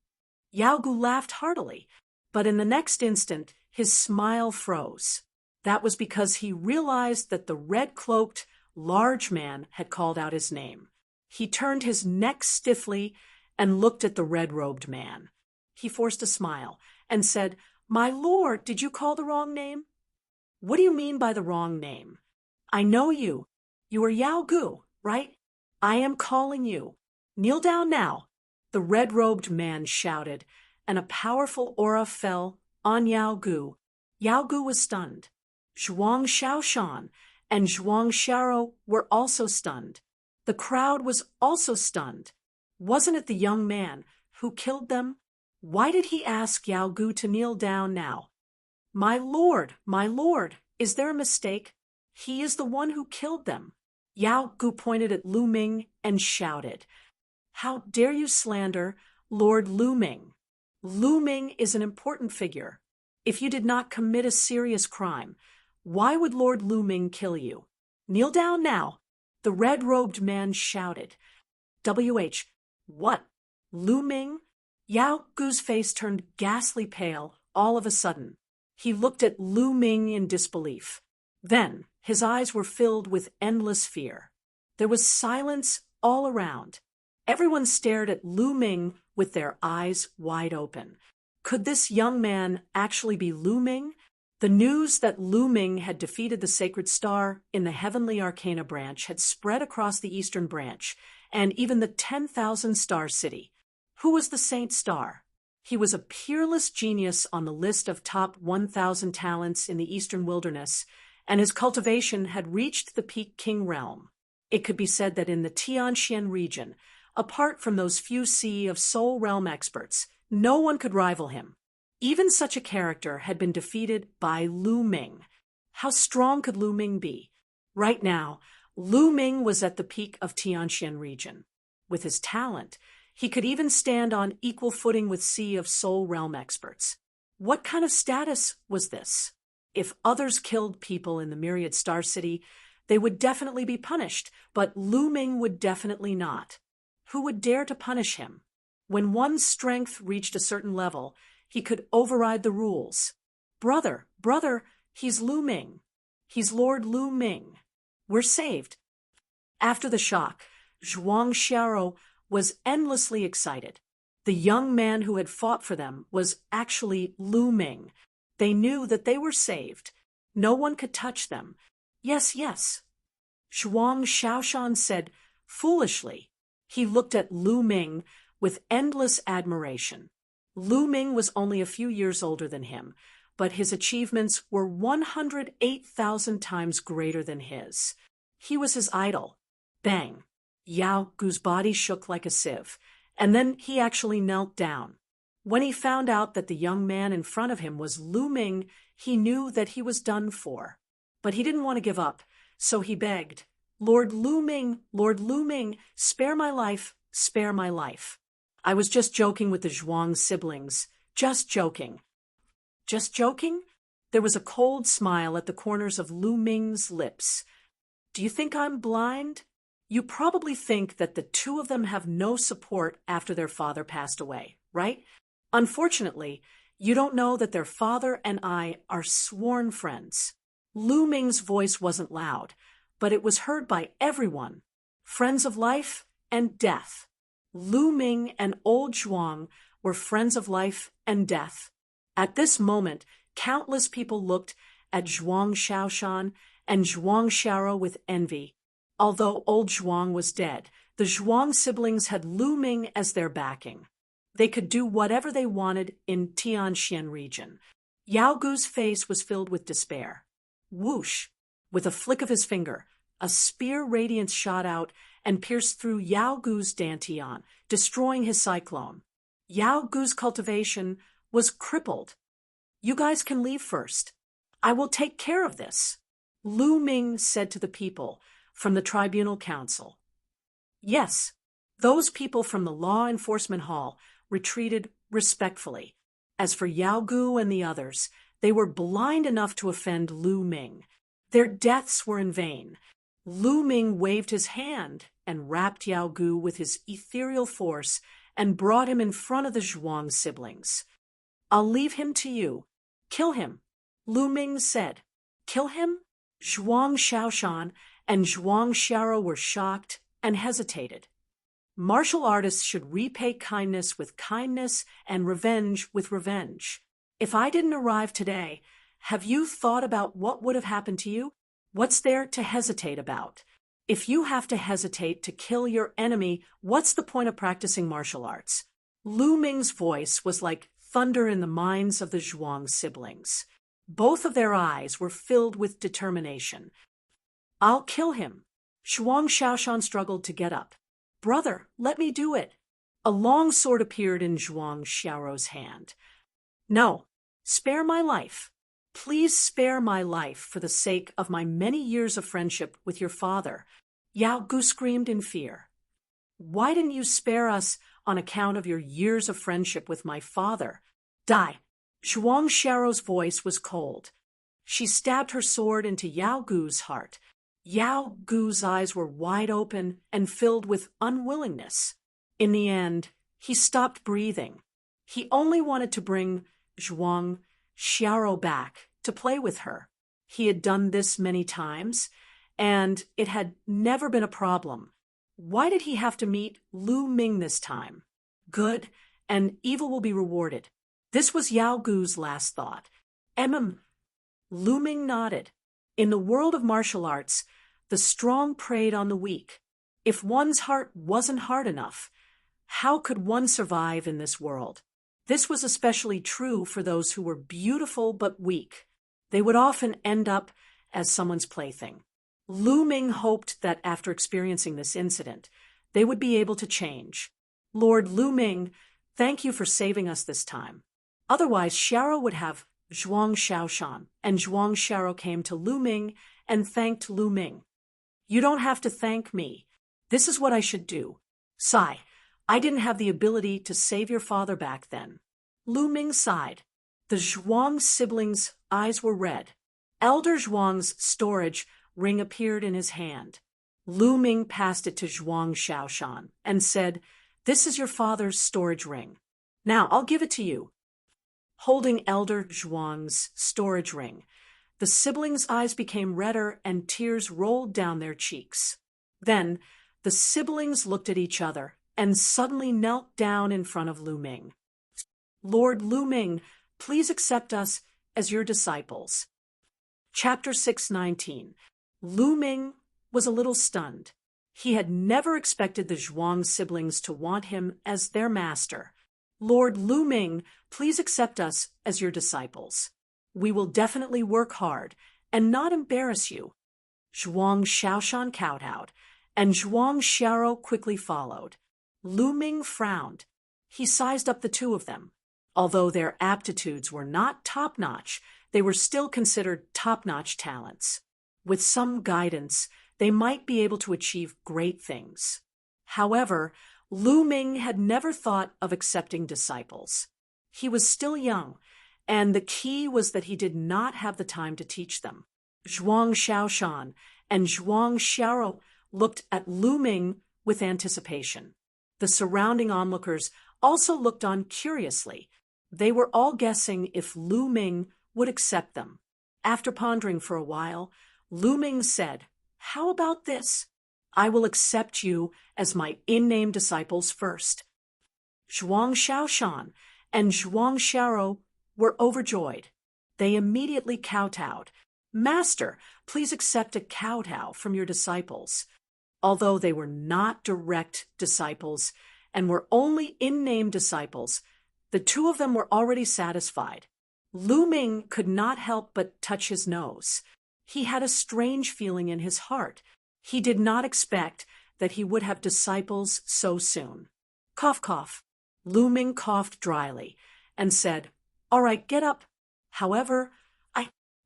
Yao Gu laughed heartily, but in the next instant, his smile froze. That was because he realized that the red-cloaked, large man had called out his name. He turned his neck stiffly and looked at the red-robed man. He forced a smile and said, My lord, did you call the wrong name? What do you mean by the wrong name? I know you. You are Yao Gu, right? I am calling you. Kneel down now. The red-robed man shouted, and a powerful aura fell on Yao Gu. Yao Gu was stunned. Zhuang Xiaoshan and Zhuang Xiao were also stunned. The crowd was also stunned. Wasn't it the young man who killed them? Why did he ask Yao Gu to kneel down now? My lord, is there a mistake? He is the one who killed them. Yao Gu pointed at Lu Ming and shouted, How dare you slander Lord Lu Ming? Lu Ming is an important figure. If you did not commit a serious crime, why would Lord Lu Ming kill you? Kneel down now. The red-robed man shouted. WH, what? Lu Ming? Yao Gu's face turned ghastly pale all of a sudden. He looked at Lu Ming in disbelief. Then his eyes were filled with endless fear. There was silence all around. Everyone stared at Lu Ming with their eyes wide open. Could this young man actually be Lu Ming? The news that Lu Ming had defeated the Sacred Star in the Heavenly Arcana branch had spread across the Eastern branch, and even the 10,000 Star City. Who was the Saint Star? He was a peerless genius on the list of top 1,000 talents in the Eastern Wilderness, and his cultivation had reached the peak king realm. It could be said that in the Tianxian region, apart from those few Sea of Soul realm experts, no one could rival him. Even such a character had been defeated by Lu Ming. How strong could Lu Ming be? Right now, Lu Ming was at the peak of Tianxian region. With his talent, he could even stand on equal footing with Sea of Soul realm experts. What kind of status was this? If others killed people in the Myriad Star City, they would definitely be punished, but Lu Ming would definitely not. Who would dare to punish him? When one's strength reached a certain level, he could override the rules. Brother, he's Lu Ming. He's Lord Lu Ming. We're saved. After the shock, Zhuang Xiao was endlessly excited. The young man who had fought for them was actually Lu Ming. They knew that they were saved. No one could touch them. Yes. Zhuang Xiaoshan said foolishly. He looked at Lu Ming with endless admiration. Lu Ming was only a few years older than him, but his achievements were 108,000 times greater than his. He was his idol. Bang! Yao Gu's body shook like a sieve, and then he actually knelt down. When he found out that the young man in front of him was Lu Ming, he knew that he was done for. But he didn't want to give up, so he begged, Lord Lu Ming, spare my life, spare my life. I was just joking with the Zhuang siblings. Just joking. Just joking? There was a cold smile at the corners of Lu Ming's lips. Do you think I'm blind? You probably think that the two of them have no support after their father passed away, right? Unfortunately, you don't know that their father and I are sworn friends. Lu Ming's voice wasn't loud, but it was heard by everyone. Friends of life and death. Lu Ming and old Zhuang were friends of life and death. At this moment, countless people looked at Zhuang Xiaoshan and Zhuang Xiao with envy. Although old Zhuang was dead, the Zhuang siblings had Lu Ming as their backing. They could do whatever they wanted in Tianxian region. Yao Gu's face was filled with despair. Whoosh! With a flick of his finger, a spear radiance shot out and pierced through Yao Gu's dantian, destroying his cyclone. Yao Gu's cultivation was crippled. You guys can leave first. I will take care of this, Lu Ming said to the people from the tribunal council. Yes, those people from the law enforcement hall retreated respectfully. As for Yao Gu and the others, they were blind enough to offend Lu Ming. Their deaths were in vain. Lu Ming waved his hand and wrapped Yao Gu with his ethereal force and brought him in front of the Zhuang siblings. I'll leave him to you. Kill him, Lu Ming said. Kill him? Zhuang Xiaoshan and Zhuang Xiao were shocked and hesitated. Martial artists should repay kindness with kindness and revenge with revenge. If I didn't arrive today, have you thought about what would have happened to you? What's there to hesitate about? If you have to hesitate to kill your enemy, what's the point of practicing martial arts? Lu Ming's voice was like thunder in the minds of the Zhuang siblings. Both of their eyes were filled with determination. I'll kill him. Zhuang Xiaoshan struggled to get up. Brother, let me do it. A long sword appeared in Zhuang Xiao's hand. No, spare my life. Please spare my life for the sake of my many years of friendship with your father. Yao Gu screamed in fear. Why didn't you spare us on account of your years of friendship with my father? Die. Zhuang Xiao's voice was cold. She stabbed her sword into Yao Gu's heart. Yao Gu's eyes were wide open and filled with unwillingness. In the end, he stopped breathing. He only wanted to bring Zhuang Xiao back to play with her. He had done this many times, and it had never been a problem. Why did he have to meet Lu Ming this time? Good and evil will be rewarded. This was Yao Gu's last thought. Lu Ming nodded. In the world of martial arts, the strong preyed on the weak. If one's heart wasn't hard enough, how could one survive in this world? This was especially true for those who were beautiful but weak. They would often end up as someone's plaything. Lu Ming hoped that after experiencing this incident, they would be able to change. Lord Lu Ming, thank you for saving us this time. Otherwise, Xiao would have Zhuang Xiaoshan, and Zhuang Xiao came to Lu Ming and thanked Lu Ming. You don't have to thank me. This is what I should do. Sigh. I didn't have the ability to save your father back then. Lu Ming sighed. The Zhuang siblings' eyes were red. Elder Zhuang's storage ring appeared in his hand. Lu Ming passed it to Zhuang Xiaoshan and said, This is your father's storage ring. Now, I'll give it to you. Holding Elder Zhuang's storage ring, the siblings' eyes became redder and tears rolled down their cheeks. Then, the siblings looked at each other and suddenly knelt down in front of Lu Ming. Lord Lu Ming, please accept us as your disciples. Chapter 619. Lu Ming was a little stunned. He had never expected the Zhuang siblings to want him as their master. Lord Lu Ming, please accept us as your disciples. We will definitely work hard and not embarrass you. Zhuang Xiaoshan kowtowed, and Zhuang Xiao quickly followed. Lu Ming frowned. He sized up the two of them. Although their aptitudes were not top-notch, they were still considered top-notch talents. With some guidance, they might be able to achieve great things. However, Lu Ming had never thought of accepting disciples. He was still young, and the key was that he did not have the time to teach them. Zhuang Xiaoshan and Zhuang Xiao looked at Lu Ming with anticipation. The surrounding onlookers also looked on curiously. They were all guessing if Lu Ming would accept them. After pondering for a while, Lu Ming said, "How about this? I will accept you as my in-name disciples first." Zhuang Xiaoshan and Zhuang Xiao were overjoyed. They immediately kowtowed. "Master, please accept a kowtow from your disciples." Although they were not direct disciples and were only in-name disciples, the two of them were already satisfied. Lu Ming could not help but touch his nose. He had a strange feeling in his heart. He did not expect that he would have disciples so soon. Cough, cough. Lu Ming coughed dryly and said, "All right, get up. However,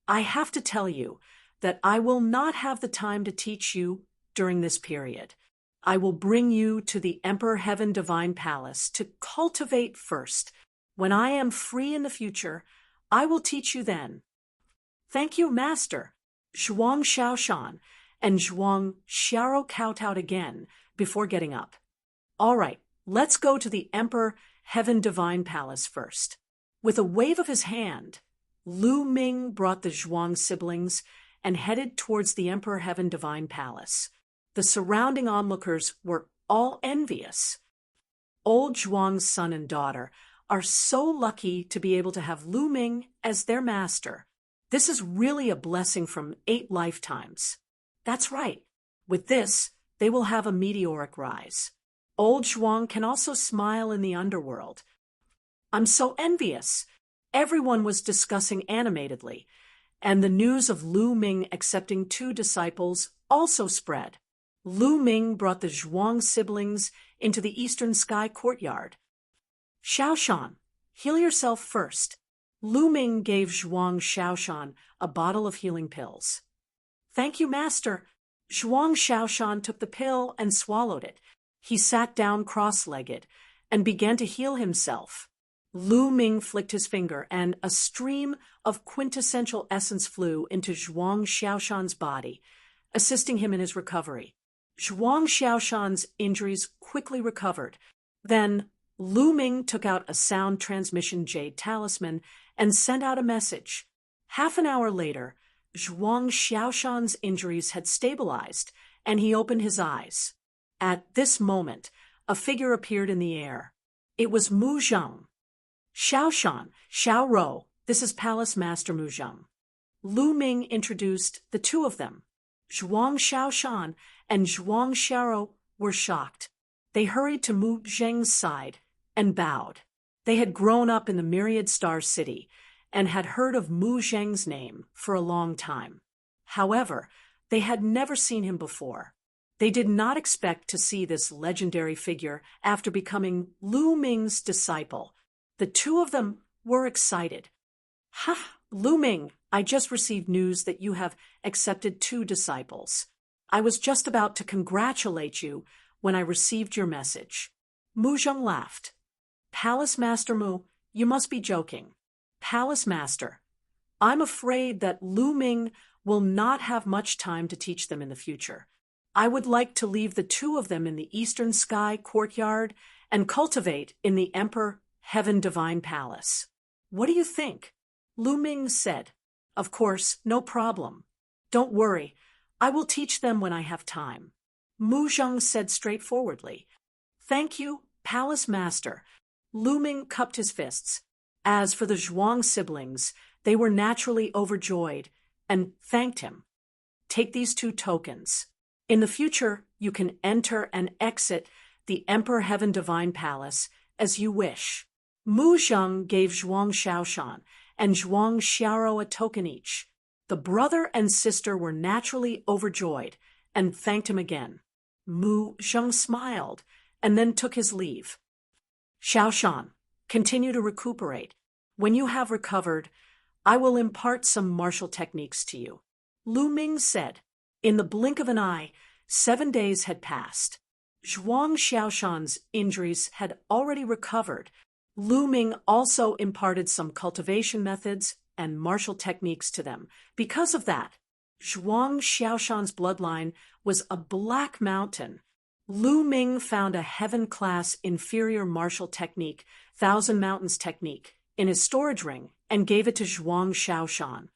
I have to tell you that I will not have the time to teach you during this period. I will bring you to the Emperor Heaven Divine Palace to cultivate first. When I am free in the future, I will teach you then." "Thank you, Master." Zhuang Xiaoshan and Zhuang Xiao kowtowed again before getting up. "All right, let's go to the Emperor Heaven Divine Palace first." With a wave of his hand, Lu Ming brought the Zhuang siblings and headed towards the Emperor Heaven Divine Palace. The surrounding onlookers were all envious. Old Zhuang's son and daughter are so lucky to be able to have Lu Ming as their master. This is really a blessing from 8 lifetimes. That's right. With this, they will have a meteoric rise. Old Zhuang can also smile in the underworld. "I'm so envious." Everyone was discussing animatedly, and the news of Lu Ming accepting 2 disciples also spread. Lu Ming brought the Zhuang siblings into the Eastern Sky courtyard. "Xiaoshan, heal yourself first." Lu Ming gave Zhuang Xiaoshan a bottle of healing pills. "Thank you, Master." Zhuang Xiaoshan took the pill and swallowed it. He sat down cross-legged and began to heal himself. Lu Ming flicked his finger, and a stream of quintessential essence flew into Zhuang Xiaoshan's body, assisting him in his recovery. Zhuang Xiaoshan's injuries quickly recovered. Then Lu Ming took out a sound transmission jade talisman and sent out a message. Half an hour later, Zhuang Xiaoshan's injuries had stabilized, and he opened his eyes. At this moment, a figure appeared in the air. It was Mu Zheng. "Xiaoshan, Xiao Rou, this is Palace Master Mu Zheng." Lu Ming introduced the two of them. Zhuang Xiaoshan and Zhuang Xiao were shocked. They hurried to Mu Zheng's side and bowed. They had grown up in the Myriad Star City and had heard of Mu Zheng's name for a long time. However, they had never seen him before. They did not expect to see this legendary figure after becoming Lu Ming's disciple. The two of them were excited. "Ha, Lu Ming, I just received news that you have accepted 2 disciples. I was just about to congratulate you when I received your message." Mu Zheng laughed. "Palace Master Mu, you must be joking." "Palace Master, I'm afraid that Lu Ming will not have much time to teach them in the future. I would like to leave the two of them in the eastern sky courtyard and cultivate in the Emperor Heaven Divine Palace. What do you think? Lu Ming said. Of course, no problem. Don't worry, I will teach them when I have time. Mu Zheng said straightforwardly. Thank you, Palace Master. Lu Ming cupped his fists. As for the Zhuang siblings, they were naturally overjoyed and thanked him. Take these 2 tokens. In the future, you can enter and exit the Emperor Heaven Divine Palace as you wish. Mu Zheng gave Zhuang Xiaoshan and Zhuang Xiaoro a token each. The brother and sister were naturally overjoyed and thanked him again. Mu Zheng smiled and then took his leave. Xiaoshan, continue to recuperate. When you have recovered, I will impart some martial techniques to you. Lu Ming said. In the blink of an eye, 7 days had passed. Zhuang Xiaoshan's injuries had already recovered. Lu Ming also imparted some cultivation methods and martial techniques to them. Because of that, Zhuang Xiaoshan's bloodline was a black mountain. Lu Ming found a heaven-class inferior martial technique, Thousand Mountains technique, in his storage ring and gave it to Zhuang Xiaoshan.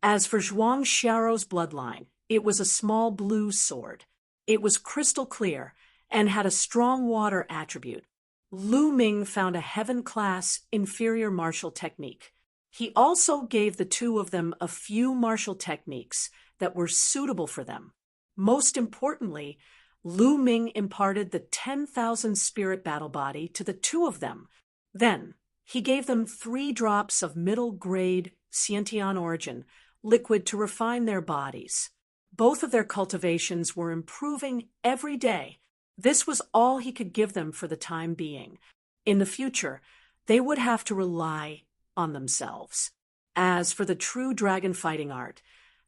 As for Zhuang Xiaoro's bloodline, it was a small blue sword. It was crystal clear and had a strong water attribute. Lu Ming found a heaven-class inferior martial technique. He also gave the 2 of them a few martial techniques that were suitable for them. Most importantly, Lu Ming imparted the 10,000 spirit battle body to the 2 of them. Then, he gave them 3 drops of middle-grade Xiantian origin, liquid to refine their bodies. Both of their cultivations were improving every day. This was all he could give them for the time being. In the future, they would have to rely on themselves. As for the true dragon fighting art,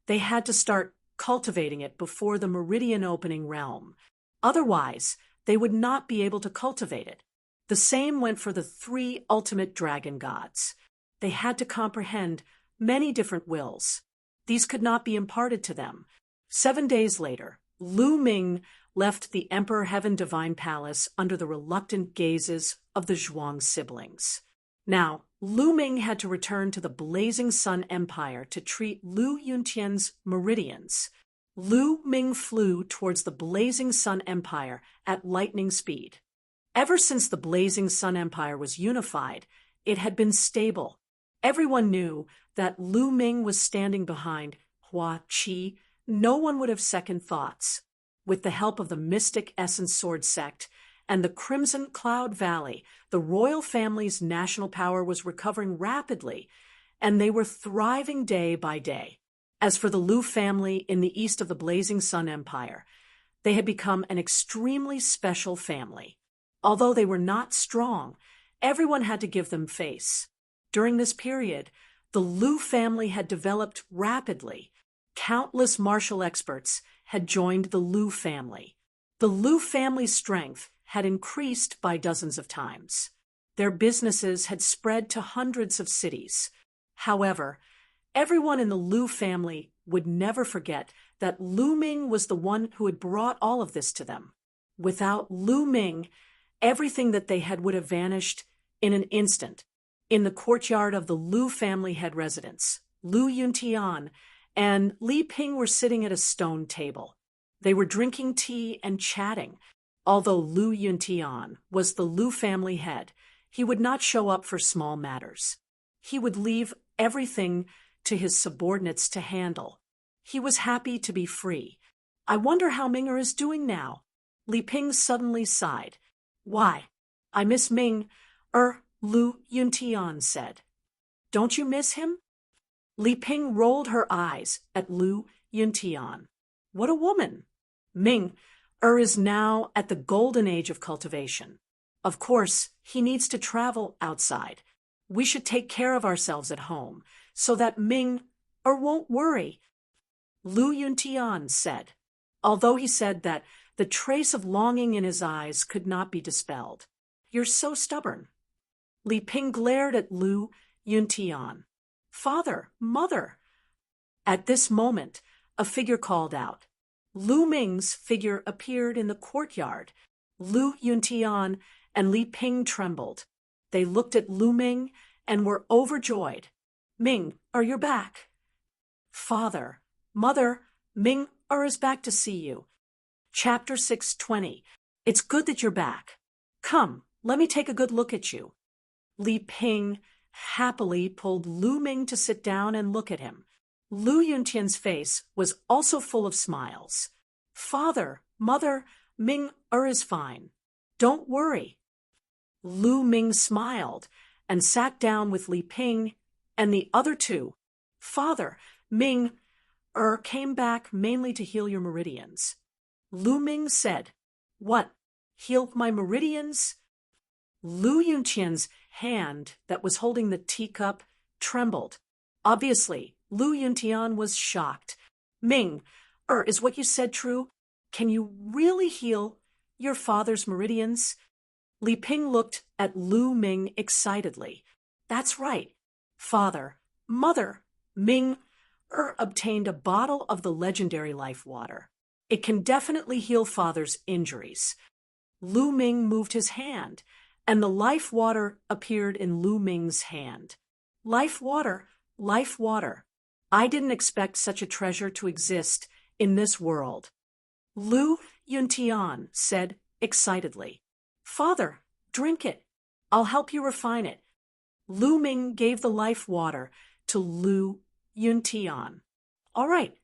they had to start cultivating it before the meridian opening realm. Otherwise, they would not be able to cultivate it. The same went for the 3 ultimate dragon gods. They had to comprehend many different wills. These could not be imparted to them. 7 days later, Lu Ming left the Emperor Heaven Divine Palace under the reluctant gazes of the Zhuang siblings. Now, Lu Ming had to return to the Blazing Sun Empire to treat Lu Yuntian's meridians. Lu Ming flew towards the Blazing Sun Empire at lightning speed. Ever since the Blazing Sun Empire was unified, it had been stable. Everyone knew that Lu Ming was standing behind Hua Qi. No one would have second thoughts. With the help of the Mystic Essence Sword Sect and the Crimson Cloud Valley, the royal family's national power was recovering rapidly, and they were thriving day by day. As for the Lu family in the east of the Blazing Sun Empire, they had become an extremely special family. Although they were not strong, everyone had to give them face. During this period, the Lu family had developed rapidly. Countless martial experts had joined the Lu family. The Lu family's strength had increased by dozens of times. Their businesses had spread to hundreds of cities. However, everyone in the Lu family would never forget that Lu Ming was the one who had brought all of this to them. Without Lu Ming, everything that they had would have vanished in an instant. In the courtyard of the Lu family head residence, Lu Yuntian and Li Ping were sitting at a stone table. They were drinking tea and chatting. Although Lu Yuntian was the Lu family head, he would not show up for small matters. He would leave everything to his subordinates to handle. He was happy to be free. I wonder how Ming'er is doing now. Li Ping suddenly sighed. Why, I miss Ming, Lu Yuntian said. Don't you miss him? Li Ping rolled her eyes at Lu Yuntian. What a woman! Ming is now at the golden age of cultivation. Of course, he needs to travel outside. We should take care of ourselves at home so that Ming won't worry, Lu Yuntian said, although he said that the trace of longing in his eyes could not be dispelled. You're so stubborn. Li Ping glared at Lu Yuntian. Father, mother. At this moment, a figure called out. Lu Ming's figure appeared in the courtyard. Lu Yuntian and Li Ping trembled. They looked at Lu Ming and were overjoyed. Ming, you're back. Father, Mother, Ming is back to see you. Chapter 620. It's good that you're back. Come, let me take a good look at you. Li Ping happily pulled Lu Ming to sit down and look at him. Lu Yuntian's face was also full of smiles. Father, Mother, Ming is fine. Don't worry. Lu Ming smiled and sat down with Li Ping and the other two. Father, Ming came back mainly to heal your meridians. Lu Ming said, What? Heal my meridians? Lu Yuntian's hand that was holding the teacup trembled. Obviously, Lu Yuntian was shocked. Ming, is what you said true? Can you really heal your father's meridians? Li Ping looked at Lu Ming excitedly. That's right. Father, Mother, Ming obtained a bottle of the legendary life water. It can definitely heal father's injuries. Lu Ming moved his hand, and the life water appeared in Lu Ming's hand. Life water, life water. I didn't expect such a treasure to exist in this world. Lu Yuntian said excitedly, Father, drink it. I'll help you refine it. Lu Ming gave the life water to Lu Yuntian. All right.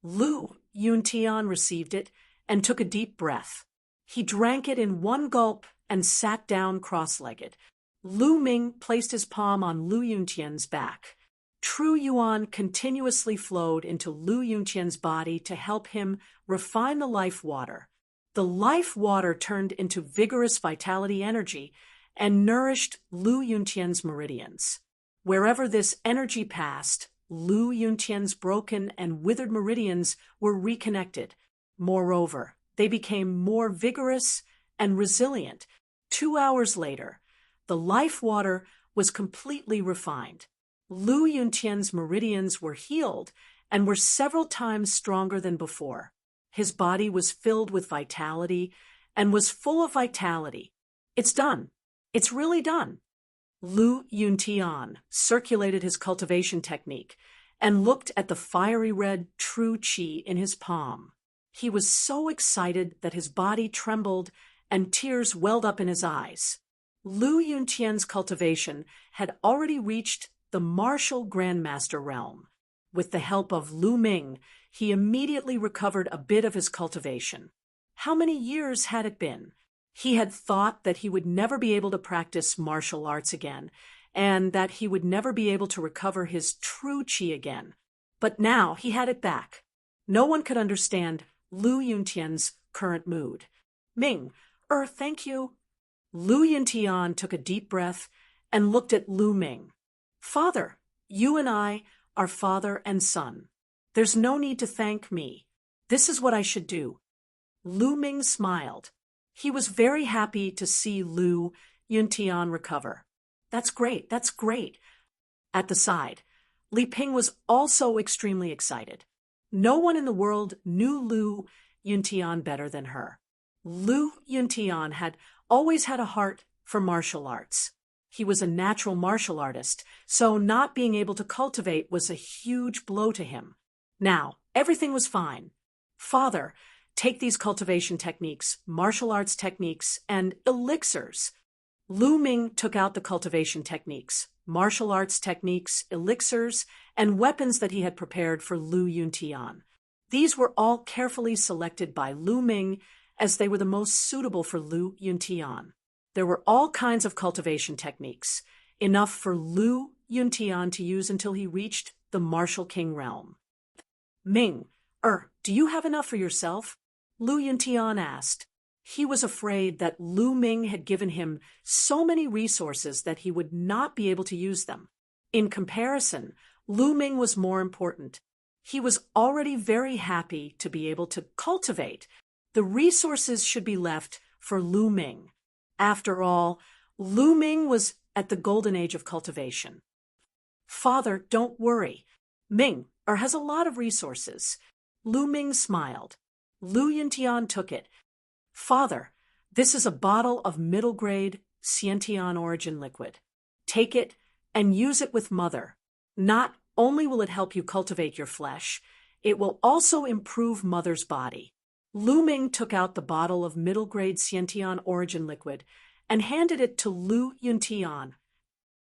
Lu Yuntian received it and took a deep breath. He drank it in one gulp and sat down cross-legged. Lu Ming placed his palm on Lu Yuntian's back. True yuan continuously flowed into Lu Yuntian's body to help him refine the life water. The life water turned into vigorous vitality energy and nourished Lu Yuntian's meridians. Wherever this energy passed, Lu Yuntian's broken and withered meridians were reconnected. Moreover, they became more vigorous and resilient. 2 hours later, the life water was completely refined. Lu Yuntian's meridians were healed and were several times stronger than before. His body was filled with vitality and was full of vitality. It's done. It's really done. Lu Yuntian circulated his cultivation technique and looked at the fiery red true qi in his palm. He was so excited that his body trembled and tears welled up in his eyes. Lu Yuntian's cultivation had already reached the martial grandmaster realm. With the help of Lu Ming, he immediately recovered a bit of his cultivation. How many years had it been? He had thought that he would never be able to practice martial arts again, and that he would never be able to recover his true qi again. But now he had it back. No one could understand Lu Yuntian's current mood. Ming, thank you. Lu Yuntian took a deep breath and looked at Lu Ming. Father, you and I are father and son. There's no need to thank me. This is what I should do. Lu Ming smiled. He was very happy to see Lu Yuntian recover. That's great, that's great. At the side, Li Ping was also extremely excited. No one in the world knew Lu Yuntian better than her. Lu Yuntian had always had a heart for martial arts. He was a natural martial artist, so not being able to cultivate was a huge blow to him. Now, everything was fine. Father, take these cultivation techniques, martial arts techniques, and elixirs. Lu Ming took out the cultivation techniques, martial arts techniques, elixirs, and weapons that he had prepared for Lu Yuntian. These were all carefully selected by Lu Ming as they were the most suitable for Lu Yuntian. There were all kinds of cultivation techniques, enough for Lu Yuntian to use until he reached the martial king realm. Ming, do you have enough for yourself? Lu Yuntian asked. He was afraid that Lu Ming had given him so many resources that he would not be able to use them. In comparison, Lu Ming was more important. He was already very happy to be able to cultivate. The resources should be left for Lu Ming. After all, Lu Ming was at the golden age of cultivation. Father, don't worry. Ming has a lot of resources. Lu Ming smiled. Lu Yuntian took it. "Father, this is a bottle of middle-grade Xiantian origin liquid. Take it and use it with Mother. Not only will it help you cultivate your flesh, it will also improve Mother's body." Lu Ming took out the bottle of middle-grade Xiantian origin liquid and handed it to Lu Yuntian.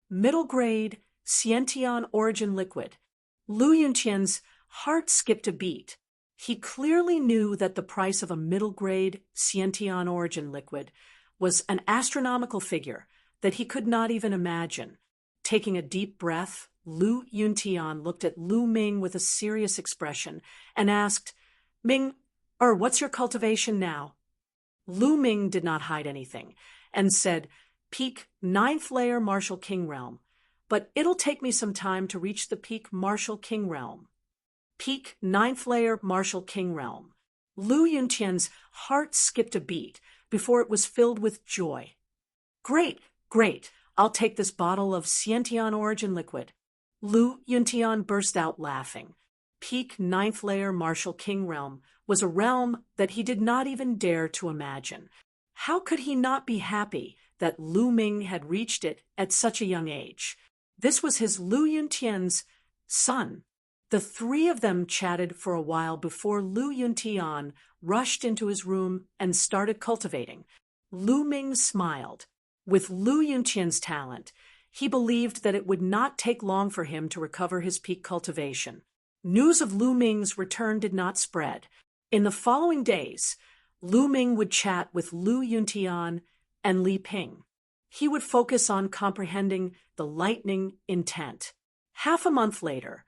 Middle-grade Xiantian origin liquid. Lu Yuntian's heart skipped a beat. He clearly knew that the price of a middle-grade Xiantian origin liquid was an astronomical figure that he could not even imagine. Taking a deep breath, Lu Yuntian looked at Lu Ming with a serious expression and asked, "Ming, what's your cultivation now?" Lu Ming did not hide anything and said, "Peak 9th layer Martial King Realm, but it'll take me some time to reach the peak Martial King Realm." Peak 9th layer Martial King Realm. Lu Yuntian's heart skipped a beat before it was filled with joy. "Great, great, I'll take this bottle of Xiantian origin liquid." Lu Yuntian burst out laughing. Peak 9th layer Martial King Realm was a realm that he did not even dare to imagine. How could he not be happy that Lu Ming had reached it at such a young age? This was his Lu Yuntian's son. The three of them chatted for a while before Lu Yuntian rushed into his room and started cultivating. Lu Ming smiled. With Lu Yuntian's talent, he believed that it would not take long for him to recover his peak cultivation. News of Lu Ming's return did not spread. In the following days, Lu Ming would chat with Lu Yuntian and Li Ping. He would focus on comprehending the lightning intent. Half a month later,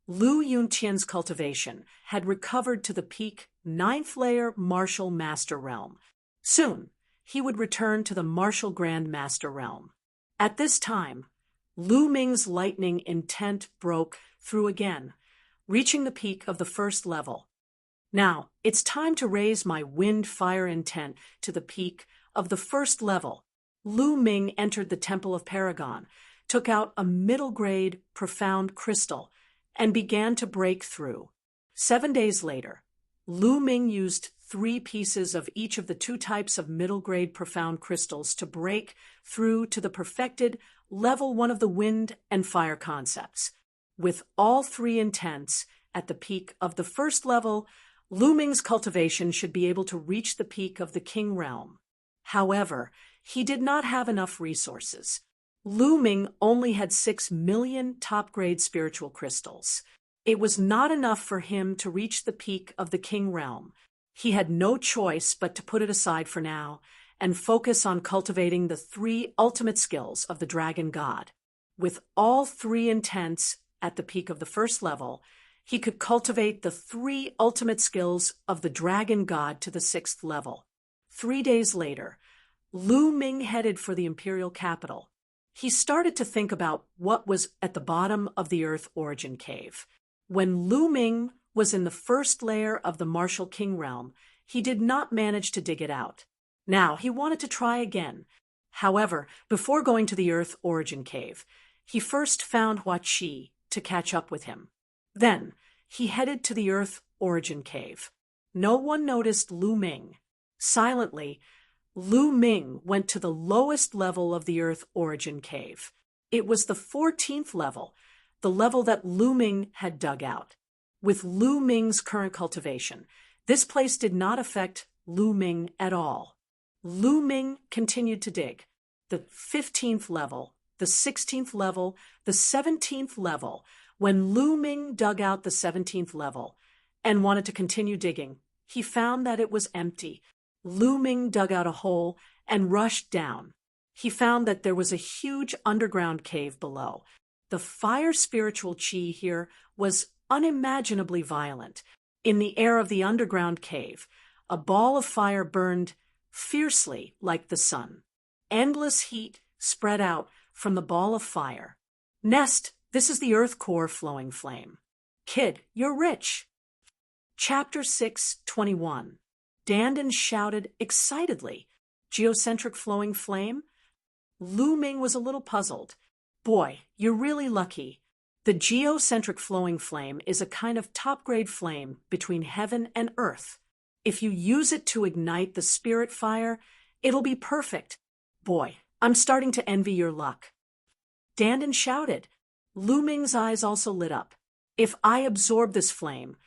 Lu Yuntian's cultivation had recovered to the peak 9th layer Martial Master Realm. Soon, he would return to the Martial Grand Master Realm. At this time, Lu Ming's lightning intent broke through again, reaching the peak of the 1st level. "Now, it's time to raise my wind-fire intent to the peak of the 1st level." Lu Ming entered the Temple of Paragon, took out a middle-grade profound crystal, and began to break through. 7 days later, Lu Ming used 3 pieces of each of the 2 types of middle-grade profound crystals to break through to the perfected level 1 of the wind and fire concepts. With all 3 intents at the peak of the 1st level, Lu Ming's cultivation should be able to reach the peak of the King Realm. However, he did not have enough resources. Lu Ming only had 6 million top-grade spiritual crystals. It was not enough for him to reach the peak of the King Realm. He had no choice but to put it aside for now and focus on cultivating the 3 ultimate skills of the Dragon God. With all 3 intents at the peak of the 1st level, he could cultivate the 3 ultimate skills of the Dragon God to the 6th level. 3 days later, Lu Ming headed for the imperial capital. He started to think about what was at the bottom of the Earth Origin Cave. When Lu Ming was in the 1st layer of the Martial King Realm, he did not manage to dig it out. Now he wanted to try again. However, before going to the Earth Origin Cave, he first found Hua Qi to catch up with him. Then he headed to the Earth Origin Cave. No one noticed Lu Ming. Silently, Lu Ming went to the lowest level of the Earth Origin Cave. It was the 14th level, the level that Lu Ming had dug out. With Lu Ming's current cultivation, this place did not affect Lu Ming at all. Lu Ming continued to dig. The 15th level, the 16th level, the 17th level. When Lu Ming dug out the 17th level and wanted to continue digging, he found that it was empty. Lu Ming dug out a hole and rushed down. He found that there was a huge underground cave below. The fire spiritual chi here was unimaginably violent. In the air of the underground cave, a ball of fire burned fiercely like the sun. Endless heat spread out from the ball of fire. "Nest, this is the earth core flowing flame. Kid, you're rich." Chapter 6:21. Dandan shouted excitedly, "Geocentric flowing flame?" Lu Ming was a little puzzled. "Boy, you're really lucky. The geocentric flowing flame is a kind of top-grade flame between heaven and earth. If you use it to ignite the spirit fire, it'll be perfect. Boy, I'm starting to envy your luck. Dandan shouted. Lu Ming's eyes also lit up. If I absorb this flame,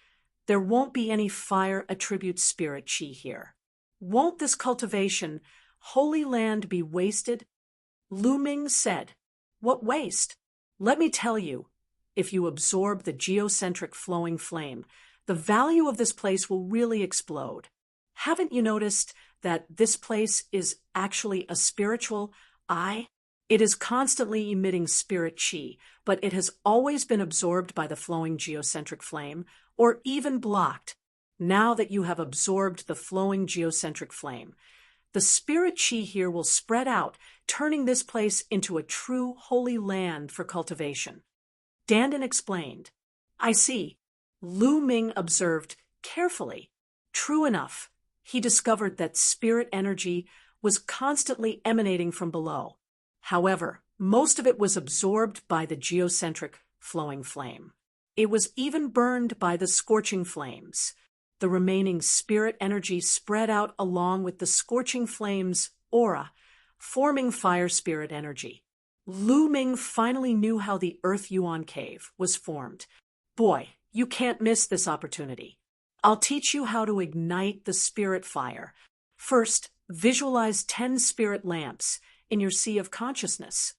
there won't be any fire attribute spirit chi here. Won't this cultivation, holy land, be wasted? Lu Ming said. What waste? Let me tell you, if you absorb the geocentric flowing flame, the value of this place will really explode. Haven't you noticed that this place is actually a spiritual eye? It is constantly emitting spirit chi, but it has always been absorbed by the flowing geocentric flame, or even blocked. Now that you have absorbed the flowing geocentric flame, the spirit chi here will spread out, turning this place into a true holy land for cultivation. Dandan explained. I see. Lu Ming observed carefully. True enough, he discovered that spirit energy was constantly emanating from below. However, most of it was absorbed by the geocentric flowing flame. It was even burned by the scorching flames. The remaining spirit energy spread out along with the scorching flame's aura, forming fire spirit energy. Lu Ming finally knew how the Earth Yuan Cave was formed. Boy, you can't miss this opportunity. I'll teach you how to ignite the spirit fire. First, visualize 10 spirit lamps in your sea of consciousness.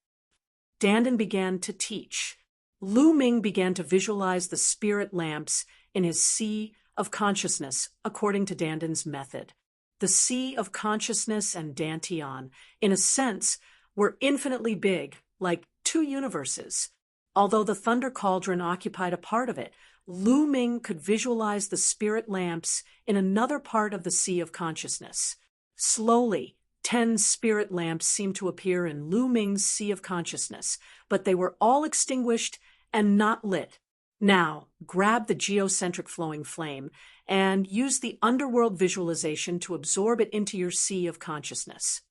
Dandan began to teach. Lu Ming began to visualize the spirit lamps in his sea of consciousness according to Dandan's method. The sea of consciousness and Dantian, in a sense, were infinitely big, like 2 universes. Although the Thunder Cauldron occupied a part of it, Lu Ming could visualize the spirit lamps in another part of the sea of consciousness. Slowly, 10 spirit lamps seemed to appear in Lu Ming's sea of consciousness, but they were all extinguished and not lit. Now, grab the geocentric flowing flame and use the underworld visualization to absorb it into your sea of consciousness.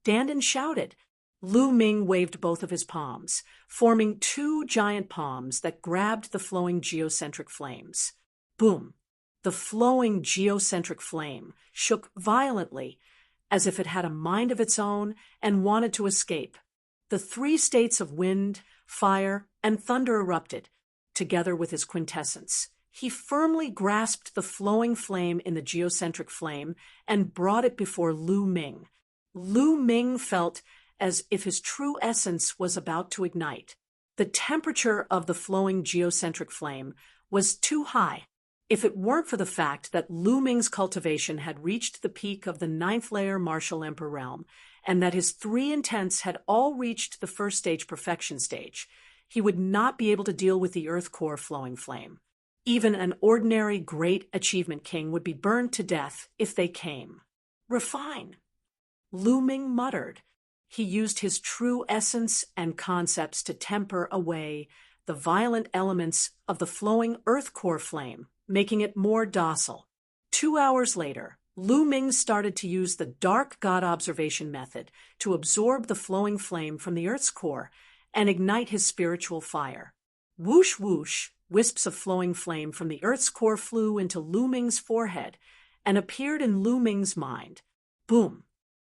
Dandan shouted. Lu Ming waved both of his palms, forming 2 giant palms that grabbed the flowing geocentric flames. Boom! The flowing geocentric flame shook violently, as if it had a mind of its own and wanted to escape. The 3 states of wind, fire, and thunder erupted, together with his quintessence. He firmly grasped the flowing flame in the geocentric flame and brought it before Lu Ming. Lu Ming felt as if his true essence was about to ignite. The temperature of the flowing geocentric flame was too high. If it weren't for the fact that Lu Ming's cultivation had reached the peak of the 9th layer martial emperor realm, and that his 3 intents had all reached the first stage perfection stage, he would not be able to deal with the earth core flowing flame. Even an ordinary great achievement king would be burned to death if they came. Refine. Lu Ming muttered. He used his true essence and concepts to temper away the violent elements of the flowing earth core flame, making it more docile. 2 hours later, Lu Ming started to use the dark god observation method to absorb the flowing flame from the earth's core and ignite his spiritual fire. Whoosh whoosh, wisps of flowing flame from the earth's core flew into Lu Ming's forehead and appeared in Lu Ming's mind. Boom!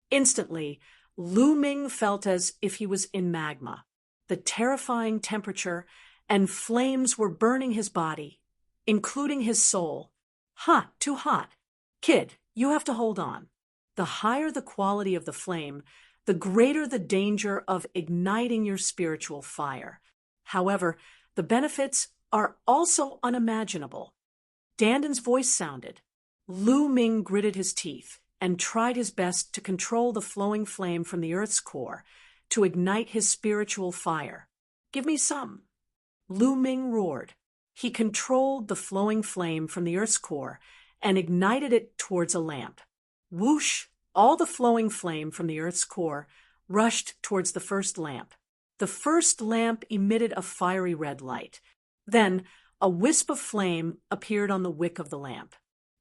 Instantly, Lu Ming felt as if he was in magma. The terrifying temperature and flames were burning his body, including his soul. Hot, too hot. Kid, you have to hold on. The higher the quality of the flame, the greater the danger of igniting your spiritual fire. However, the benefits are also unimaginable. Dandan's voice sounded. Lu Ming gritted his teeth and tried his best to control the flowing flame from the earth's core, to ignite his spiritual fire. Give me some. Lu Ming roared. He controlled the flowing flame from the earth's core and ignited it towards a lamp. Whoosh! All the flowing flame from the earth's core rushed towards the first lamp. The first lamp emitted a fiery red light. Then, a wisp of flame appeared on the wick of the lamp.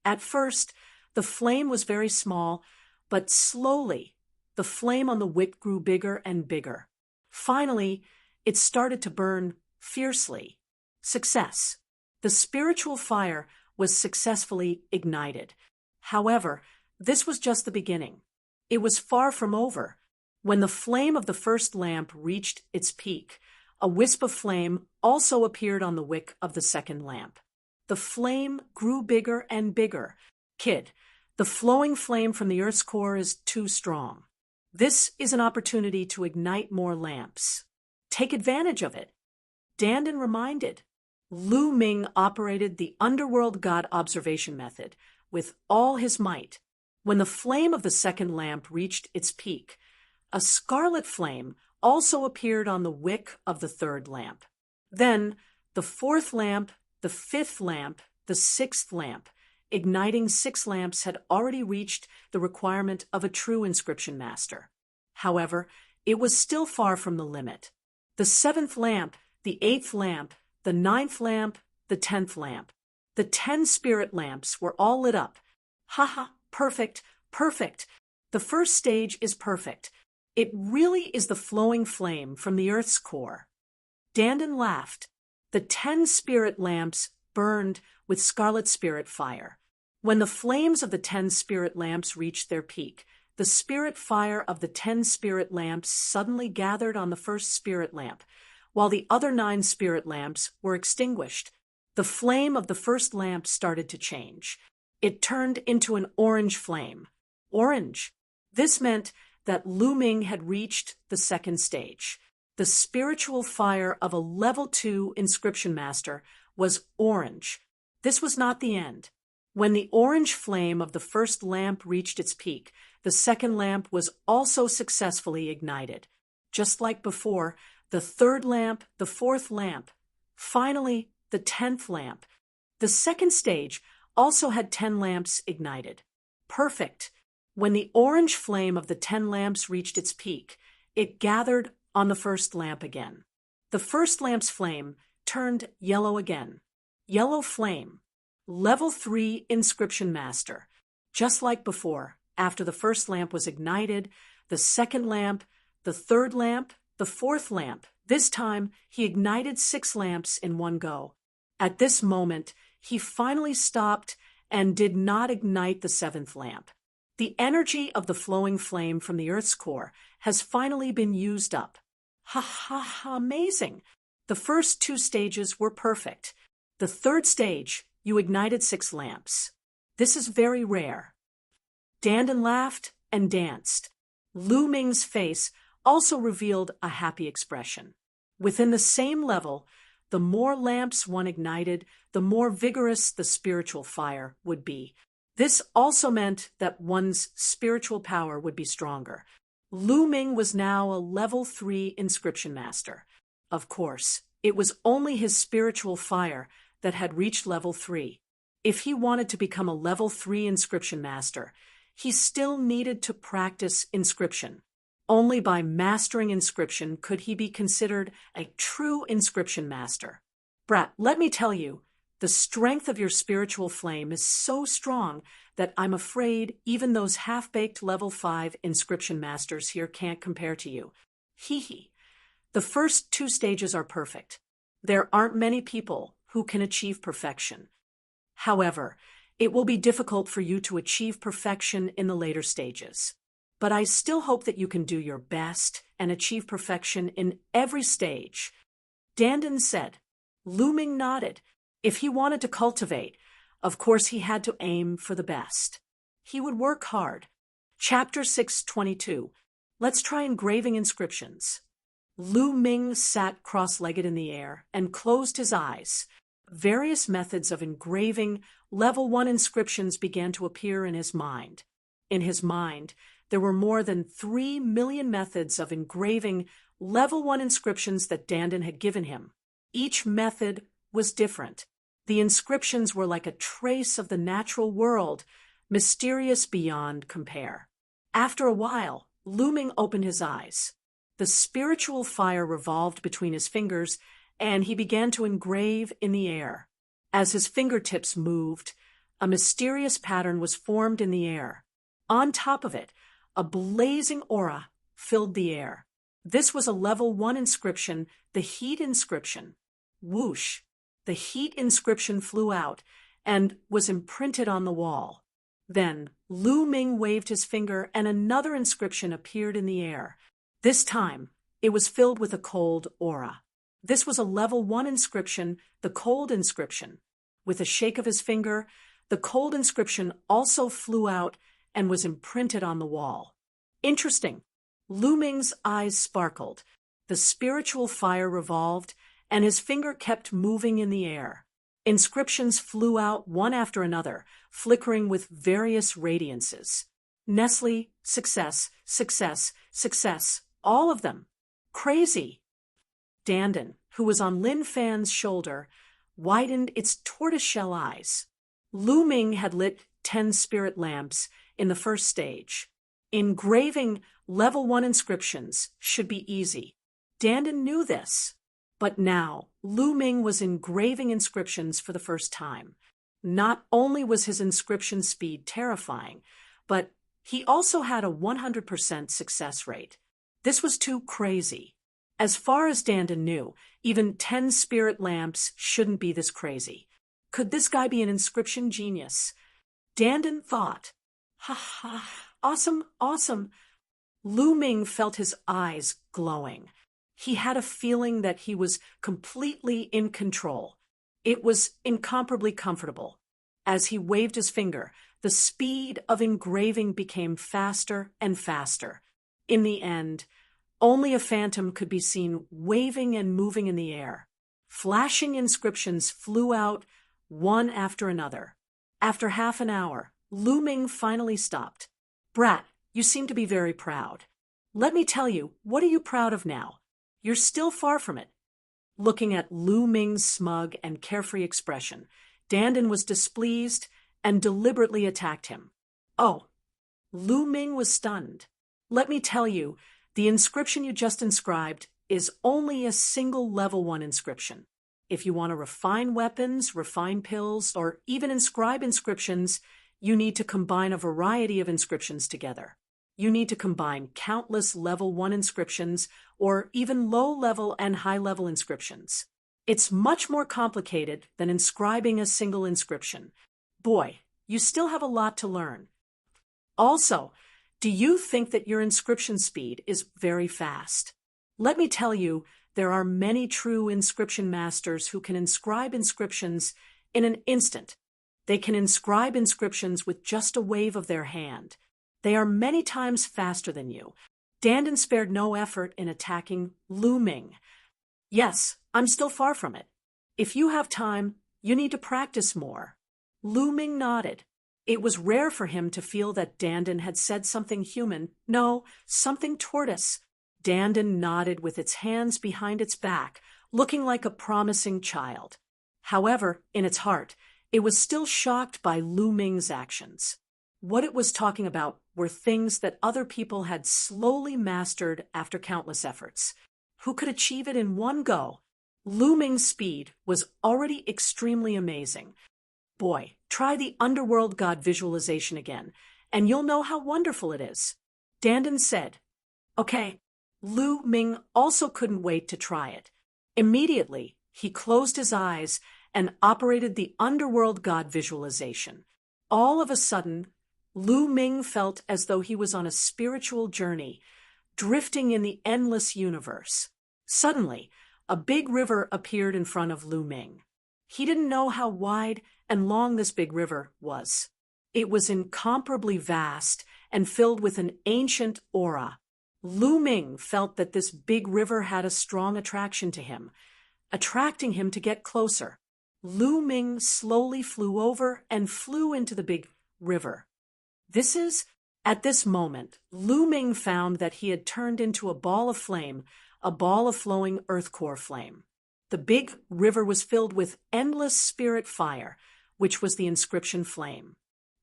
At first, the flame was very small, but slowly, the flame on the wick grew bigger and bigger. Finally, it started to burn fiercely. Success. The spiritual fire was successfully ignited. However, this was just the beginning. It was far from over. When the flame of the first lamp reached its peak, a wisp of flame also appeared on the wick of the second lamp. The flame grew bigger and bigger. Kid, the flowing flame from the Earth's core is too strong. This is an opportunity to ignite more lamps. Take advantage of it. Dandan reminded. Lu Ming operated the underworld god observation method with all his might. When the flame of the second lamp reached its peak, a scarlet flame also appeared on the wick of the third lamp. Then, the fourth lamp, the fifth lamp, the sixth lamp, igniting 6 lamps had already reached the requirement of a true inscription master. However, it was still far from the limit. The 7th lamp, the 8th lamp, the 9th lamp, the 10th lamp. The 10 spirit lamps were all lit up. Haha, perfect, perfect. The first stage is perfect. It really is the flowing flame from the Earth's core. Dandan laughed. The 10 spirit lamps burned with scarlet spirit fire. When the flames of the 10 spirit lamps reached their peak, the spirit fire of the 10 spirit lamps suddenly gathered on the first spirit lamp, while the other 9 spirit lamps were extinguished. The flame of the first lamp started to change. It turned into an orange flame. Orange. This meant that Lu Ming had reached the second stage. The spiritual fire of a level 2 inscription master was orange. This was not the end. When the orange flame of the first lamp reached its peak, the second lamp was also successfully ignited. Just like before, the third lamp, the fourth lamp, finally, the 10th lamp. The second stage also had 10 lamps ignited. Perfect. When the orange flame of the 10 lamps reached its peak, it gathered on the first lamp again. The first lamp's flame turned yellow again. Yellow flame. Level 3 inscription master. Just like before, after the first lamp was ignited, the second lamp, the third lamp, the fourth lamp. This time, he ignited 6 lamps in one go. At this moment, he finally stopped and did not ignite the 7th lamp. The energy of the flowing flame from the Earth's core has finally been used up. Ha ha ha, amazing! The first 2 stages were perfect. The third stage, you ignited 6 lamps. This is very rare. Dandan laughed and danced. Lu Ming's face also revealed a happy expression. Within the same level, the more lamps one ignited, the more vigorous the spiritual fire would be. This also meant that one's spiritual power would be stronger. Lu Ming was now a level 3 inscription master. Of course, it was only his spiritual fire that had reached level 3. If he wanted to become a level 3 inscription master, he still needed to practice inscription. Only by mastering inscription could he be considered a true inscription master. Brat, let me tell you, the strength of your spiritual flame is so strong that I'm afraid even those half-baked level 5 inscription masters here can't compare to you. Hee hee. The first 2 stages are perfect. There aren't many people who can achieve perfection. However, it will be difficult for you to achieve perfection in the later stages. But I still hope that you can do your best and achieve perfection in every stage. Dandan said. Lu Ming nodded. If he wanted to cultivate, of course he had to aim for the best. He would work hard. Chapter 622. Let's try engraving inscriptions. Lu Ming sat cross-legged in the air and closed his eyes. Various methods of engraving level 1 inscriptions began to appear in his mind. In his mind, there were more than 3 million methods of engraving level 1 inscriptions that Dandan had given him. Each method was different. The inscriptions were like a trace of the natural world, mysterious beyond compare. After a while, Lu Ming opened his eyes. The spiritual fire revolved between his fingers, and he began to engrave in the air. As his fingertips moved, a mysterious pattern was formed in the air. On top of it, a blazing aura filled the air. This was a level 1 inscription, the heat inscription. Whoosh! The heat inscription flew out and was imprinted on the wall. Then, Lu Ming waved his finger and another inscription appeared in the air. This time, it was filled with a cold aura. This was a level 1 inscription, the cold inscription. With a shake of his finger, the cold inscription also flew out and was imprinted on the wall. Interesting. Lu Ming's eyes sparkled. The spiritual fire revolved, and his finger kept moving in the air. Inscriptions flew out one after another, flickering with various radiances. Nestle, success, success, success, all of them. Crazy. Dandan, who was on Lin Fan's shoulder, widened its tortoiseshell eyes. Lu Ming had lit 10 spirit lamps in the first stage. Engraving level 1 inscriptions should be easy. Dandan knew this. But now, Lu Ming was engraving inscriptions for the first time. Not only was his inscription speed terrifying, but he also had a 100% success rate. This was too crazy. As far as Dandan knew, even 10 spirit lamps shouldn't be this crazy. Could this guy be an inscription genius? Dandan thought. Ha ha, awesome, awesome. Lu Ming felt his eyes glowing. He had a feeling that he was completely in control. It was incomparably comfortable. As he waved his finger, the speed of engraving became faster and faster. In the end, only a phantom could be seen waving and moving in the air. Flashing inscriptions flew out one after another. After half an hour, Lu Ming finally stopped. "Brat, you seem to be very proud. Let me tell you, what are you proud of now? You're still far from it." Looking at Lu Ming's smug and carefree expression, Dandan was displeased and deliberately attacked him. "Oh." Lu Ming was stunned. "Let me tell you, the inscription you just inscribed is only a single level 1 inscription. If you want to refine weapons, refine pills, or even inscribe inscriptions, you need to combine a variety of inscriptions together. You need to combine countless level 1 inscriptions or even low-level and high-level inscriptions. It's much more complicated than inscribing a single inscription. Boy, you still have a lot to learn. Also, do you think that your inscription speed is very fast? Let me tell you, there are many true inscription masters who can inscribe inscriptions in an instant. They can inscribe inscriptions with just a wave of their hand. They are many times faster than you." Dandan spared no effort in attacking Lu Ming. "Yes, I'm still far from it. If you have time, you need to practice more." Lu Ming nodded. It was rare for him to feel that Dandan had said something human, no, something tortoise. Dandan nodded with its hands behind its back, looking like a promising child. However, in its heart, it was still shocked by Lu Ming's actions. What it was talking about were things that other people had slowly mastered after countless efforts. Who could achieve it in one go? Lu Ming's speed was already extremely amazing. Boy, try the underworld god visualization again, and you'll know how wonderful it is. Dandan said. Okay. Lu Ming also couldn't wait to try it. Immediately, he closed his eyes and operated the underworld god visualization. All of a sudden, Lu Ming felt as though he was on a spiritual journey, drifting in the endless universe. Suddenly, a big river appeared in front of Lu Ming. He didn't know how wide and long this big river was. It was incomparably vast and filled with an ancient aura. Lu Ming felt that this big river had a strong attraction to him, attracting him to get closer. Lu Ming slowly flew over and flew into the big river. At this moment, Lu Ming found that he had turned into a ball of flame, a ball of flowing earth core flame. The big river was filled with endless spirit fire, which was the inscription flame.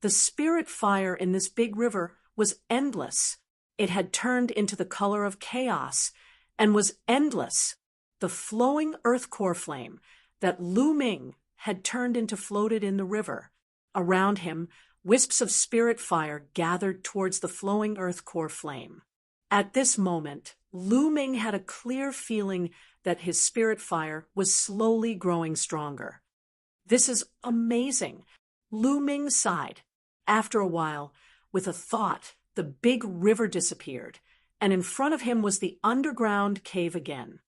The spirit fire in this big river was endless. It had turned into the color of chaos and was endless. The flowing earth core flame that Lu Ming had turned into floated in the river. Around him, wisps of spirit fire gathered towards the flowing earth core flame. At this moment, Lu Ming had a clear feeling that his spirit fire was slowly growing stronger. This is amazing. Lu Ming sighed. After a while, with a thought, the big river disappeared, and in front of him was the underground cave again.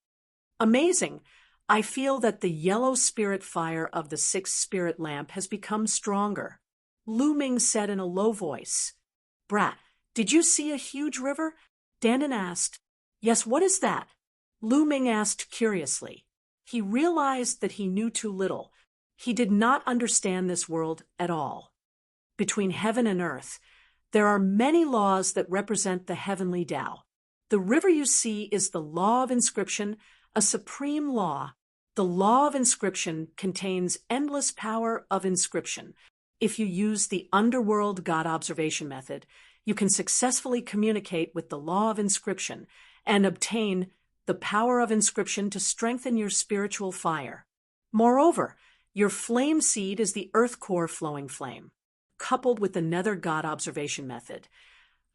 Amazing! I feel that the yellow spirit fire of the sixth spirit lamp has become stronger. Lu Ming said in a low voice. Brat, did you see a huge river? Dandan asked. Yes, what is that? Lu Ming asked curiously. He realized that he knew too little. He did not understand this world at all. Between heaven and earth, there are many laws that represent the heavenly Tao. The river you see is the law of inscription, a supreme law. The law of inscription contains endless power of inscription. If you use the underworld God observation method, you can successfully communicate with the law of inscription and obtain the power of inscription to strengthen your spiritual fire. Moreover, your flame seed is the earth core flowing flame, coupled with the nether God observation method.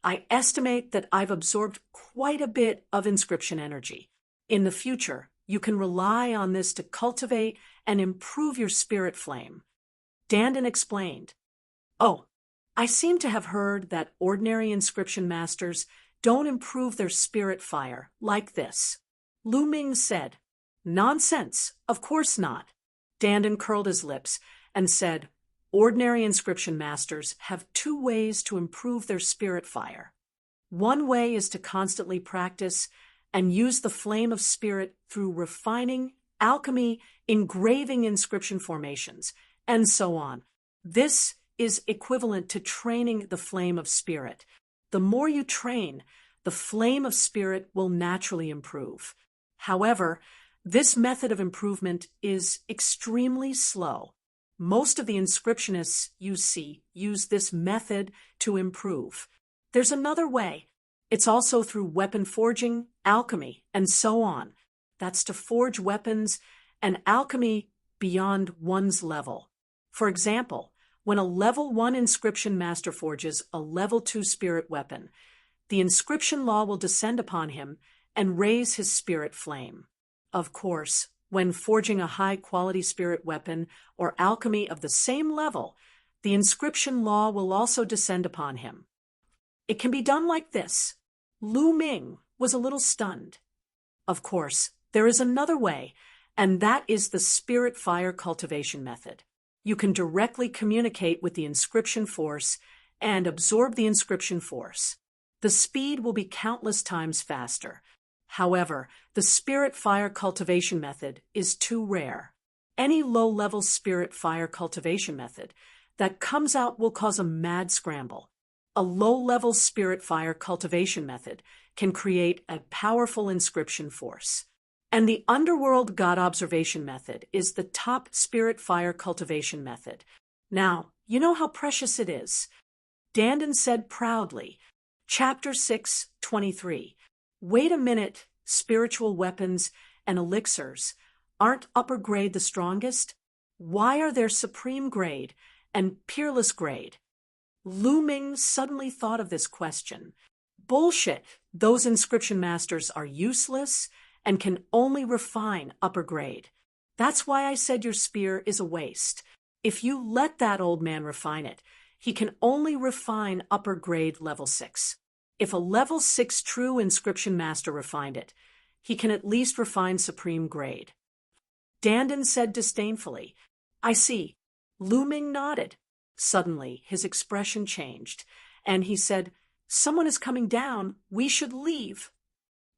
I estimate that I've absorbed quite a bit of inscription energy. In the future, you can rely on this to cultivate and improve your spirit flame. Dandan explained. Oh, I seem to have heard that ordinary inscription masters don't improve their spirit fire like this. Lu Ming said. Nonsense, of course not. Dandan curled his lips and said, ordinary inscription masters have two ways to improve their spirit fire. One way is to constantly practice and use the flame of spirit through refining, alchemy, engraving inscription formations, and so on. This is equivalent to training the flame of spirit. The more you train, the flame of spirit will naturally improve. However, this method of improvement is extremely slow. Most of the inscriptionists you see use this method to improve. There's another way. It's also through weapon forging, alchemy, and so on. That's to forge weapons and alchemy beyond one's level. For example, when a level 1 inscription master forges a level 2 spirit weapon, the inscription law will descend upon him and raise his spirit flame. Of course, when forging a high-quality spirit weapon or alchemy of the same level, the inscription law will also descend upon him. It can be done like this. Lu Ming was a little stunned. Of course, there is another way, and that is the spirit fire cultivation method. You can directly communicate with the inscription force and absorb the inscription force. The speed will be countless times faster. However, the spirit fire cultivation method is too rare. Any low-level spirit fire cultivation method that comes out will cause a mad scramble. A low-level spirit fire cultivation method can create a powerful inscription force. And the underworld God observation method is the top spirit fire cultivation method. Now, you know how precious it is. Dandan said proudly, Chapter 6:23. Wait a minute, spiritual weapons and elixirs, aren't upper grade the strongest? Why are there supreme grade and peerless grade? Lu Ming suddenly thought of this question. Bullshit, those inscription masters are useless and can only refine upper grade. That's why I said your spear is a waste. If you let that old man refine it, he can only refine upper grade level 6. If a level 6 true inscription master refined it, he can at least refine supreme grade. Dandan said disdainfully, I see. Lu Ming nodded. Suddenly, his expression changed, and he said, Someone is coming down. We should leave.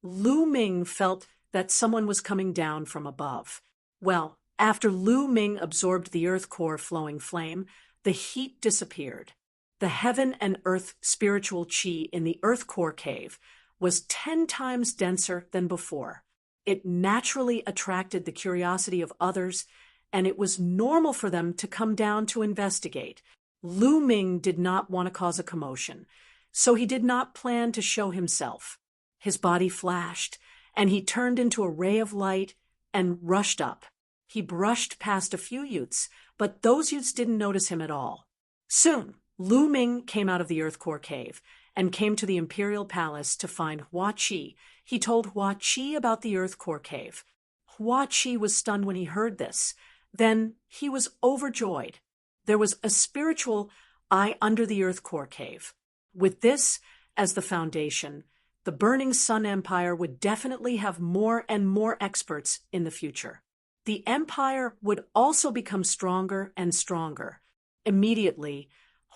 Lu Ming felt that someone was coming down from above. Well, after Lu Ming absorbed the earth core flowing flame, the heat disappeared. The heaven and earth spiritual chi in the earth core cave was 10 times denser than before. It naturally attracted the curiosity of others, and it was normal for them to come down to investigate. Lu Ming did not want to cause a commotion, so he did not plan to show himself. His body flashed, and he turned into a ray of light and rushed up. He brushed past a few youths, but those youths didn't notice him at all. Soon, Lu Ming came out of the earth core cave and came to the imperial palace to find Hua Qi. He told Hua Qi about the earth core cave. Hua Qi was stunned when he heard this. Then he was overjoyed. There was a spiritual under the earth core cave. With this as the foundation, the Burning Sun Empire would definitely have more and more experts in the future. The empire would also become stronger and stronger. Immediately,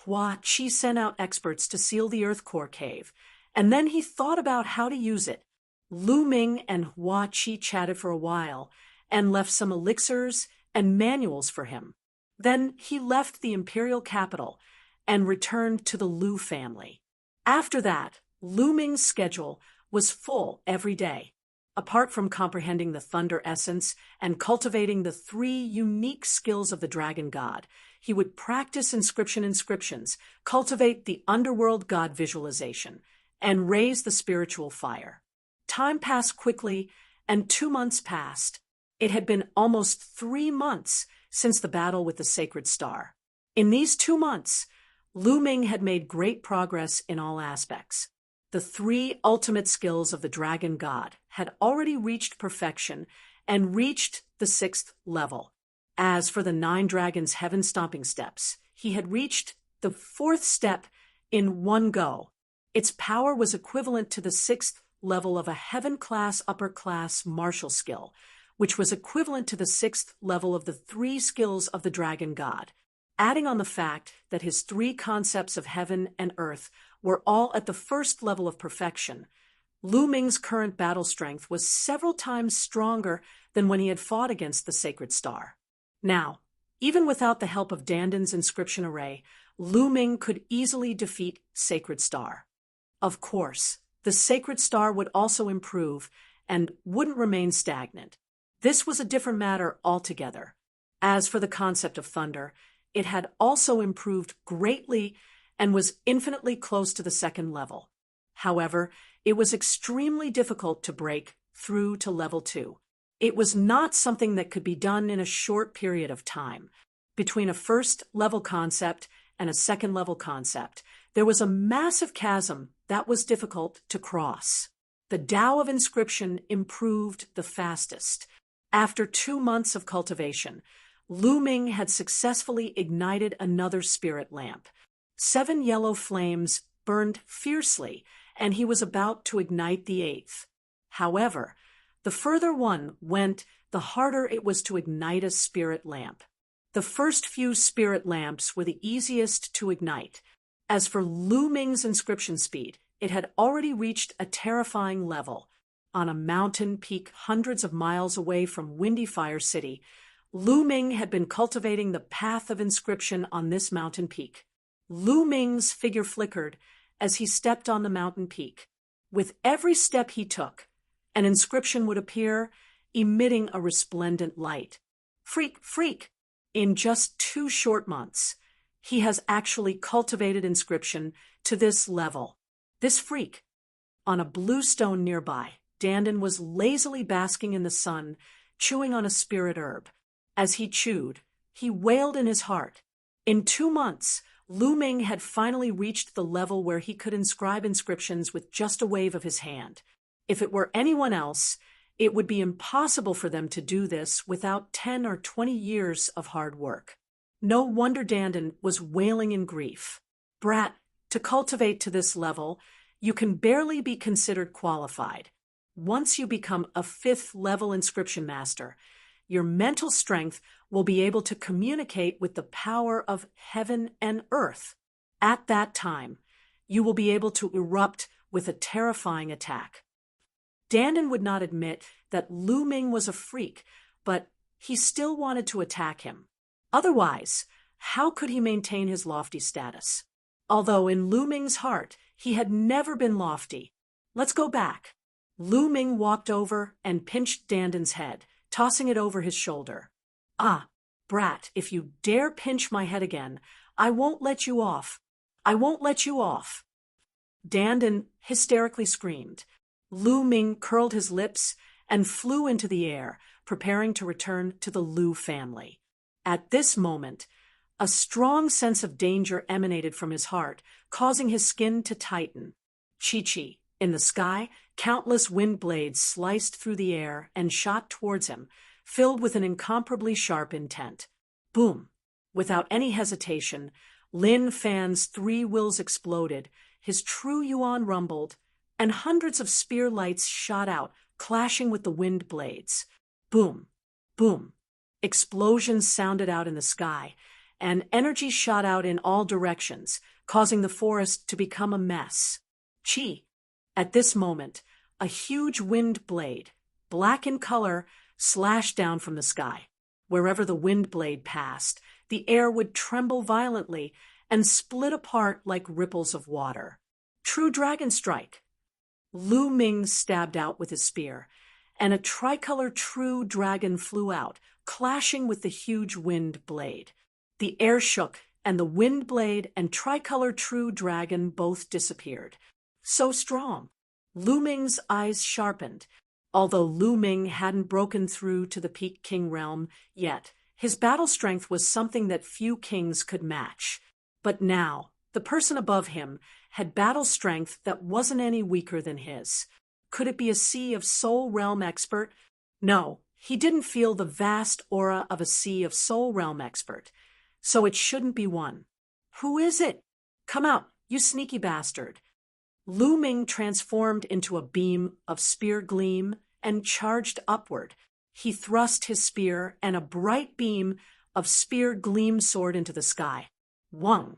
Hua Qi sent out experts to seal the earth core cave, and then he thought about how to use it. Lu Ming and Hua Qi chatted for a while and left some elixirs and manuals for him. Then he left the imperial capital and returned to the Lu family. After that, Lu Ming's schedule was full every day. Apart from comprehending the thunder essence and cultivating the 3 unique skills of the dragon god, he would practice inscriptions, cultivate the underworld god visualization, and raise the spiritual fire. Time passed quickly, and 2 months passed. It had been almost 3 months since the battle with the sacred star. In these 2 months, Lu Ming had made great progress in all aspects. The 3 ultimate skills of the dragon god had already reached perfection and reached the 6th level. As for the 9 dragons' heaven-stomping steps, he had reached the 4th step in one go. Its power was equivalent to the 6th level of a heaven-class upper-class martial skill, which was equivalent to the 6th level of the 3 skills of the dragon god. Adding on the fact that his 3 concepts of heaven and earth were all at the 1st level of perfection, Lu Ming's current battle strength was several times stronger than when he had fought against the sacred star. Now, even without the help of Danden's inscription array, Lu Ming could easily defeat Sacred Star. Of course, the sacred star would also improve and wouldn't remain stagnant. This was a different matter altogether. As for the concept of thunder, it had also improved greatly and was infinitely close to the 2nd level. However, it was extremely difficult to break through to level 2. It was not something that could be done in a short period of time. Between a 1st level concept and a 2nd level concept, there was a massive chasm that was difficult to cross. The Tao of inscription improved the fastest. After 2 months of cultivation, Lu Ming had successfully ignited another spirit lamp. 7 yellow flames burned fiercely, and he was about to ignite the 8th. However, the further one went, the harder it was to ignite a spirit lamp. The first few spirit lamps were the easiest to ignite. As for Lu Ming's inscription speed, it had already reached a terrifying level. On a mountain peak hundreds of miles away from Windy Fire City, Lu Ming had been cultivating the path of inscription on this mountain peak. Lu Ming's figure flickered as he stepped on the mountain peak. With every step he took, an inscription would appear, emitting a resplendent light. Freak! In just 2 short months, he has actually cultivated inscription to this level. This freak. On a blue stone nearby, Danden was lazily basking in the sun, chewing on a spirit herb. As he chewed, he wailed in his heart. In 2 months, Lu Ming had finally reached the level where he could inscribe inscriptions with just a wave of his hand. If it were anyone else, it would be impossible for them to do this without 10 or 20 years of hard work. No wonder Danden was wailing in grief. Brat, to cultivate to this level, you can barely be considered qualified. Once you become a 5th level inscription master, your mental strength will be able to communicate with the power of heaven and earth. At that time, you will be able to erupt with a terrifying attack. Danden would not admit that Lu Ming was a freak, but he still wanted to attack him. Otherwise, how could he maintain his lofty status? Although in Lu Ming's heart, he had never been lofty. Let's go back. Lu Ming walked over and pinched Danden's head, tossing it over his shoulder. Ah, brat, if you dare pinch my head again, I won't let you off. I won't let you off. Danden hysterically screamed. Lu Ming curled his lips and flew into the air, preparing to return to the Lu family. At this moment, a strong sense of danger emanated from his heart, causing his skin to tighten. Chi-Chi, in the sky, countless wind blades sliced through the air and shot towards him, filled with an incomparably sharp intent. Boom! Without any hesitation, Lin Fan's 3 wills exploded, his true yuan rumbled, and hundreds of spear lights shot out, clashing with the wind blades. Boom, boom. Explosions sounded out in the sky, and energy shot out in all directions, causing the forest to become a mess. Chi. At this moment, a huge wind blade, black in color, slashed down from the sky. Wherever the wind blade passed, the air would tremble violently and split apart like ripples of water. True dragon strike. Lu Ming stabbed out with his spear, and a tricolor true dragon flew out, clashing with the huge wind blade. The air shook, and the wind blade and tricolor true dragon both disappeared. So strong. Lu Ming's eyes sharpened. Although Lu Ming hadn't broken through to the Peak King realm yet, his battle strength was something that few kings could match. But now, the person above him had battle strength that wasn't any weaker than his. Could it be a Sea of Soul Realm expert? No, he didn't feel the vast aura of a Sea of Soul Realm expert. So it shouldn't be one. Who is it? Come out, you sneaky bastard. Lu Ming transformed into a beam of spear gleam and charged upward. He thrust his spear, and a bright beam of spear gleam soared into the sky. Whang!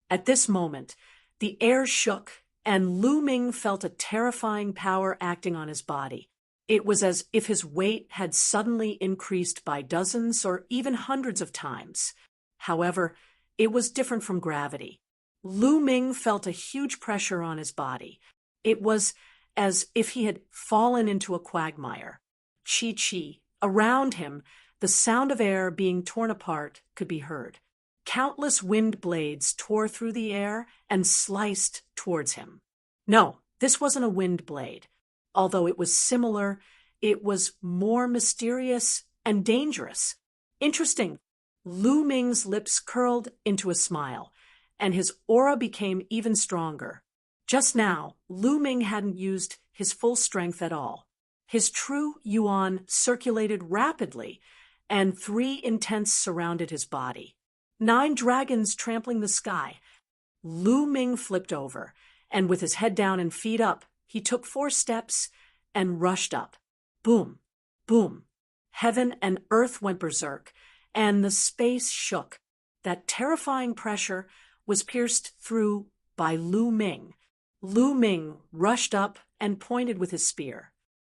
At this moment, the air shook, and Lu Ming felt a terrifying power acting on his body. It was as if his weight had suddenly increased by dozens or even hundreds of times. However, it was different from gravity. Lu Ming felt a huge pressure on his body. It was as if he had fallen into a quagmire. Chi. Around him, the sound of air being torn apart could be heard. Countless wind blades tore through the air and sliced towards him. No, this wasn't a wind blade. Although it was similar, it was more mysterious and dangerous. Interesting. Lu Ming's lips curled into a smile, and his aura became even stronger. Just now, Lu Ming hadn't used his full strength at all. His true yuan circulated rapidly, and 3 intents surrounded his body. 9 dragons trampling the sky. Lu Ming flipped over, and with his head down and feet up, he took 4 steps and rushed up. Boom, boom. Heaven and earth went berserk, and the space shook. That terrifying pressure was pierced through by Lu Ming. Lu Ming rushed up and pointed with his spear.